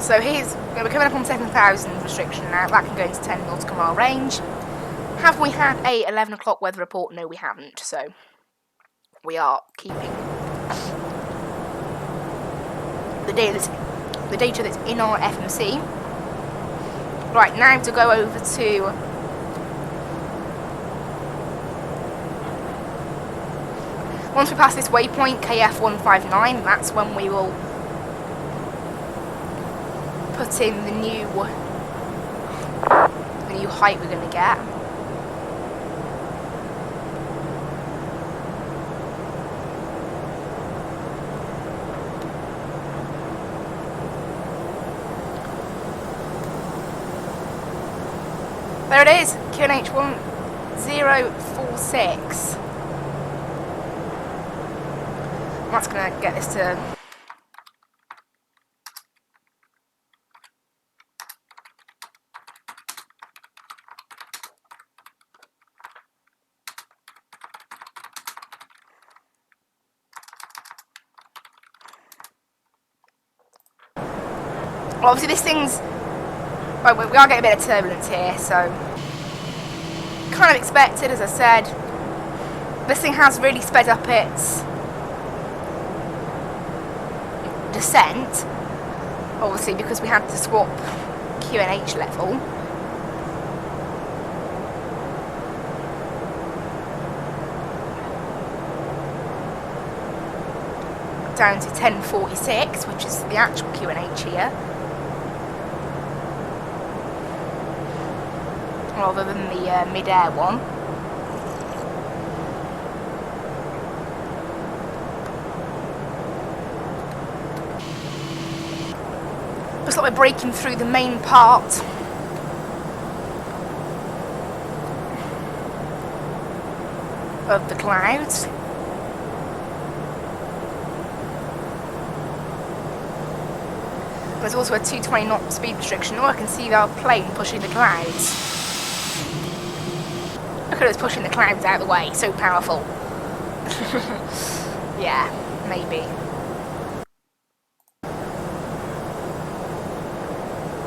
So we're coming up on 7,000 restriction now. That can go into 10 nautical mile range. Have we had a 11 o'clock weather report? No, we haven't. So we are keeping the data that's in our FMC. Right, now to go over to once we pass this waypoint, KF 159, that's when we will put in the new height we're going to get. There it is, QNH 1046. That's going to get this to obviously this thing's right, we are getting a bit of turbulence here, so kind of expected, as I said. This thing has really sped up its descent, obviously because we had to swap QNH level. Down to 1046, which is the actual QNH here, rather than the mid-air one. Looks like we're breaking through the main part of the clouds. There's also a 220 knot speed restriction. Oh, I can see our plane pushing the clouds. Look at us pushing the clouds out of the way. So powerful. Yeah, maybe.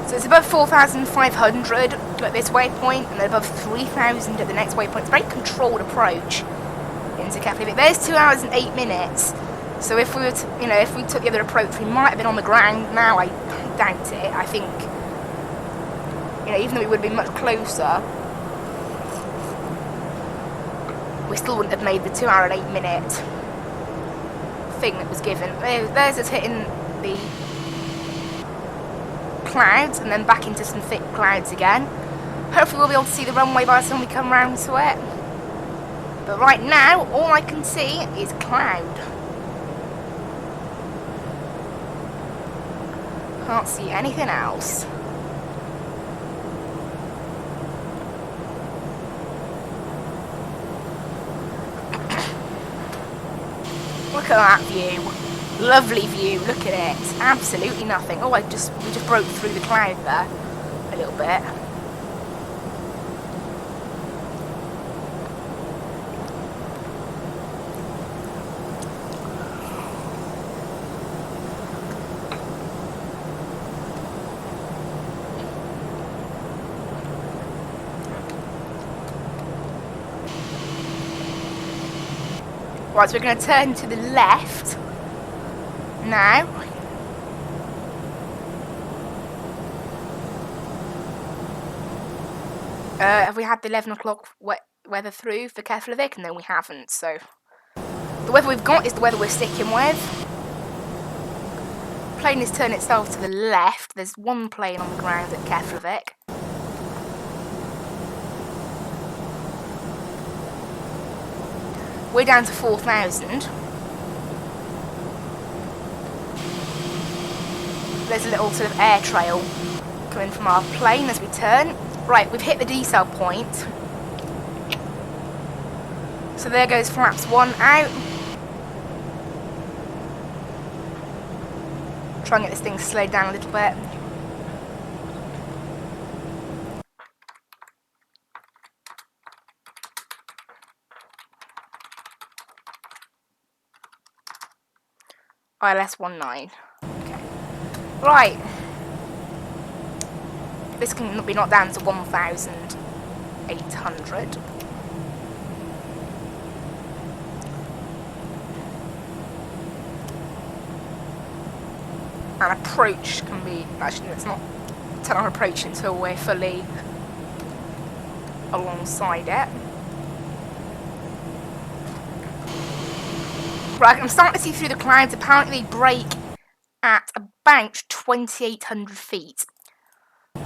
So it's above 4,500 at this waypoint, and then above 3,000 at the next waypoint. It's a very controlled approach into Reykjavik. There's 2 hours and 8 minutes. So if we were to, if we took the other approach, we might have been on the ground now. I doubt it. I think, even though we would have been much closer, we still wouldn't have made the 2 hour and 8 minute thing that was given. There's us hitting the clouds and then back into some thick clouds again. Hopefully we'll be able to see the runway by the time we come round to it. But right now, all I can see is cloud. Can't see anything else. Look at that view. Lovely view. Look at it. Absolutely nothing. Oh, we just broke through the cloud there a little bit. Right, so we're going to turn to the left now. Have we had the 11 o'clock weather through for Reykjavik? No, we haven't. So the weather we've got is the weather we're sticking with. Plane has turned itself to the left. There's one plane on the ground at Reykjavik. We're down to 4,000. There's a little sort of air trail coming from our plane as we turn. Right, we've hit the decel point. So there goes flaps 1 out. Try and get this thing slowed down a little bit. ILS 19. Okay. Right. This can be knocked down to 1,800. And approach can be, actually let's not turn on approach until we're fully alongside it. Right, I'm starting to see through the clouds. Apparently they break at about 2,800 feet,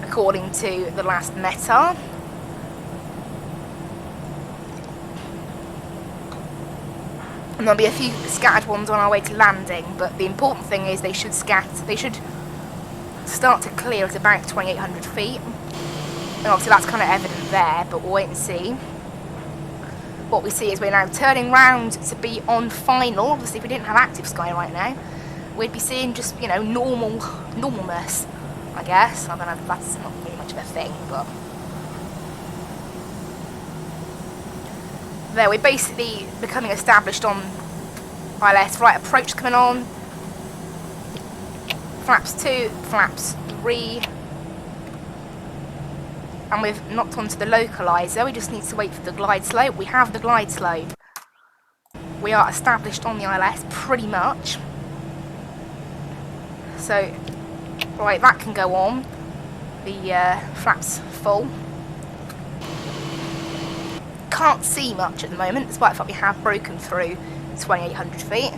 according to the last METAR. And there'll be a few scattered ones on our way to landing, but the important thing is they should start to clear at about 2,800 feet. And obviously that's kind of evident there, but we'll wait and see. What we see is we're now turning round to be on final. Obviously if we didn't have active sky right now, we'd be seeing just, you know, normalness, I guess. I don't know if that's not really much of a thing, but there, we're basically becoming established on ILS. Right, approach coming on. Flaps 2, flaps 3. And we've knocked onto the localizer. We just need to wait for the glide slope. We have the glide slope. We are established on the ILS pretty much. So, right, that can go on. The flaps full. Can't see much at the moment, despite the fact we have broken through 2,800 feet.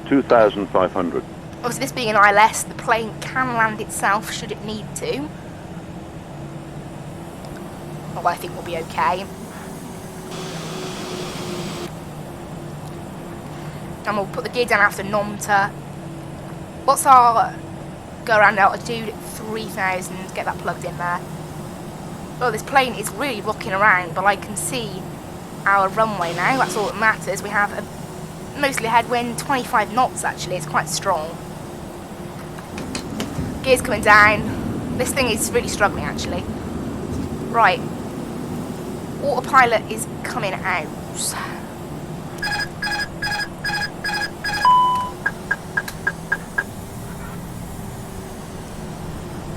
2,500. Obviously, this being an ILS, the plane can land itself should it need to. Although I think we'll be okay. And we'll put the gear down after Nomta. What's our go around altitude? 3,000. Get that plugged in there. Oh, this plane is really rocking around, but I can see our runway now. That's all that matters. We have a mostly headwind, 25 knots actually. It's quite strong. Gears coming down. This thing is really struggling actually. Right. Autopilot is coming out.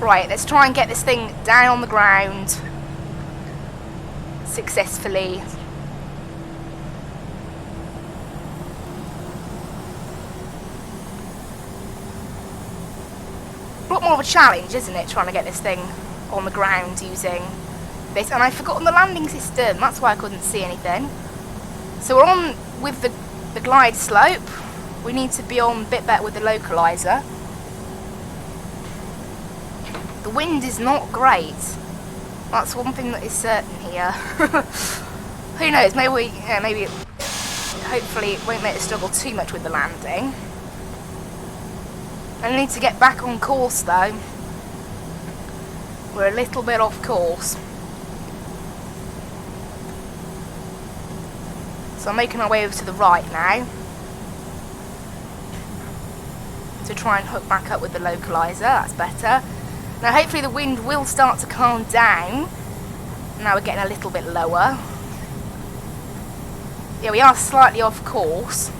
Right, let's try and get this thing down on the ground successfully. A lot more of a challenge, isn't it, trying to get this thing on the ground using this. And I've forgotten the landing system, that's why I couldn't see anything. So we're on with the glide slope. We need to be on a bit better with the localizer. The wind is not great. That's one thing that is certain here. Who knows, maybe hopefully it won't make us struggle too much with the landing. I need to get back on course though. We're a little bit off course. So I'm making our way over to the right now. To try and hook back up with the localizer, that's better. Now hopefully the wind will start to calm down. Now we're getting a little bit lower. Yeah, we are slightly off course.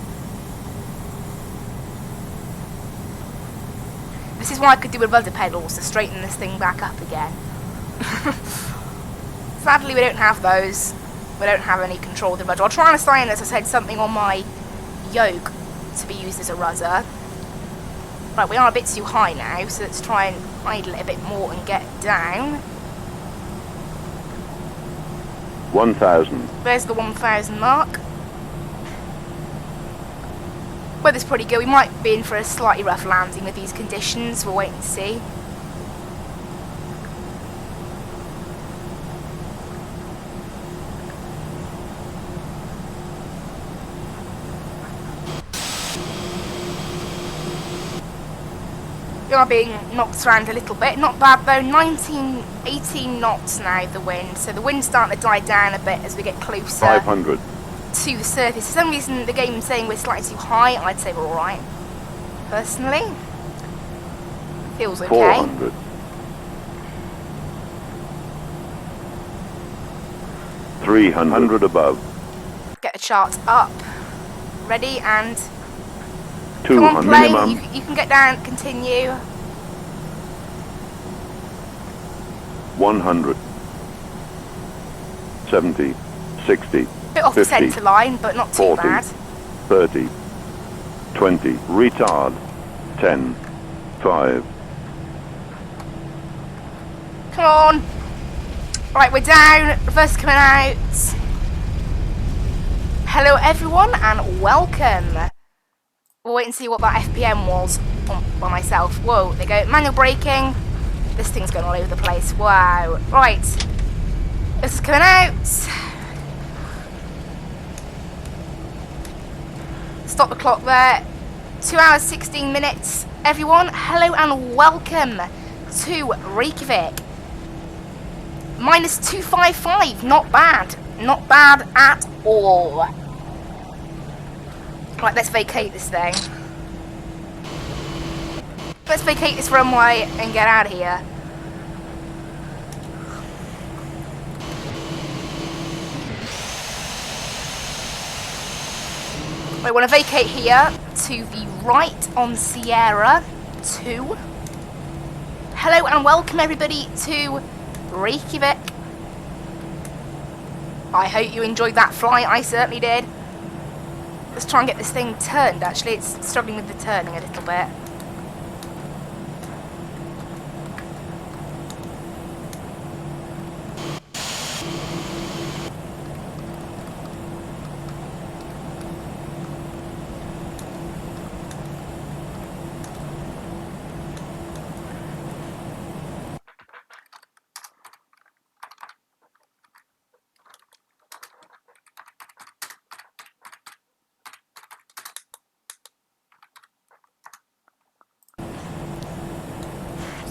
This is why I could do with rudder pedals to straighten this thing back up again. Sadly we don't have those. We don't have any control of the rudder. I'll try and assign, as I said, something on my yoke to be used as a rudder. Right, we are a bit too high now, so let's try and idle it a bit more and get down. 1,000. There's the 1,000 mark. Weather's pretty good. We might be in for a slightly rough landing with these conditions. We'll wait and see. We are being knocked around a little bit. Not bad though. 18 knots now, the wind. So the wind's starting to die down a bit as we get closer 500. to the surface. For some reason the game's saying we're slightly too high. I'd say we're alright. Personally. Feels okay. 400. 300 above. Get the chart up. Ready and... 200 Come on, plane. minimum. You can get down. Continue. 100. 70. 60. Bit off the 50, centre line, but not too 40, bad. 30. 20. Retard. 10. 5. Come on. Right, we're down. Reverse coming out. Hello, everyone, and welcome. We'll wait and see what that FPM was by myself. Whoa, they go. Manual braking. This thing's going all over the place. Wow. Right. This is coming out. Stop the clock there. 2 hours, 16 minutes. Everyone, hello and welcome to Reykjavik. Minus 255. Not bad. Not bad at all. Right, let's vacate this thing. Let's vacate this runway and get out of here. We want to vacate here to the right on Sierra 2. Hello and welcome everybody to Reykjavik. I hope you enjoyed that flight, I certainly did. Let's try and get this thing turned, actually. It's struggling with the turning a little bit.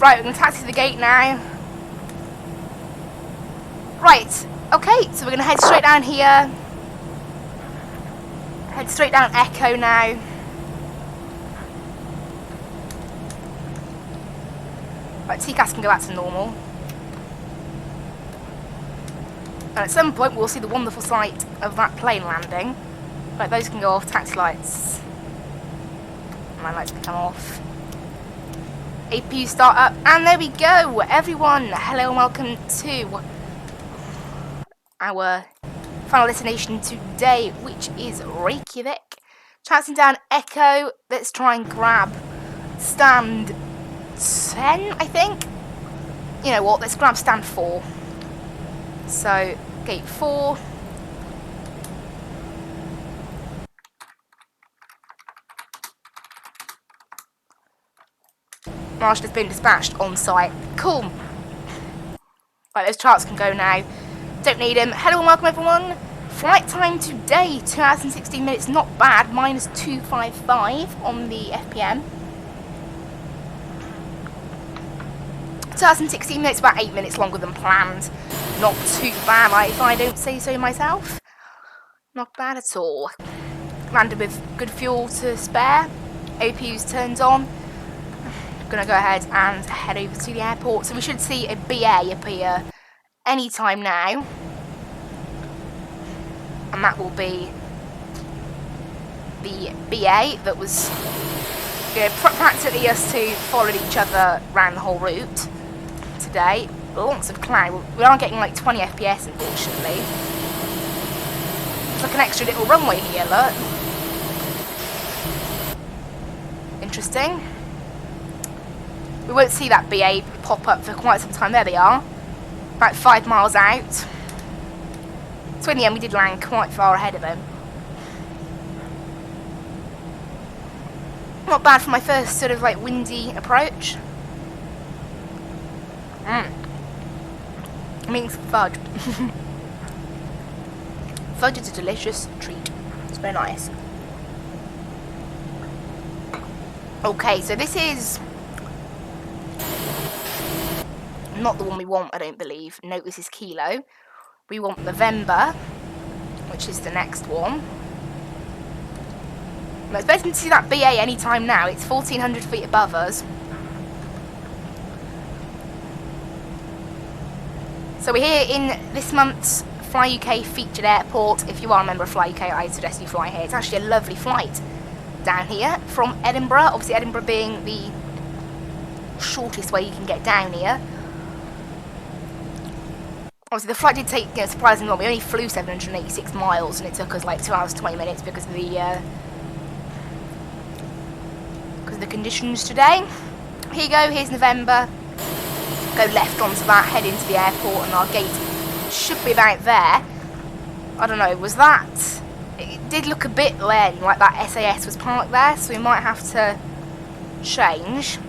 Right, we're going to taxi to the gate now. Right, okay, so we're going to head straight down here. Head straight down Echo now. Right, TCAS can go back to normal. And at some point we'll see the wonderful sight of that plane landing. Right, those can go off, taxi lights. My lights can come off. APU start up, and there we go. Everyone, hello and welcome to our final destination today, which is Reykjavik. Chancing down Echo. Let's try and grab stand 10, I think. You know what, let's grab stand 4. So, gate 4. Marshal has been dispatched on site. Cool. Right, those charts can go now. Don't need them. Hello and welcome everyone. Flight time today, 2 hours and 16 minutes. Not bad. Minus 255 on the FPM. 2 hours and 16 minutes, about 8 minutes longer than planned. Not too bad, if I don't say so myself. Not bad at all. Landed with good fuel to spare. OPU's turned on. Gonna go ahead and head over to the airport. So we should see a BA appear any time now. And that will be the BA that was, you know, practically us two followed each other around the whole route today. Lots of cloud. We are getting like 20 FPS unfortunately. It's like an extra little runway here, look. Interesting. We won't see that BA pop up for quite some time. There they are. About 5 miles out. So in the end we did land quite far ahead of them. Not bad for my first sort of like windy approach. It means fudge. Fudge is a delicious treat. It's very nice. Okay, so this is not the one we want, I don't believe. No, this is Kilo. We want November, which is the next one. I'm expecting to see that BA anytime now. It's 1,400 feet above us. So we're here in this month's Fly UK featured airport. If you are a member of Fly UK, I suggest you fly here. It's actually a lovely flight down here from Edinburgh. Obviously Edinburgh being the shortest way you can get down here. Obviously the flight did take, you know, surprisingly long. We only flew 786 miles and it took us like 2 hours 20 minutes because of the conditions today. Here you go, here's November. Go left onto that, head into the airport, and our gate should be about there. I don't know, was that... It did look a bit then like that SAS was parked there, so we might have to change.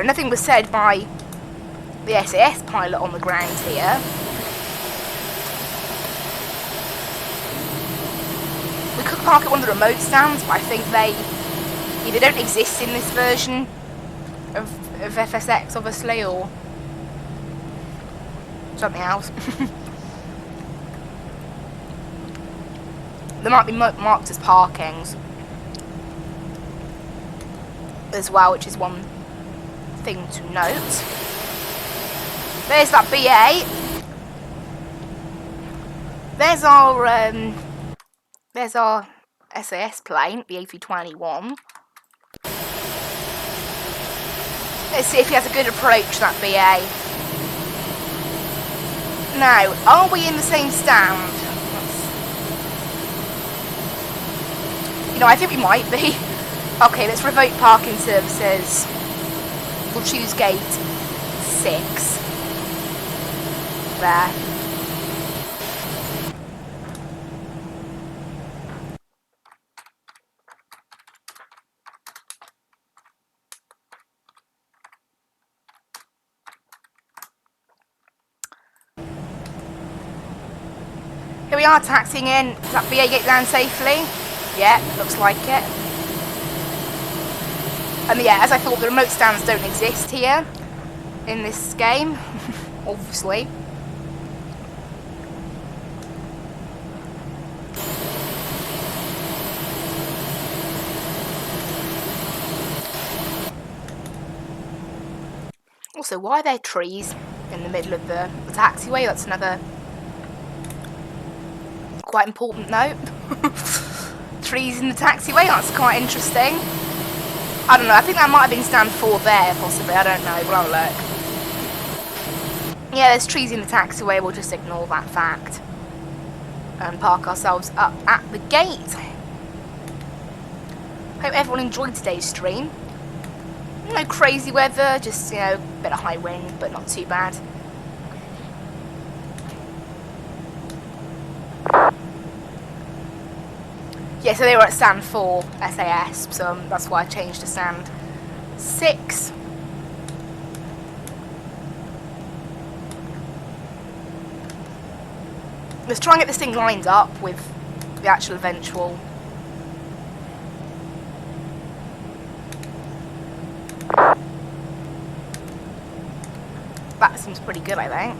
Nothing was said by the SAS pilot on the ground here. We could park at one of the remote stands, but I think they either don't exist in this version of FSX, obviously, or something else. They might be marked as parkings as well, which is one thing to note. There's that BA. There's our SAS plane, the A320. Let's see if he has a good approach to that BA. Now, are we in the same stand? You know, I think we might be. Okay, let's revoke parking services. We'll choose gate 6. There. Here we are, taxiing in. Does that BA get down safely? Yeah, looks like it. And yeah, as I thought, the remote stands don't exist here in this game, obviously. Also, why are there trees in the middle of the taxiway? That's another quite important note. Trees in the taxiway, that's quite interesting. I don't know, I think that might have been stand 4 there, possibly, I don't know, we'll have a look. Yeah, there's trees in the taxiway, we'll just ignore that fact. And park ourselves up at the gate. Hope everyone enjoyed today's stream. No crazy weather, just, you know, a bit of high wind, but not too bad. Yeah, so they were at stand 4 SAS, so that's why I changed to stand 6. Let's try and get this thing lined up with the actual eventual. That seems pretty good, I think.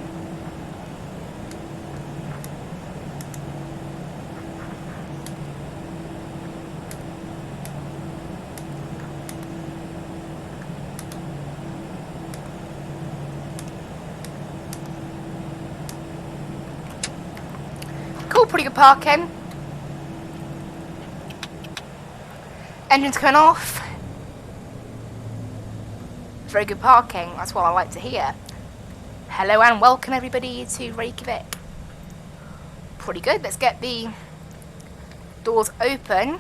Cool, pretty good parking. Engines coming off. Very good parking, that's what I like to hear. Hello and welcome everybody to Reykjavik. Pretty good, let's get the doors open.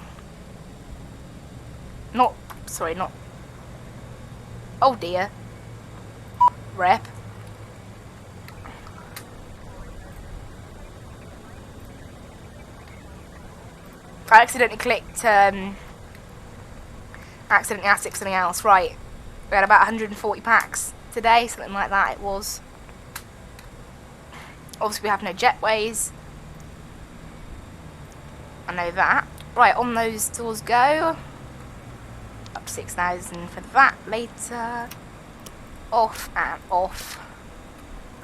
Not, oh dear. Rep. I accidentally clicked, accidentally asked something else. Right, we had about 140 packs today, something like that it was. Obviously we have no jetways. I know that. Right, on those doors go. Up 6,000 for that later. Off and off.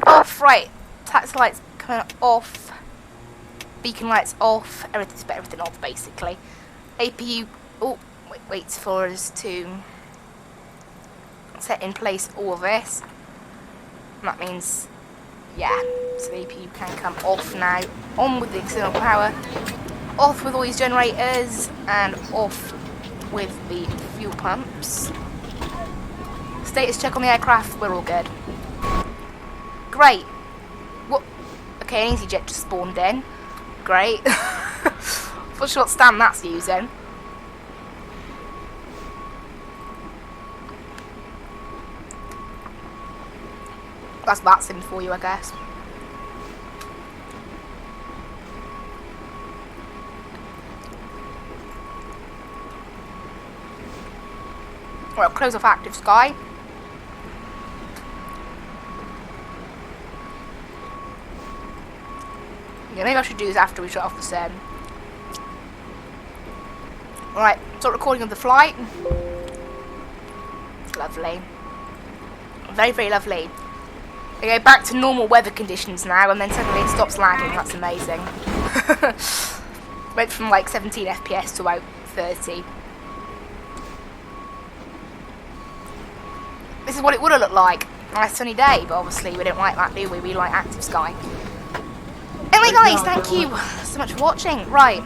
Off, right. Taxi lights coming off. Beacon lights off. Everything off basically. APU, oh, waits for us to set in place all of this. And that means, yeah, so the APU can come off now. On with the external power. Off with all these generators and off with the fuel pumps. Status check on the aircraft, we're all good. Great. What? Okay, an EasyJet just spawned in. Great. Not sure what stand that's using. That's Vatsim for you, I guess. Right, I'll close off active sky. Yeah, maybe I should do this after we shut off the sim. Right, start recording of the flight. It's lovely. Very, very lovely. We go back to normal weather conditions now, and then suddenly it stops lagging. That's amazing. Went from like 17 FPS to about 30. This is what it would have looked like on a sunny day, but obviously we don't like that, do we? We like active sky. Anyway guys, thank you so much for watching. Right,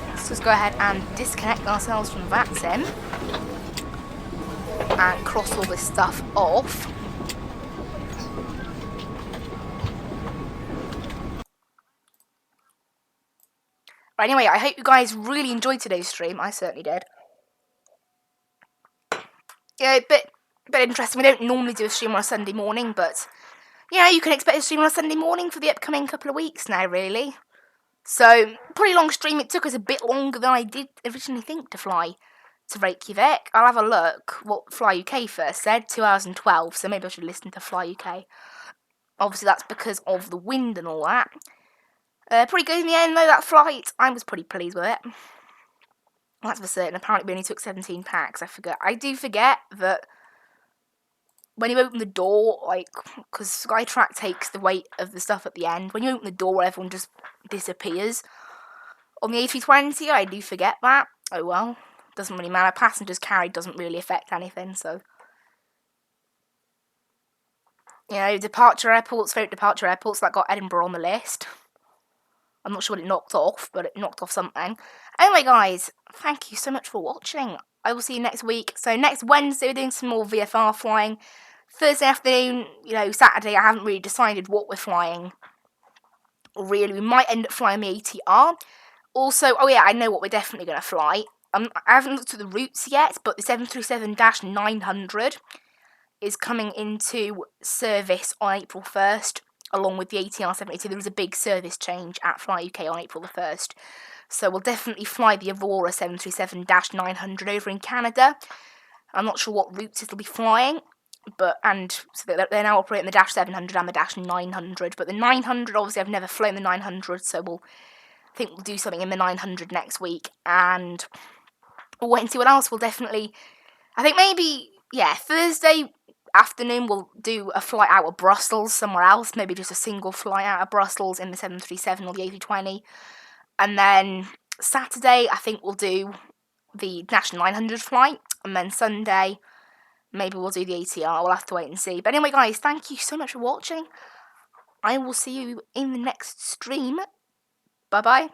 let's just go ahead and disconnect ourselves from Vatsim and cross all this stuff off. Right, anyway, I hope you guys really enjoyed today's stream. I certainly did. Yeah, a bit interesting. We don't normally do a stream on a Sunday morning, but yeah, you can expect a stream on a Sunday morning for the upcoming couple of weeks now, really. So, pretty long stream. It took us a bit longer than I did originally think to fly to Reykjavik. I'll have a look what Fly UK first said, 2 hours and 12, so maybe I should listen to Fly UK. Obviously, that's because of the wind and all that. Pretty good in the end, though, that flight. I was pretty pleased with it. That's for certain. Apparently, we only took 17 packs. I do forget that when you open the door, like, because Skytrack takes the weight of the stuff at the end, when you open the door, everyone just disappears. On the A320, I do forget that. Oh well, doesn't really matter. Passengers carried doesn't really affect anything, so. You know, favorite departure airports, that got Edinburgh on the list. I'm not sure what it knocked off, but it knocked off something. Anyway, guys, thank you so much for watching. I will see you next week. So next Wednesday, we're doing some more VFR flying. Thursday afternoon, you know, Saturday, I haven't really decided what we're flying. Really, we might end up flying the ATR. Also, oh yeah, I know what we're definitely going to fly. I haven't looked at the routes yet, but the 737-900 is coming into service on April 1st, along with the ATR 72. There is a big service change at Fly UK on April the 1st. So we'll definitely fly the Aurora 737-900 over in Canada. I'm not sure what routes it'll be flying, so they're now operating the Dash 700 and the Dash 900. But the 900, obviously, I've never flown the 900, so I think we'll do something in the 900 next week, and we'll wait and see what else. We'll definitely, I think maybe, Thursday afternoon we'll do a flight out of Brussels somewhere else, maybe just a single flight out of Brussels in the 737 or the A320, and then Saturday I think we'll do the Dash 900 flight, and then Sunday maybe we'll do the ATR. We'll have to wait and see. But anyway, guys, thank you so much for watching. I will see you in the next stream. Bye bye.